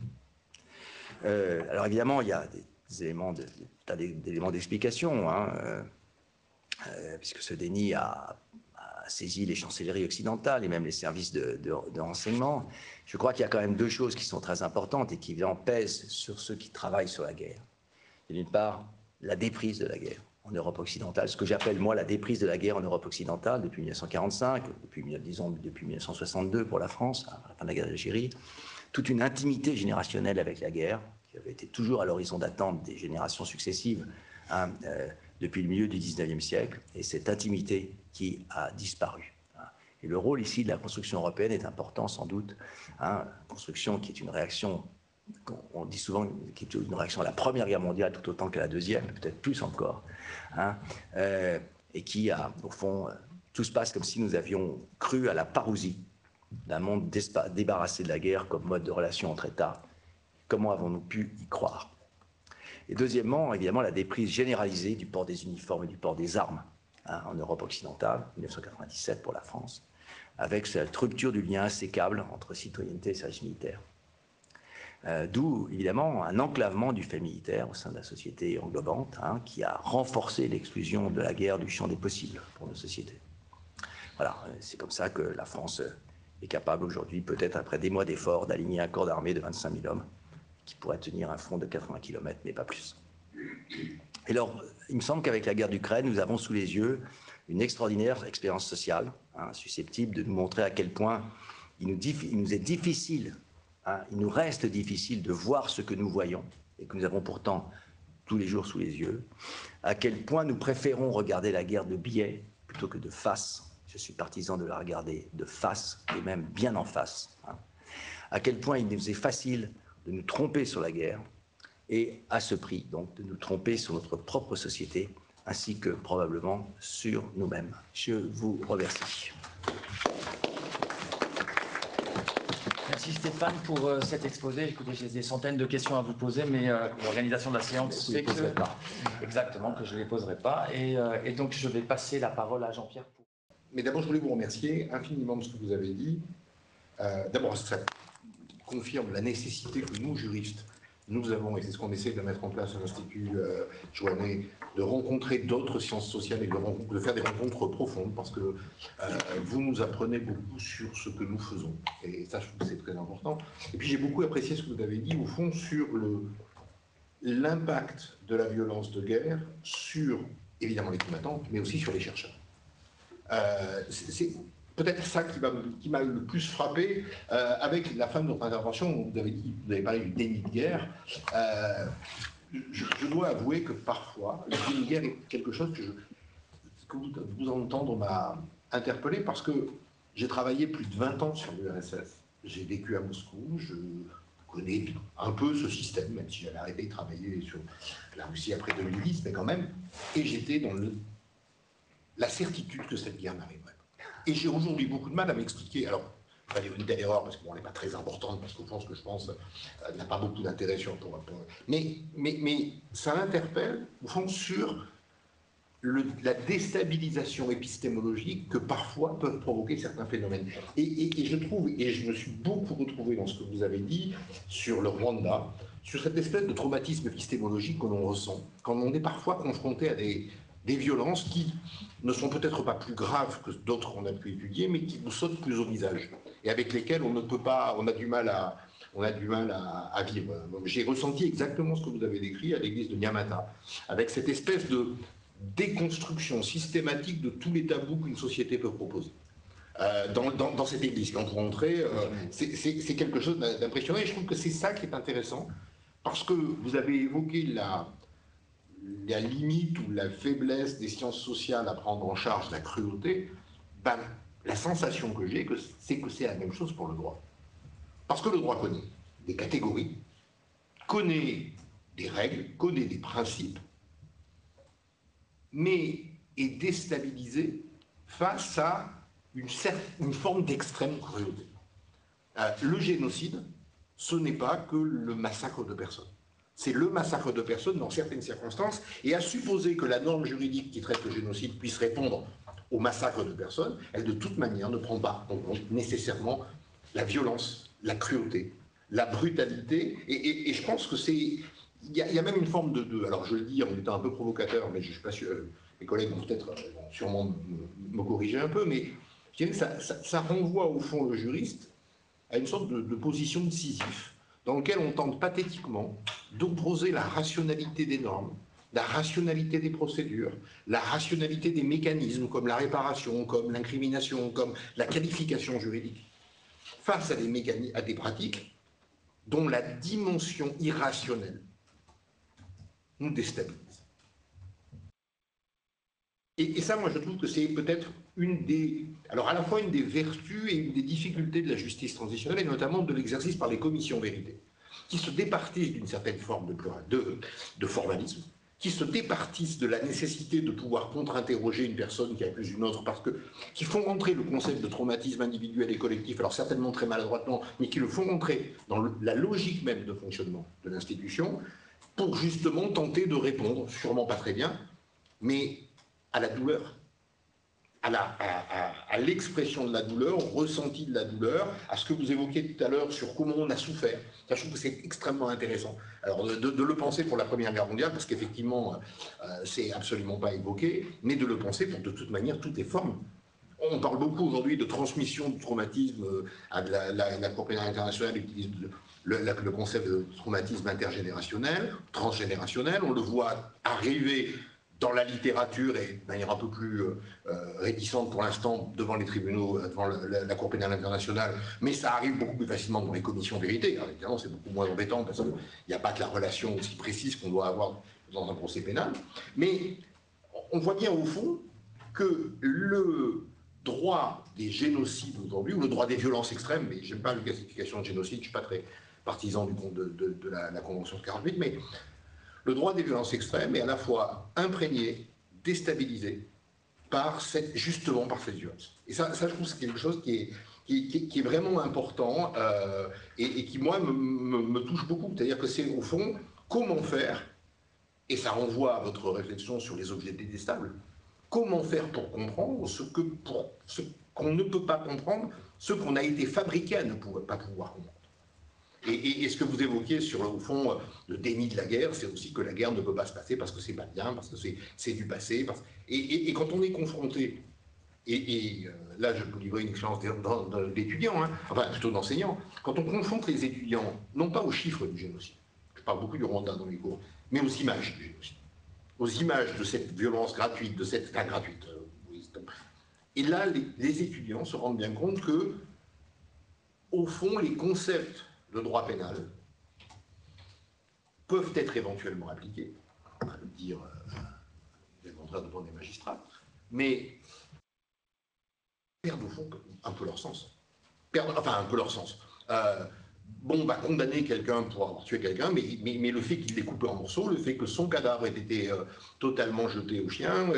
Alors évidemment, il y a des éléments d'explication, hein, puisque ce déni a saisi les chancelleries occidentales et même les services de renseignement. Je crois qu'il y a quand même deux choses qui sont très importantes et qui évidemment pèsent sur ceux qui travaillent sur la guerre. D'une part, la déprise de la guerre en Europe occidentale, ce que j'appelle moi la déprise de la guerre en Europe occidentale depuis 1945, depuis 1962 pour la France, à la fin de la guerre d'Algérie, toute une intimité générationnelle avec la guerre, qui avait été toujours à l'horizon d'attente des générations successives, hein, depuis le milieu du XIXe siècle, et cette intimité qui a disparu. Hein. Et le rôle ici de la construction européenne est important sans doute, hein, construction qui est une réaction, on dit souvent, qui est une réaction à la Première Guerre mondiale tout autant qu'à la Deuxième, peut-être plus encore, hein, et qui a, au fond, tout se passe comme si nous avions cru à la parousie d'un monde débarrassé de la guerre comme mode de relation entre États. Comment avons-nous pu y croire? Et deuxièmement, évidemment, la déprise généralisée du port des uniformes et du port des armes, hein, en Europe occidentale, 1997 pour la France, avec cette rupture du lien insécable entre citoyenneté et service militaire. D'où, évidemment, un enclavement du fait militaire au sein de la société englobante, hein, qui a renforcé l'exclusion de la guerre du champ des possibles pour nos sociétés. Voilà, c'est comme ça que la France est capable aujourd'hui, peut-être après des mois d'efforts, d'aligner un corps d'armée de 25 000 hommes qui pourrait tenir un front de 80 km, mais pas plus. Et alors, il me semble qu'avec la guerre d'Ukraine, nous avons sous les yeux une extraordinaire expérience sociale, hein, susceptible de nous montrer à quel point il nous est difficile, hein, il nous reste difficile de voir ce que nous voyons, et que nous avons pourtant tous les jours sous les yeux, à quel point nous préférons regarder la guerre de biais plutôt que de face. Je suis partisan de la regarder de face, et même bien en face. Hein. À quel point il nous est facile de nous tromper sur la guerre, et à ce prix, donc, de nous tromper sur notre propre société, ainsi que probablement sur nous-mêmes. Je vous remercie. Merci Stéphane pour cet exposé. Écoutez, j'ai des centaines de questions à vous poser, mais l'organisation de la séance fait que... Exactement, que je ne les poserai pas. Et donc, je vais passer la parole à Jean-Pierre. Mais d'abord, je voulais vous remercier infiniment de ce que vous avez dit. D'abord, ça confirme la nécessité que nous, juristes, nous avons, et c'est ce qu'on essaie de mettre en place à l'Institut Joannet, de rencontrer d'autres sciences sociales et de faire des rencontres profondes, parce que vous nous apprenez beaucoup sur ce que nous faisons. Et ça, je trouve que c'est très important. Et puis, j'ai beaucoup apprécié ce que vous avez dit, au fond, sur l'impact de la violence de guerre sur, évidemment, les combattants, mais aussi sur les chercheurs. C'est peut-être ça qui m'a le plus frappé avec la fin de votre intervention. Vous avez parlé du déni de guerre. Je dois avouer que parfois, le déni de guerre est quelque chose que vous entendre m'a interpellé, parce que j'ai travaillé plus de 20 ans sur l'URSS. J'ai vécu à Moscou, je connais un peu ce système, même si j'avais arrêté de travailler sur la Russie après 2010, mais quand même. Et j'étais dans la certitude que cette guerre n'arriverait pas. Et j'ai aujourd'hui beaucoup de mal à m'expliquer. Alors, pas dire une telle erreur, parce qu'elle n'est pas très importante, parce qu'au fond, ce que je pense n'a pas beaucoup d'intérêt mais ça l'interpelle, au fond, sur la déstabilisation épistémologique que parfois peuvent provoquer certains phénomènes. Et je trouve, et je me suis beaucoup retrouvé dans ce que vous avez dit sur le Rwanda, sur cette espèce de traumatisme épistémologique que l'on ressent, quand on est parfois confronté à des violences qui ne sont peut-être pas plus graves que d'autres qu'on a pu étudier, mais qui nous sautent plus au visage, et avec lesquelles on ne peut pas, on a du mal à vivre. J'ai ressenti exactement ce que vous avez décrit à l'église de Nyamata, avec cette espèce de déconstruction systématique de tous les tabous qu'une société peut proposer. Dans cette église, quand vous rentrez, c'est quelque chose d'impressionnant, et je trouve que c'est ça qui est intéressant, parce que vous avez évoqué la limite ou la faiblesse des sciences sociales à prendre en charge la cruauté. La sensation que j'ai, c'est que c'est la même chose pour le droit. Parce que le droit connaît des catégories, connaît des règles, connaît des principes, mais est déstabilisé face à une forme d'extrême cruauté. Le génocide, ce n'est pas que le massacre de personnes. C'est le massacre de personnes dans certaines circonstances, et à supposer que la norme juridique qui traite le génocide puisse répondre au massacre de personnes, elle de toute manière ne prend pas en compte nécessairement la violence, la cruauté, la brutalité, et je pense que c'est... Il y a même une forme de... Alors je le dis en étant un peu provocateur, mais je ne suis pas sûr, mes collègues vont peut-être sûrement me corriger un peu, mais je dirais que ça renvoie au fond le juriste à une sorte de position de Sisyphe, dans lequel on tente pathétiquement d'opposer la rationalité des normes, la rationalité des procédures, la rationalité des mécanismes, comme la réparation, comme l'incrimination, comme la qualification juridique, face à des pratiques dont la dimension irrationnelle nous déstabilise. Et ça, moi, je trouve que c'est peut-être alors à la fois une des vertus et une des difficultés de la justice transitionnelle, et notamment de l'exercice par les commissions vérité, qui se départissent d'une certaine forme de formalisme, qui se départissent de la nécessité de pouvoir contre-interroger une personne qui accuse une autre, qui font rentrer le concept de traumatisme individuel et collectif, alors certainement très maladroitement, mais qui le font rentrer dans la logique même de fonctionnement de l'institution, pour justement tenter de répondre, sûrement pas très bien, mais à la douleur, à l'expression de la douleur, au ressenti de la douleur, à ce que vous évoquiez tout à l'heure sur comment on a souffert. Ça, je trouve que c'est extrêmement intéressant. Alors, de le penser pour la Première Guerre mondiale, parce qu'effectivement, c'est absolument pas évoqué, mais de le penser pour de toute manière toutes les formes. On parle beaucoup aujourd'hui de transmission du traumatisme. La Cour pénale internationale utilise le concept de traumatisme intergénérationnel, transgénérationnel. On le voit arriver dans la littérature et de manière un peu plus réticente pour l'instant devant les tribunaux, devant la Cour pénale internationale, mais ça arrive beaucoup plus facilement dans les commissions vérité. Alors évidemment, c'est beaucoup moins embêtant parce qu'il n'y a pas que la relation aussi précise qu'on doit avoir dans un procès pénal. Mais on voit bien au fond que le droit des génocides aujourd'hui, ou le droit des violences extrêmes, mais je n'aime pas la classification de génocide, je ne suis pas très partisan de la Convention de 48, mais le droit des violences extrêmes est à la fois imprégné, déstabilisé, justement par cette violence. Et ça, je trouve que c'est quelque chose qui est vraiment important et qui, moi, me touche beaucoup. C'est-à-dire que c'est, au fond, comment faire, et ça renvoie à votre réflexion sur les objets détestables, comment faire pour comprendre ce qu'on ne peut pas comprendre, ce qu'on a été fabriqué à ne pas pouvoir comprendre. Et ce que vous évoquiez sur, au fond, le déni de la guerre, c'est aussi que la guerre ne peut pas se passer parce que c'est pas bien, parce que c'est du passé. Et quand on est confronté, là je peux livrer une expérience d'étudiant, enfin plutôt d'enseignant, quand on confronte les étudiants, non pas aux chiffres du génocide, je parle beaucoup du Rwanda dans les cours, mais aux images du génocide, aux images de cette violence gratuite, de cette gratuite. Et là, les étudiants se rendent bien compte que, au fond, les concepts de droit pénal peuvent être éventuellement appliqués, on va le dire devant des magistrats, mais perdent au fond un peu leur sens. Un peu leur sens. on va condamner quelqu'un pour avoir tué quelqu'un, mais le fait qu'il l'ait coupé en morceaux, le fait que son cadavre ait été totalement jeté aux chiens,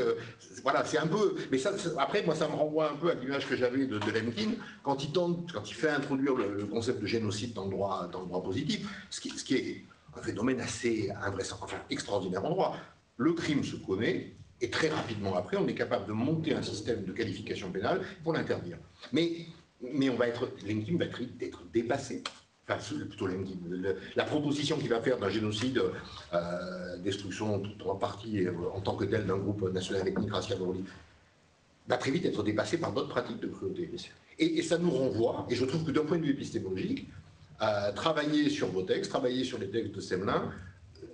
voilà, c'est un peu... Mais ça, après, moi, ça me renvoie un peu à l'image que j'avais de Lemkin, quand il fait introduire le concept de génocide dans le droit positif, ce qui est un phénomène assez invraisemblable, enfin, extraordinaire en droit. Le crime se commet, et très rapidement après, on est capable de monter un système de qualification pénale pour l'interdire. Mais Lemkin va être dépassé. Enfin, plutôt la proposition qu'il va faire d'un génocide, destruction en partie en tant que tel d'un groupe national ethnique racial va très vite être dépassée par d'autres pratiques de cruauté. Et ça nous renvoie, et je trouve que d'un point de vue épistémologique, travailler sur vos textes, travailler sur les textes de Semelin,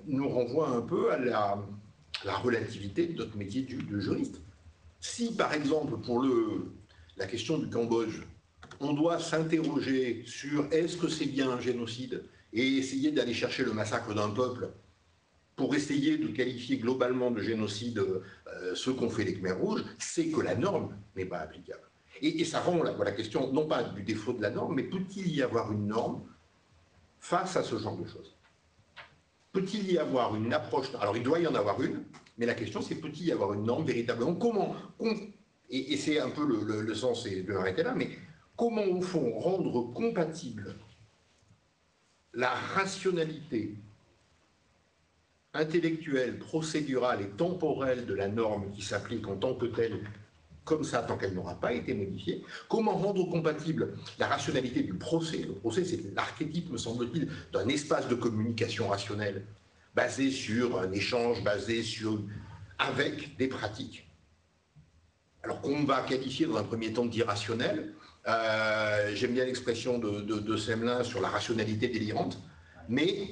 nous renvoie un peu à la relativité de notre métier de juriste. Si, par exemple, pour la question du Cambodge, on doit s'interroger sur est-ce que c'est bien un génocide et essayer d'aller chercher le massacre d'un peuple pour essayer de qualifier globalement de génocide ce qu'ont fait les Khmers rouges, c'est que la norme n'est pas applicable. Et ça rend la question, non pas du défaut de la norme, mais peut-il y avoir une norme face à ce genre de choses? Peut-il y avoir une approche? Alors il doit y en avoir une, mais la question c'est peut-il y avoir une norme véritablement? Comment et c'est un peu le sens de l'arrêter là, mais comment au fond rendre compatible la rationalité intellectuelle, procédurale et temporelle de la norme qui s'applique en tant que telle, comme ça, tant qu'elle n'aura pas été modifiée? Comment rendre compatible la rationalité du procès? Le procès, c'est l'archétype, me semble-t-il, d'un espace de communication rationnelle basé sur un échange, avec des pratiques. Alors qu'on va qualifier dans un premier temps d'irrationnel. J'aime bien l'expression de Semelin sur la rationalité délirante, mais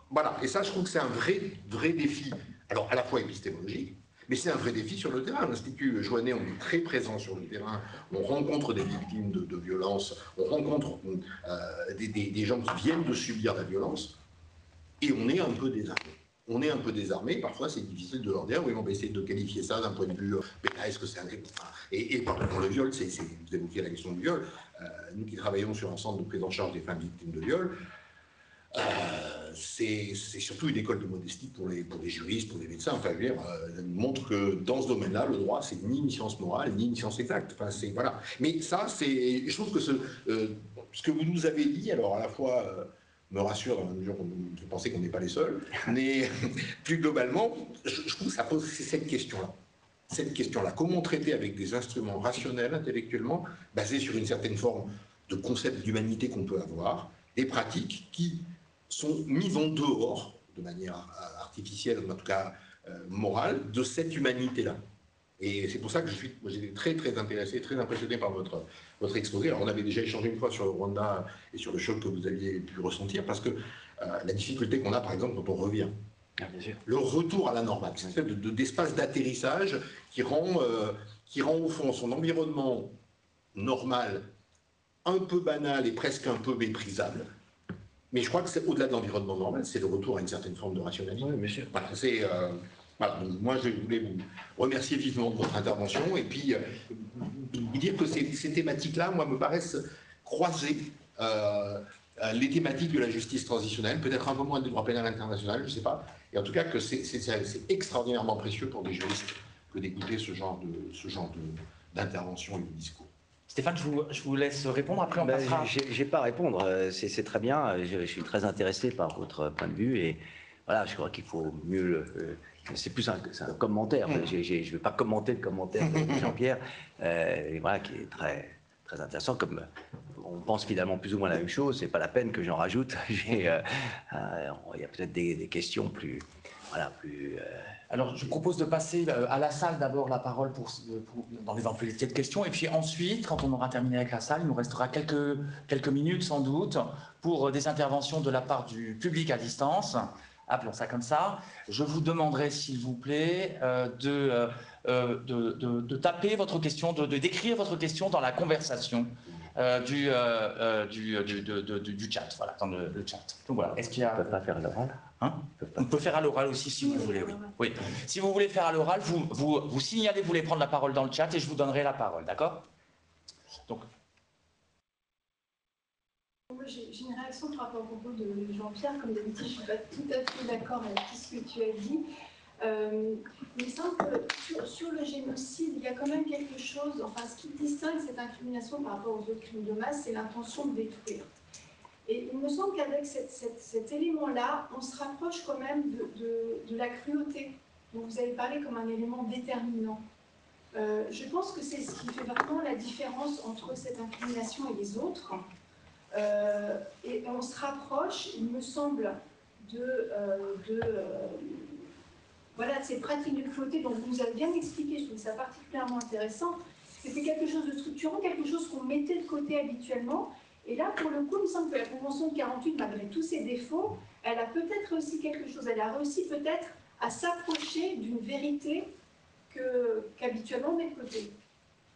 voilà, et ça je trouve que c'est un vrai défi, alors à la fois épistémologique, mais c'est un vrai défi sur le terrain. L'Institut Jouannet, on est très présent sur le terrain, on rencontre des victimes de violences, on rencontre des gens qui viennent de subir la violence, et on est un peu désarmé. Parfois c'est difficile de leur dire, oui, on va essayer de qualifier ça d'un point de vue pénal, est-ce que c'est un crime? Et pardon, le viol, vous évoquiez la question du viol, nous qui travaillons sur un centre de prise en charge des femmes victimes de viol, c'est surtout une école de modestie pour les juristes, pour les médecins. Enfin, je veux dire, montre que dans ce domaine-là, le droit, c'est ni une science morale, ni une science exacte. Enfin, voilà. Mais ça, je trouve que ce que vous nous avez dit, alors à la fois me rassure dans la mesure où vous pensez qu'on n'est pas les seuls, mais plus globalement, je trouve que ça pose cette question-là. Cette question-là, comment traiter avec des instruments rationnels, intellectuellement, basés sur une certaine forme de concept d'humanité qu'on peut avoir, des pratiques qui sont mises en dehors, de manière artificielle, ou en tout cas morale, de cette humanité-là. Et c'est pour ça que j'étais très très intéressé, très impressionné par votre exposé. Alors on avait déjà échangé une fois sur le Rwanda et sur le choc que vous aviez pu ressentir, parce que la difficulté qu'on a par exemple quand on revient, le retour à la normale, c'est une espèce d'espace d'atterrissage qui rend au fond son environnement normal un peu banal et presque un peu méprisable. Mais je crois que c'est au-delà de l'environnement normal, c'est le retour à une certaine forme de rationalité. Oui, bien sûr. Voilà, voilà, donc moi je voulais vous remercier vivement de votre intervention et puis vous dire que ces thématiques-là, moi, me paraissent croiser les thématiques de la justice transitionnelle, peut-être un peu moins du droit pénal international, je ne sais pas, et en tout cas que c'est extraordinairement précieux pour des juristes que d'écouter ce genre d'intervention et de discours. Stéphane, je vous laisse répondre, après on passera... J'ai pas à répondre, c'est très bien, je suis très intéressé par votre point de vue, et voilà, je crois qu'il faut mieux c'est plus un commentaire, je ne vais pas commenter le commentaire de Jean-Pierre, voilà, qui est très, très intéressant, comme on pense finalement plus ou moins la même chose, c'est pas la peine que j'en rajoute, il y a peut-être des questions plus... Voilà, plus... Alors, je propose de passer à la salle d'abord la parole dans l'éventualité de questions, et puis ensuite, quand on aura terminé avec la salle, il nous restera quelques minutes sans doute pour des interventions de la part du public à distance, appelons ça comme ça. Je vous demanderai, s'il vous plaît, de taper votre question, d'écrire votre question dans la conversation du chat, voilà, dans le chat. Donc voilà, est-ce qu'il y a... On ne peut pas faire l'oral. Hein? On peut faire à l'oral aussi si vous voulez, oui. Oui. Si vous voulez faire à l'oral, vous signalez, vous voulez prendre la parole dans le chat et je vous donnerai la parole, d'accord? Donc. Moi, j'ai une réaction par rapport au propos de Jean-Pierre. Comme d'habitude, je ne suis pas tout à fait d'accord avec tout ce que tu as dit. Il me semble que sur le génocide, il y a quand même quelque chose, enfin ce qui distingue cette incrimination par rapport aux autres crimes de masse, c'est l'intention de détruire. Et il me semble qu'avec cet élément-là, on se rapproche quand même de la cruauté dont vous avez parlé comme un élément déterminant. Je pense que c'est ce qui fait vraiment la différence entre cette incrimination et les autres. Et on se rapproche, il me semble, voilà, de ces pratiques de cruauté dont vous nous avez bien expliqué. Je trouve ça particulièrement intéressant. C'était quelque chose de structurant, quelque chose qu'on mettait de côté habituellement. Et là, pour le coup, il me semble que la Convention de 48, malgré tous ses défauts, elle a peut-être réussi quelque chose. Elle a réussi peut-être à s'approcher d'une vérité qu'habituellement on met de côté.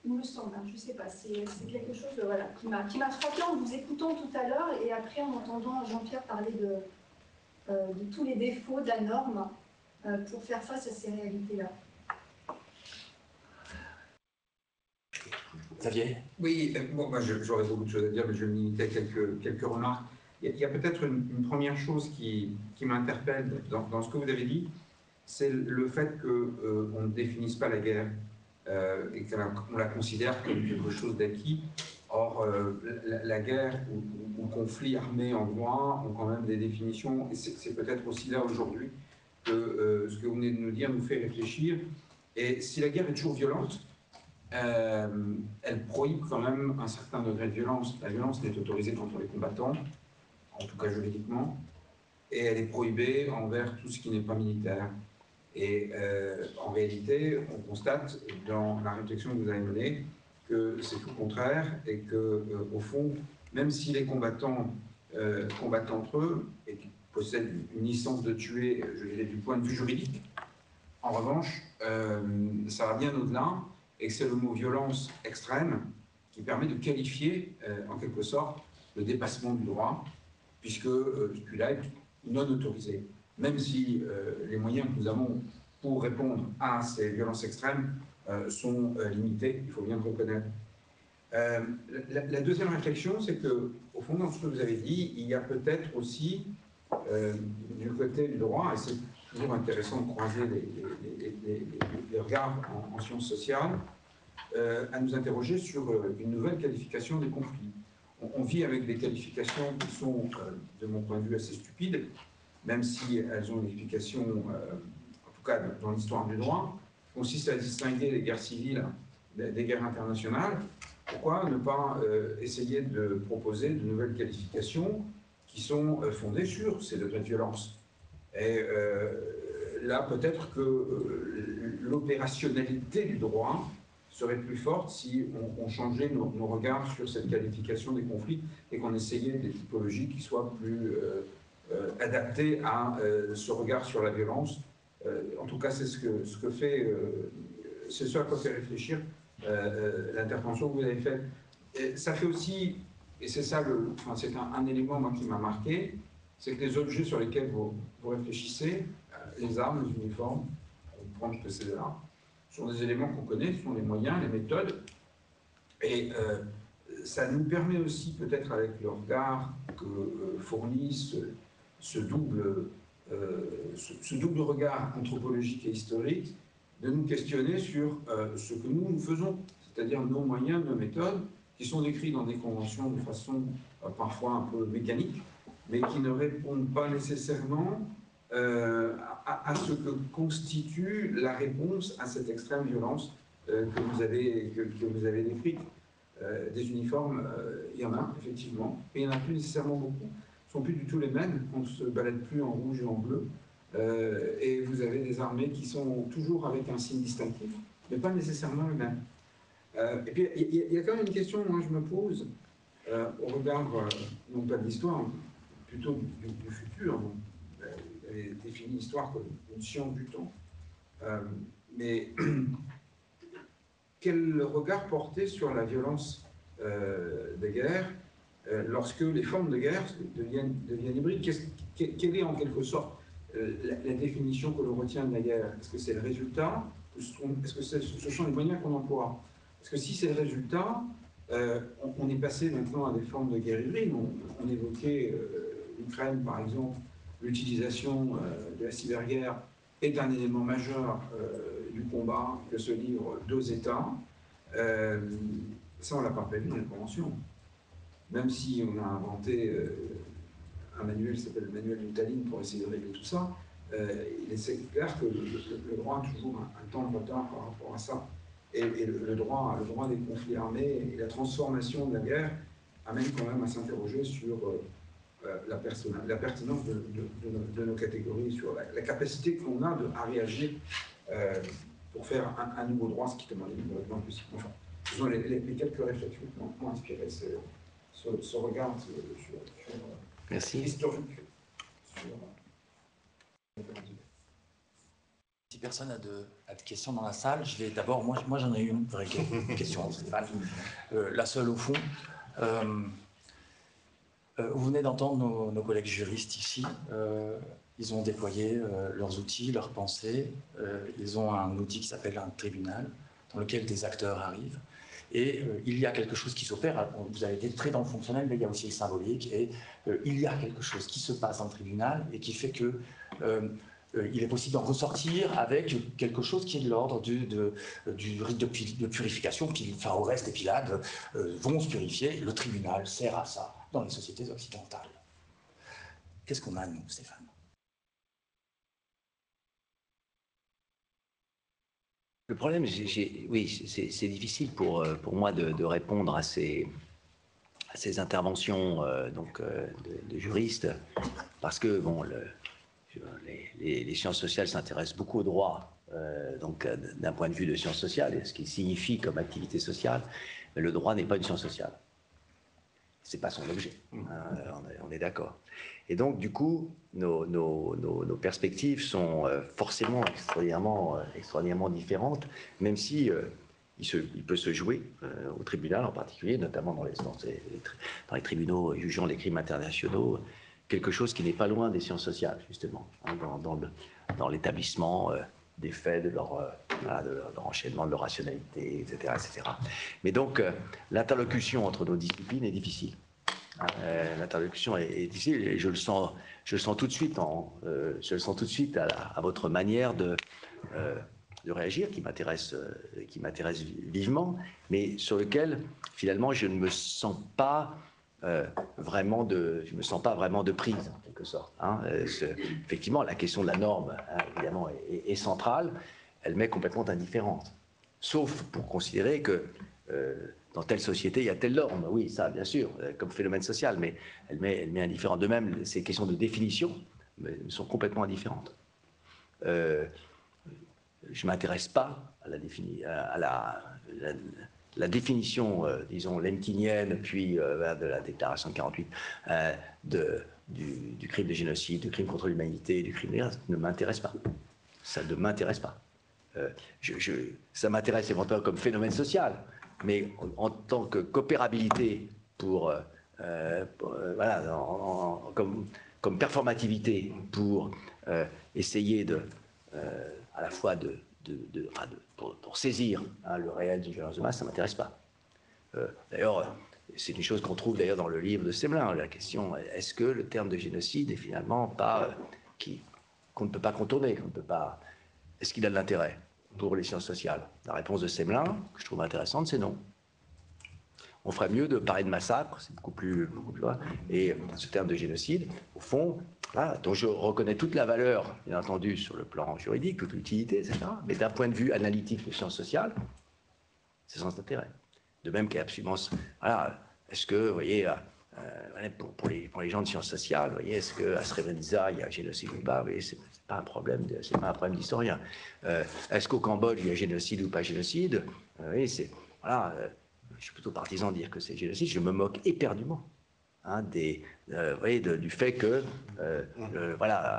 Il me semble, hein, je ne sais pas, c'est quelque chose voilà, qui m'a frappé en vous écoutant tout à l'heure et après en entendant Jean-Pierre parler de tous les défauts de la norme pour faire face à ces réalités-là. Xavier? Oui, moi j'aurais beaucoup de choses à dire, mais je vais me limiter à quelques remarques. Il y a peut-être une première chose qui m'interpelle dans ce que vous avez dit, c'est le fait qu'on ne définisse pas la guerre et qu'on la considère comme quelque chose d'acquis. Or, la guerre ou le conflit armé en droit ont quand même des définitions, et c'est peut-être aussi là aujourd'hui que ce que vous venez de nous dire nous fait réfléchir. Et si la guerre est toujours violente, elle prohibe quand même un certain degré de violence. La violence n'est autorisée qu'entre les combattants, en tout cas juridiquement, et elle est prohibée envers tout ce qui n'est pas militaire. Et en réalité, on constate dans la réflexion que vous avez menée que c'est tout le contraire et que, au fond, même si les combattants combattent entre eux et qu'ils possèdent une licence de tuer, je dirais, du point de vue juridique, en revanche, ça va bien au-delà et que c'est le mot violence extrême qui permet de qualifier, en quelque sorte, le dépassement du droit, puisque celui-là est non autorisé. Même si les moyens que nous avons pour répondre à ces violences extrêmes sont limités, il faut bien le reconnaître. La deuxième réflexion, c'est qu'au fond, dans ce que vous avez dit, il y a peut-être aussi, du côté du droit, et c'est toujours intéressant de croiser les regards en sciences sociales, à nous interroger sur une nouvelle qualification des conflits. On vit avec des qualifications qui sont, de mon point de vue, assez stupides, même si elles ont une explication, en tout cas dans l'histoire du droit, qui consiste à distinguer les guerres civiles des guerres internationales. Pourquoi ne pas essayer de proposer de nouvelles qualifications qui sont fondées sur ces degrés de violence? Et là, peut-être que l'opérationnalité du droit serait plus forte si on changeait nos regards sur cette qualification des conflits et qu'on essayait des typologies qui soient plus adaptées à ce regard sur la violence. En tout cas, c'est ce que fait, c'est ce à quoi fait réfléchir l'intervention que vous avez faite. Et ça fait aussi, et c'est ça, c'est un élément moi, qui m'a marqué, c'est que les objets sur lesquels vous réfléchissez, les armes, les uniformes, on prend que c'est là, sont des éléments qu'on connaît, ce sont les moyens, les méthodes, et ça nous permet aussi, peut-être avec le regard que fournit ce double regard anthropologique et historique, de nous questionner sur ce que nous faisons, c'est-à-dire nos moyens, nos méthodes, qui sont décrits dans des conventions de façon parfois un peu mécanique, mais qui ne répondent pas nécessairement à ce que constitue la réponse à cette extrême violence que vous avez décrite. Des uniformes, il y en a effectivement, mais il n'y en a plus nécessairement beaucoup. Ils ne sont plus du tout les mêmes, on ne se balade plus en rouge et en bleu. Et vous avez des armées qui sont toujours avec un signe distinctif, mais pas nécessairement les mêmes. Et puis, il y a quand même une question que moi je me pose, au regard, non pas de l'histoire, plutôt du futur. Vous avez défini l'histoire comme une science du temps. Mais quel regard porter sur la violence des guerres lorsque les formes de guerre deviennent hybrides? Quelle est en quelque sorte la définition que l'on retient de la guerre? Est-ce que c'est le résultat? Est-ce que ce sont les moyens qu'on emploie? Parce que si c'est le résultat, On est passé maintenant à des formes de guerrillerie. On évoquait l'Ukraine, par exemple. L'utilisation de la cyberguerre est un élément majeur du combat que se livrent deux États. Ça, on ne l'a pas prévu dans la Convention. Même si on a inventé un manuel qui s'appelle le manuel du Tallinn pour essayer de régler tout ça, il est clair que le droit a toujours un temps de retard par rapport à ça. Et le droit des conflits armés et la transformation de la guerre amène quand même à s'interroger sur la pertinence de nos catégories, sur la capacité qu'on a à réagir pour faire un nouveau droit, ce qui demande évidemment plus. Enfin, ce sont les quelques réflexions qui m'ont inspiré ce regard sur historique. Si personne n'a de questions dans la salle, je vais d'abord, moi j'en ai une vraie question, Stéphane, la seule au fond. Vous venez d'entendre nos collègues juristes ici. Ils ont déployé leurs outils, leurs pensées. Ils ont un outil qui s'appelle un tribunal, dans lequel des acteurs arrivent. Et il y a quelque chose qui s'opère. Vous avez été très dans le fonctionnel, mais il y a aussi le symbolique. Et il y a quelque chose qui se passe dans le tribunal et qui fait que il est possible d'en ressortir avec quelque chose qui est de l'ordre du rite de purification. Oreste et Pilate vont se purifier. Le tribunal sert à ça dans les sociétés occidentales. Qu'est-ce qu'on a, nous, Stéphane ? Le problème, oui, c'est difficile pour moi de répondre à ces interventions de juristes, parce que bon, les sciences sociales s'intéressent beaucoup au droit, d'un point de vue de sciences sociales, et ce qui signifie comme activité sociale, mais le droit n'est pas une science sociale. C'est pas son objet, on est d'accord. Et donc, du coup, nos perspectives sont forcément extraordinairement différentes, même si il peut se jouer au tribunal en particulier, notamment dans les tribunaux jugeant les crimes internationaux, quelque chose qui n'est pas loin des sciences sociales, justement, dans l'établissement des faits, de leur enchaînement, de leur rationalité, etc. etc. Mais donc, l'interlocution entre nos disciplines est difficile. L'interlocution est difficile et je le sens tout de suite à votre manière de réagir, qui m'intéresse vivement, mais sur lequel finalement je ne me sens pas vraiment de prise, en quelque sorte. Effectivement, la question de la norme, évidemment, est centrale. Elle m'est complètement indifférente, sauf pour considérer que dans telle société, il y a telle norme. Oui, ça, bien sûr, comme phénomène social, mais elle m'est indifférente. De même, ces questions de définition me sont complètement indifférentes. Je ne m'intéresse pas à la définition, disons, lemkinienne, puis de la déclaration de 48, du crime de génocide, du crime contre l'humanité, du crime de guerre. Ça ne m'intéresse pas. Ça ne m'intéresse pas. Ça m'intéresse éventuellement comme phénomène social, mais en tant que coopérabilité comme performativité pour essayer à la fois pour saisir le réel d'une violence de masse, ça ne m'intéresse pas. D'ailleurs, c'est une chose qu'on trouve d'ailleurs dans le livre de Semelin, la question, est-ce que le terme de génocide est finalement qu'on ne peut pas contourner, est-ce qu'il a de l'intérêt pour les sciences sociales? La réponse de Semelin, que je trouve intéressante, c'est non. On ferait mieux de parler de massacre, c'est beaucoup plus loin, et ce terme de génocide, au fond, dont je reconnais toute la valeur, bien entendu, sur le plan juridique, toute l'utilité, etc., mais d'un point de vue analytique de sciences sociales, c'est sans intérêt. De même qu'il y a absolument... est-ce que, vous voyez, pour les gens de sciences sociales, vous voyez, est-ce qu'à Srebrenica, il y a génocide ou pas? Vous voyez, c'est pas un problème d'historien. Est-ce qu'au Cambodge, il y a génocide ou pas génocide? Vous voyez, je suis plutôt partisan de dire que c'est génocide. Je me moque éperdument du fait que,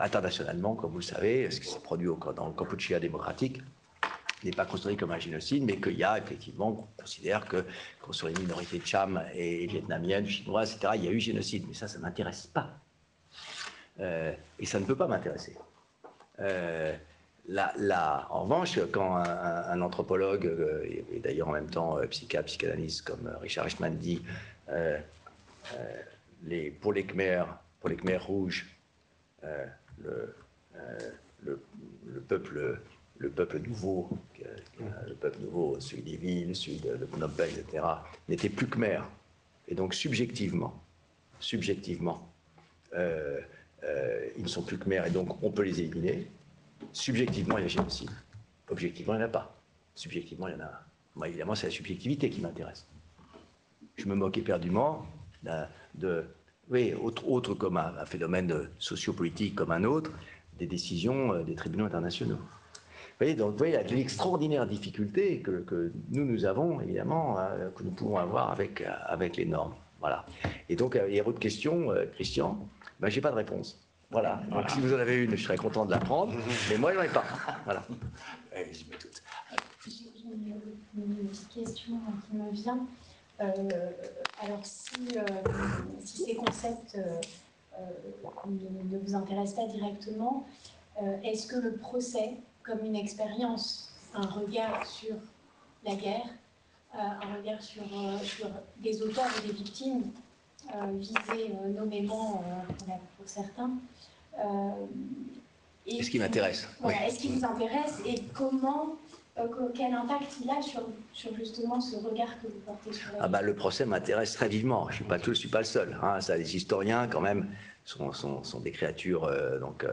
internationalement, comme vous le savez, ce qui s'est produit dans le Kampuchea démocratique n'est pas considéré comme un génocide, mais qu'il y a effectivement, on considère que sur les minorités Cham et vietnamiennes, chinoises, etc., il y a eu génocide. Mais ça ne m'intéresse pas. Et ça ne peut pas m'intéresser. En revanche, quand un anthropologue, et d'ailleurs en même temps psychanalyste comme Richard Eichmann dit, pour les Khmers rouges, le peuple nouveau, celui des villes, celui de Phnom Penh, etc., n'était plus Khmer. Et donc subjectivement, ils ne sont plus Khmer et donc on peut les éliminer. Subjectivement, il y a génocide. Objectivement, il n'y en a pas. Subjectivement, il y en a. Moi, évidemment, c'est la subjectivité qui m'intéresse. Je me moque éperdument autre comme un phénomène sociopolitique comme un autre, des décisions des tribunaux internationaux. Vous voyez, donc, vous voyez, il y a de l'extraordinaire difficulté que nous avons, évidemment, que nous pouvons avoir avec les normes. Voilà. Et donc, il y a votre question, Christian, je n'ai pas de réponse. Voilà. Donc, si vous en avez une, je serais content de la prendre, mais moi, je n'en ai pas. Voilà. J'ai une petite question qui me vient. Alors, si ces concepts ne vous intéressent pas directement, est-ce que le procès, comme une expérience, un regard sur la guerre, un regard sur des auteurs et des victimes visés nommément pour certains, est ce qui m'intéresse. Voilà, est-ce qui vous intéresse et comment, quel impact il a sur justement ce regard que vous portez sur la guerre? Le procès m'intéresse très vivement. Je ne suis pas le seul. Ça, les historiens, quand même, sont des créatures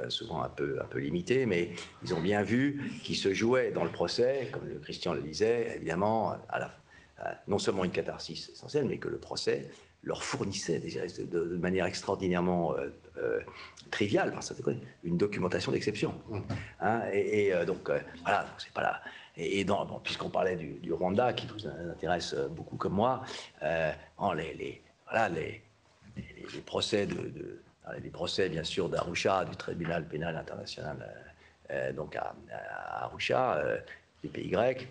souvent un peu limitées, mais ils ont bien vu qu'il se jouait dans le procès, comme le Christian le disait, évidemment, non seulement une catharsis essentielle, mais que le procès leur fournissait de manière extraordinairement triviale, une documentation d'exception. Donc voilà, c'est pas là. Puisqu'on parlait du Rwanda, qui vous intéresse beaucoup comme moi, les procès les procès bien sûr d'Arusha, du tribunal pénal international, donc à Arusha, du pays grec.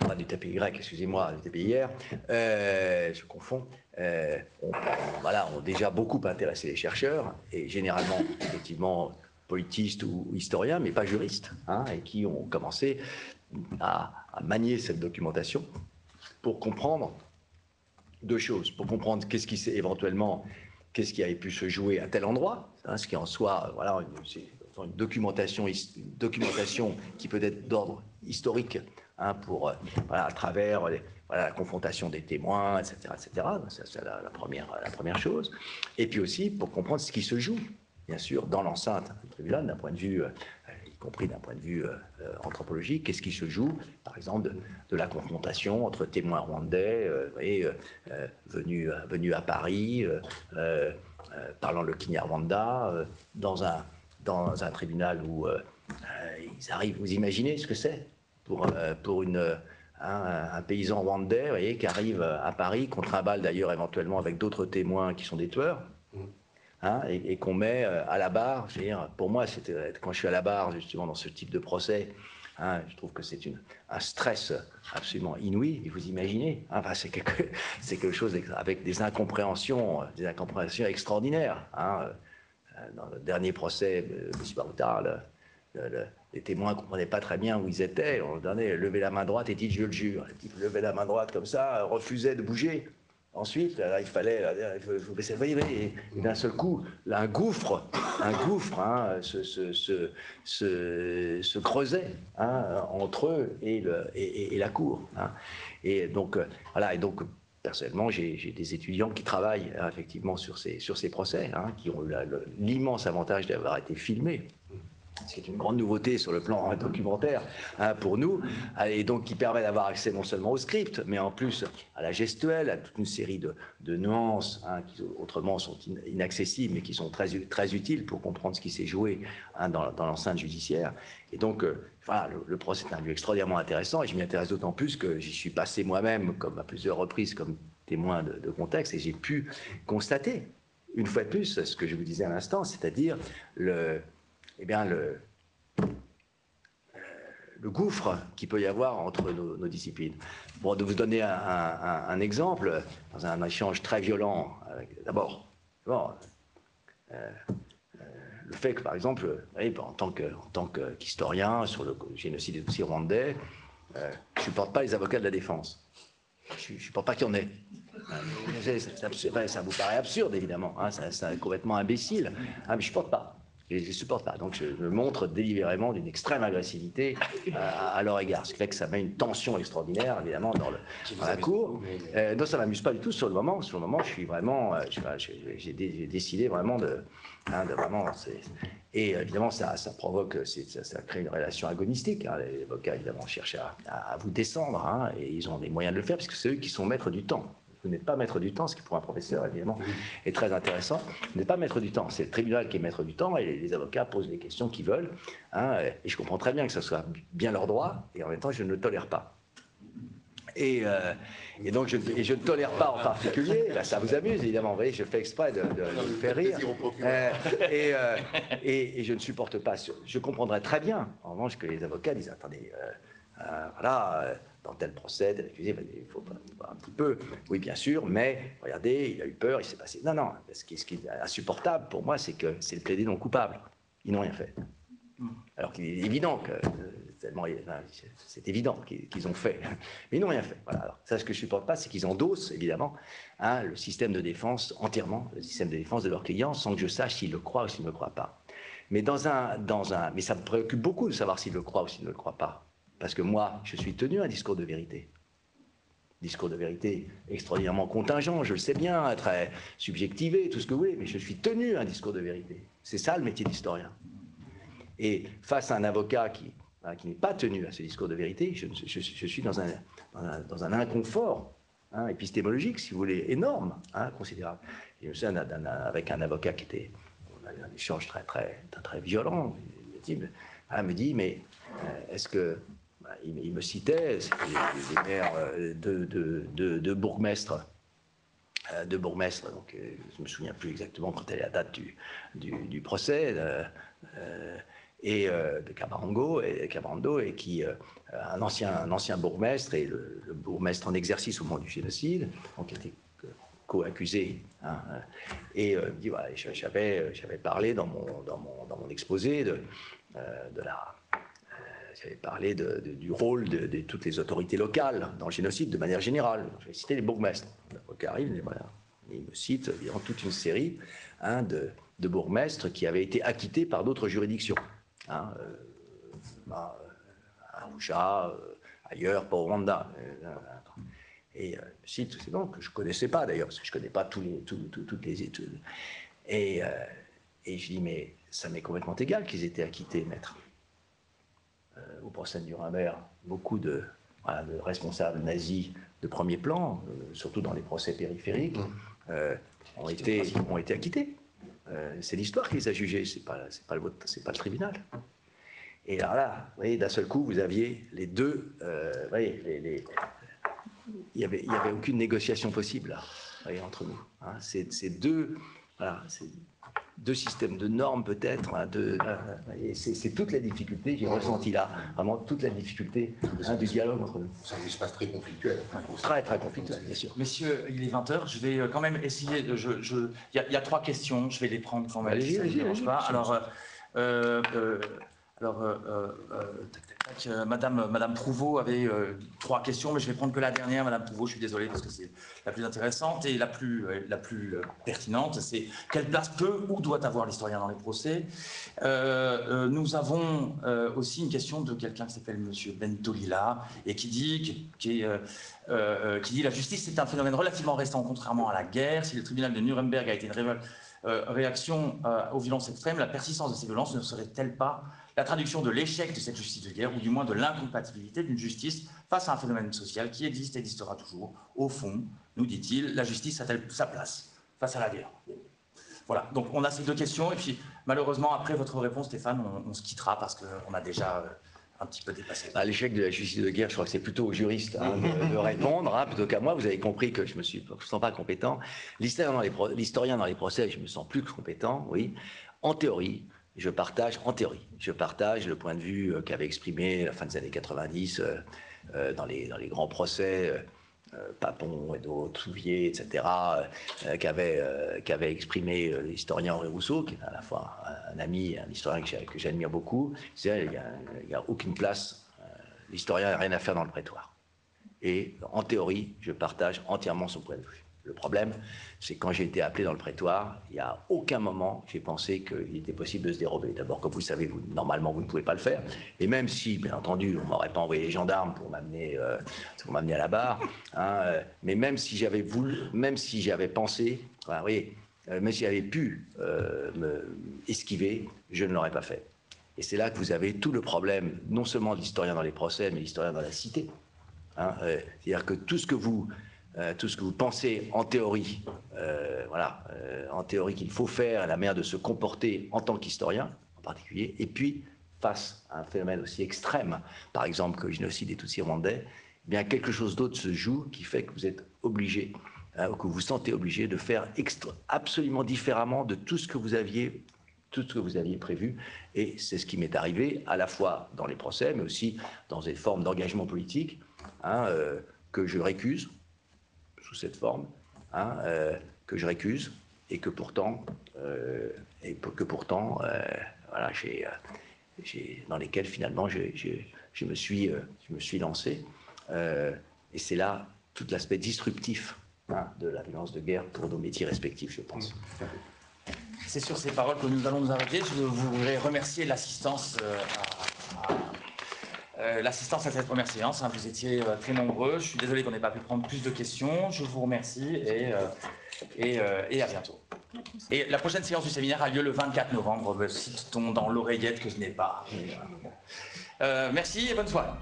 Pas du pays grec, excusez-moi, du pays hier, je confonds, ont déjà beaucoup intéressé les chercheurs, et généralement, effectivement, politistes ou historiens, mais pas juristes, et qui ont commencé à manier cette documentation pour comprendre deux choses, pour comprendre qu'est-ce qui avait pu se jouer à tel endroit, ce qui en soi, une documentation qui peut être d'ordre historique, à travers la confrontation des témoins, etc. C'est la première chose. Et puis aussi pour comprendre ce qui se joue, bien sûr, dans l'enceinte du tribunal, d'un point de vue, y compris d'un point de vue anthropologique, qu'est-ce qui se joue, par exemple, de la confrontation entre témoins rwandais, venus à Paris, parlant le Kinyarwanda, dans un tribunal où ils arrivent, vous imaginez ce que c'est pour un paysan rwandais, vous voyez, qui arrive à Paris, qu'on trimballe d'ailleurs éventuellement avec d'autres témoins qui sont des tueurs, et qu'on met à la barre. Je veux dire, pour moi, quand je suis à la barre, justement, dans ce type de procès, je trouve que c'est un stress absolument inouï, et vous imaginez, c'est quelque chose avec des incompréhensions extraordinaires. Dans le dernier procès de M. Baruta, les témoins ne comprenaient pas très bien où ils étaient. On leur donnait lever la main droite et dit je le jure. Les types levaient la main droite comme ça, refusaient de bouger. Ensuite, là, il fallait baisser le voyez, et d'un seul coup, là, un gouffre se creusait entre eux et la cour. Et donc, personnellement, j'ai des étudiants qui travaillent effectivement sur ces procès, qui ont l'immense avantage d'avoir été filmés. C'est une grande nouveauté sur le plan documentaire pour nous, et donc qui permet d'avoir accès non seulement au script, mais en plus à la gestuelle, à toute une série de nuances qui autrement sont inaccessibles, mais qui sont très, très utiles pour comprendre ce qui s'est joué dans l'enceinte judiciaire. Et donc, le procès est un lieu extraordinairement intéressant, et je m'y intéresse d'autant plus que j'y suis passé moi-même, comme à plusieurs reprises, comme témoin de contexte, et j'ai pu constater, une fois de plus, ce que je vous disais à l'instant, c'est-à-dire le gouffre qu'il peut y avoir entre nos disciplines. Bon, de vous donner un exemple, dans un échange très violent, d'abord, le le fait que, par exemple, en tant qu'historien sur le génocide des Tutsis rwandais, je ne supporte pas les avocats de la défense. Je ne supporte pas qu'il y en ait. Ça vous paraît absurde, évidemment, hein, c'est complètement imbécile, hein, mais je ne supporte pas. Je ne supporte pas. Donc je me montre délibérément d'une extrême agressivité à leur égard. Ce qui fait que ça met une tension extraordinaire, évidemment, dans la cour. Non, ça ne m'amuse pas du tout sur le moment. Sur le moment, je suis vraiment. J'ai décidé vraiment de vraiment. Et évidemment, ça provoque. Ça crée une relation agonistique. Hein. Les avocats, évidemment, cherchent à vous descendre. Hein, et ils ont les moyens de le faire, puisque c'est eux qui sont maîtres du temps. Vous n'êtes pas maître du temps, ce qui pour un professeur, évidemment, est très intéressant. Vous n'êtes pas maître du temps, c'est le tribunal qui est maître du temps et les avocats posent les questions qu'ils veulent. Hein, et je comprends très bien que ce soit bien leur droit et en même temps, je ne le tolère pas. Et donc, je ne tolère pas en particulier, là, ça vous amuse évidemment, vous voyez, je fais exprès de vous faire rire. Et je ne supporte pas, je comprendrais très bien, en revanche, que les avocats disent, attendez, voilà, dans tel procès, tel accusé, il faut un petit peu, oui bien sûr, mais regardez, il a eu peur, il s'est passé. Non, non, ce qui est insupportable pour moi, c'est que c'est le plaidé non coupable. Ils n'ont rien fait. Alors qu'il est évident que, c'est évident qu'ils ont fait, mais ils n'ont rien fait. Voilà. Alors, ça, ce que je ne supporte pas, c'est qu'ils endossent, évidemment, hein, le système de défense, entièrement, le système de défense de leurs clients, sans que je sache s'ils le croient ou s'ils ne le croient pas. Mais mais ça me préoccupe beaucoup de savoir s'ils le croient ou s'ils ne le croient pas. Parce que moi, je suis tenu à un discours de vérité. Discours de vérité extraordinairement contingent, je le sais bien, très subjectivé, tout ce que vous voulez, mais je suis tenu à un discours de vérité. C'est ça le métier d'historien. Et face à un avocat qui n'est pas tenu à ce discours de vérité, je suis dans un inconfort, hein, épistémologique, si vous voulez, énorme, hein, considérable. Et je me souviens avec un avocat on a eu un échange très violent. Il me dit, mais est-ce que... Il me citait, c'était les maires de bourgmestres. Donc je ne me souviens plus exactement quand elle est la date du procès, et de Camarando, et qui, un ancien bourgmestre, et le bourgmestre en exercice au moment du génocide, donc était co-accusé. Hein, et me dit, ouais, j'avais parlé dans mon exposé j'avais parlé du rôle de toutes les autorités locales dans le génocide de manière générale. J'ai cité les bourgmestres. L'avocat arrive, voilà. Il me cite évidemment toute une série, hein, de bourgmestres qui avaient été acquittés par d'autres juridictions. Hein, à Arusha, ailleurs, pas au Rwanda. Et il me cite ces noms que je ne connaissais pas d'ailleurs, parce que je ne connais pas toutes les études. Et je dis, mais ça m'est complètement égal qu'ils étaient acquittés, maître. Au procès de Nuremberg, beaucoup de responsables nazis de premier plan, surtout dans les procès périphériques, ont été acquittés. C'est l'histoire qui les a jugés, c'est pas le tribunal. Et alors là, vous voyez, d'un seul coup, vous aviez les deux, vous voyez, il n'y avait aucune négociation possible là, vous voyez, entre nous. Hein. C'est deux, voilà, deux systèmes de normes peut-être, hein, et c'est toute la difficulté, j'ai ressenti là, vraiment toute la difficulté, hein, du dialogue entre nous. C'est un espace très conflictuel. Très conflictuel, bien sûr. Messieurs, il est 20h, je vais quand même essayer, il y a 3 questions, je vais les prendre quand même, si ça ne vous dérange pas. Madame Prouveau avait 3 questions, mais je vais prendre que la dernière. Madame Prouveau, je suis désolé parce que c'est la plus intéressante et la plus pertinente. C'est quelle place peut ou doit avoir l'historien dans les procès. Nous avons aussi une question de quelqu'un qui s'appelle Monsieur Bentolila et qui dit la justice c'est un phénomène relativement récent, contrairement à la guerre. Si le tribunal de Nuremberg a été une réaction aux violences extrêmes, la persistance de ces violences ne serait-elle pas la traduction de l'échec de cette justice de guerre, ou du moins de l'incompatibilité d'une justice face à un phénomène social qui existe et existera toujours? Au fond, nous dit-il, la justice a-t-elle sa place face à la guerre? Voilà, donc on a ces 2 questions, et puis malheureusement, après votre réponse, Stéphane, on se quittera parce qu'on a déjà un petit peu dépassé. À l'échec de la justice de guerre, je crois que c'est plutôt aux juristes, hein, de répondre, hein, plutôt qu'à moi. Vous avez compris que je me sens pas compétent. L'historien dans les procès, je me sens plus compétent, oui. En théorie, je partage le point de vue qu'avait exprimé à la fin des années 90 dans les grands procès Papon et d'autres, Souvier, etc., qu'avait exprimé l'historien Henri Rousseau, qui est à la fois un ami, un historien que j'admire beaucoup. C'est-à-dire qu'il n'y a aucune place, l'historien n'a rien à faire dans le prétoire. Et en théorie, je partage entièrement son point de vue. Le problème, c'est que quand j'ai été appelé dans le prétoire, il n'y a aucun moment j'ai pensé qu'il était possible de se dérober. D'abord, comme vous le savez, normalement, vous ne pouvez pas le faire. Et même si, bien entendu, on ne m'aurait pas envoyé les gendarmes pour m'amener à la barre, hein, mais même si j'avais voulu, même si j'avais pensé, enfin, vous voyez, même si j'avais pu me esquiver, je ne l'aurais pas fait. Et c'est là que vous avez tout le problème, non seulement de l'historien dans les procès, mais l'historien dans la cité. Hein, c'est-à-dire que tout ce que vous pensez en théorie, en théorie qu'il faut faire, la manière de se comporter en tant qu'historien, en particulier, et puis face à un phénomène aussi extrême, par exemple que le génocide des Tutsis rwandais, eh bien quelque chose d'autre se joue qui fait que vous êtes obligé, ou que vous vous sentez obligé de faire absolument différemment de tout ce que vous aviez prévu. Et c'est ce qui m'est arrivé à la fois dans les procès, mais aussi dans des formes d'engagement politique, hein, que je récuse sous cette forme, hein, que je récuse et que pourtant, voilà, dans lesquels finalement je me suis lancé. Et c'est là tout l'aspect disruptif, hein, de la violence de guerre pour nos métiers respectifs, je pense. C'est sur ces paroles que nous allons nous arrêter. Je voudrais remercier l'assistance à cette première séance. Hein. Vous étiez très nombreux. Je suis désolé qu'on n'ait pas pu prendre plus de questions. Je vous remercie et à bientôt. Et la prochaine séance du séminaire a lieu le 24 novembre. Cite-t-on dans l'oreillette que je n'ai pas. Merci et bonne soirée.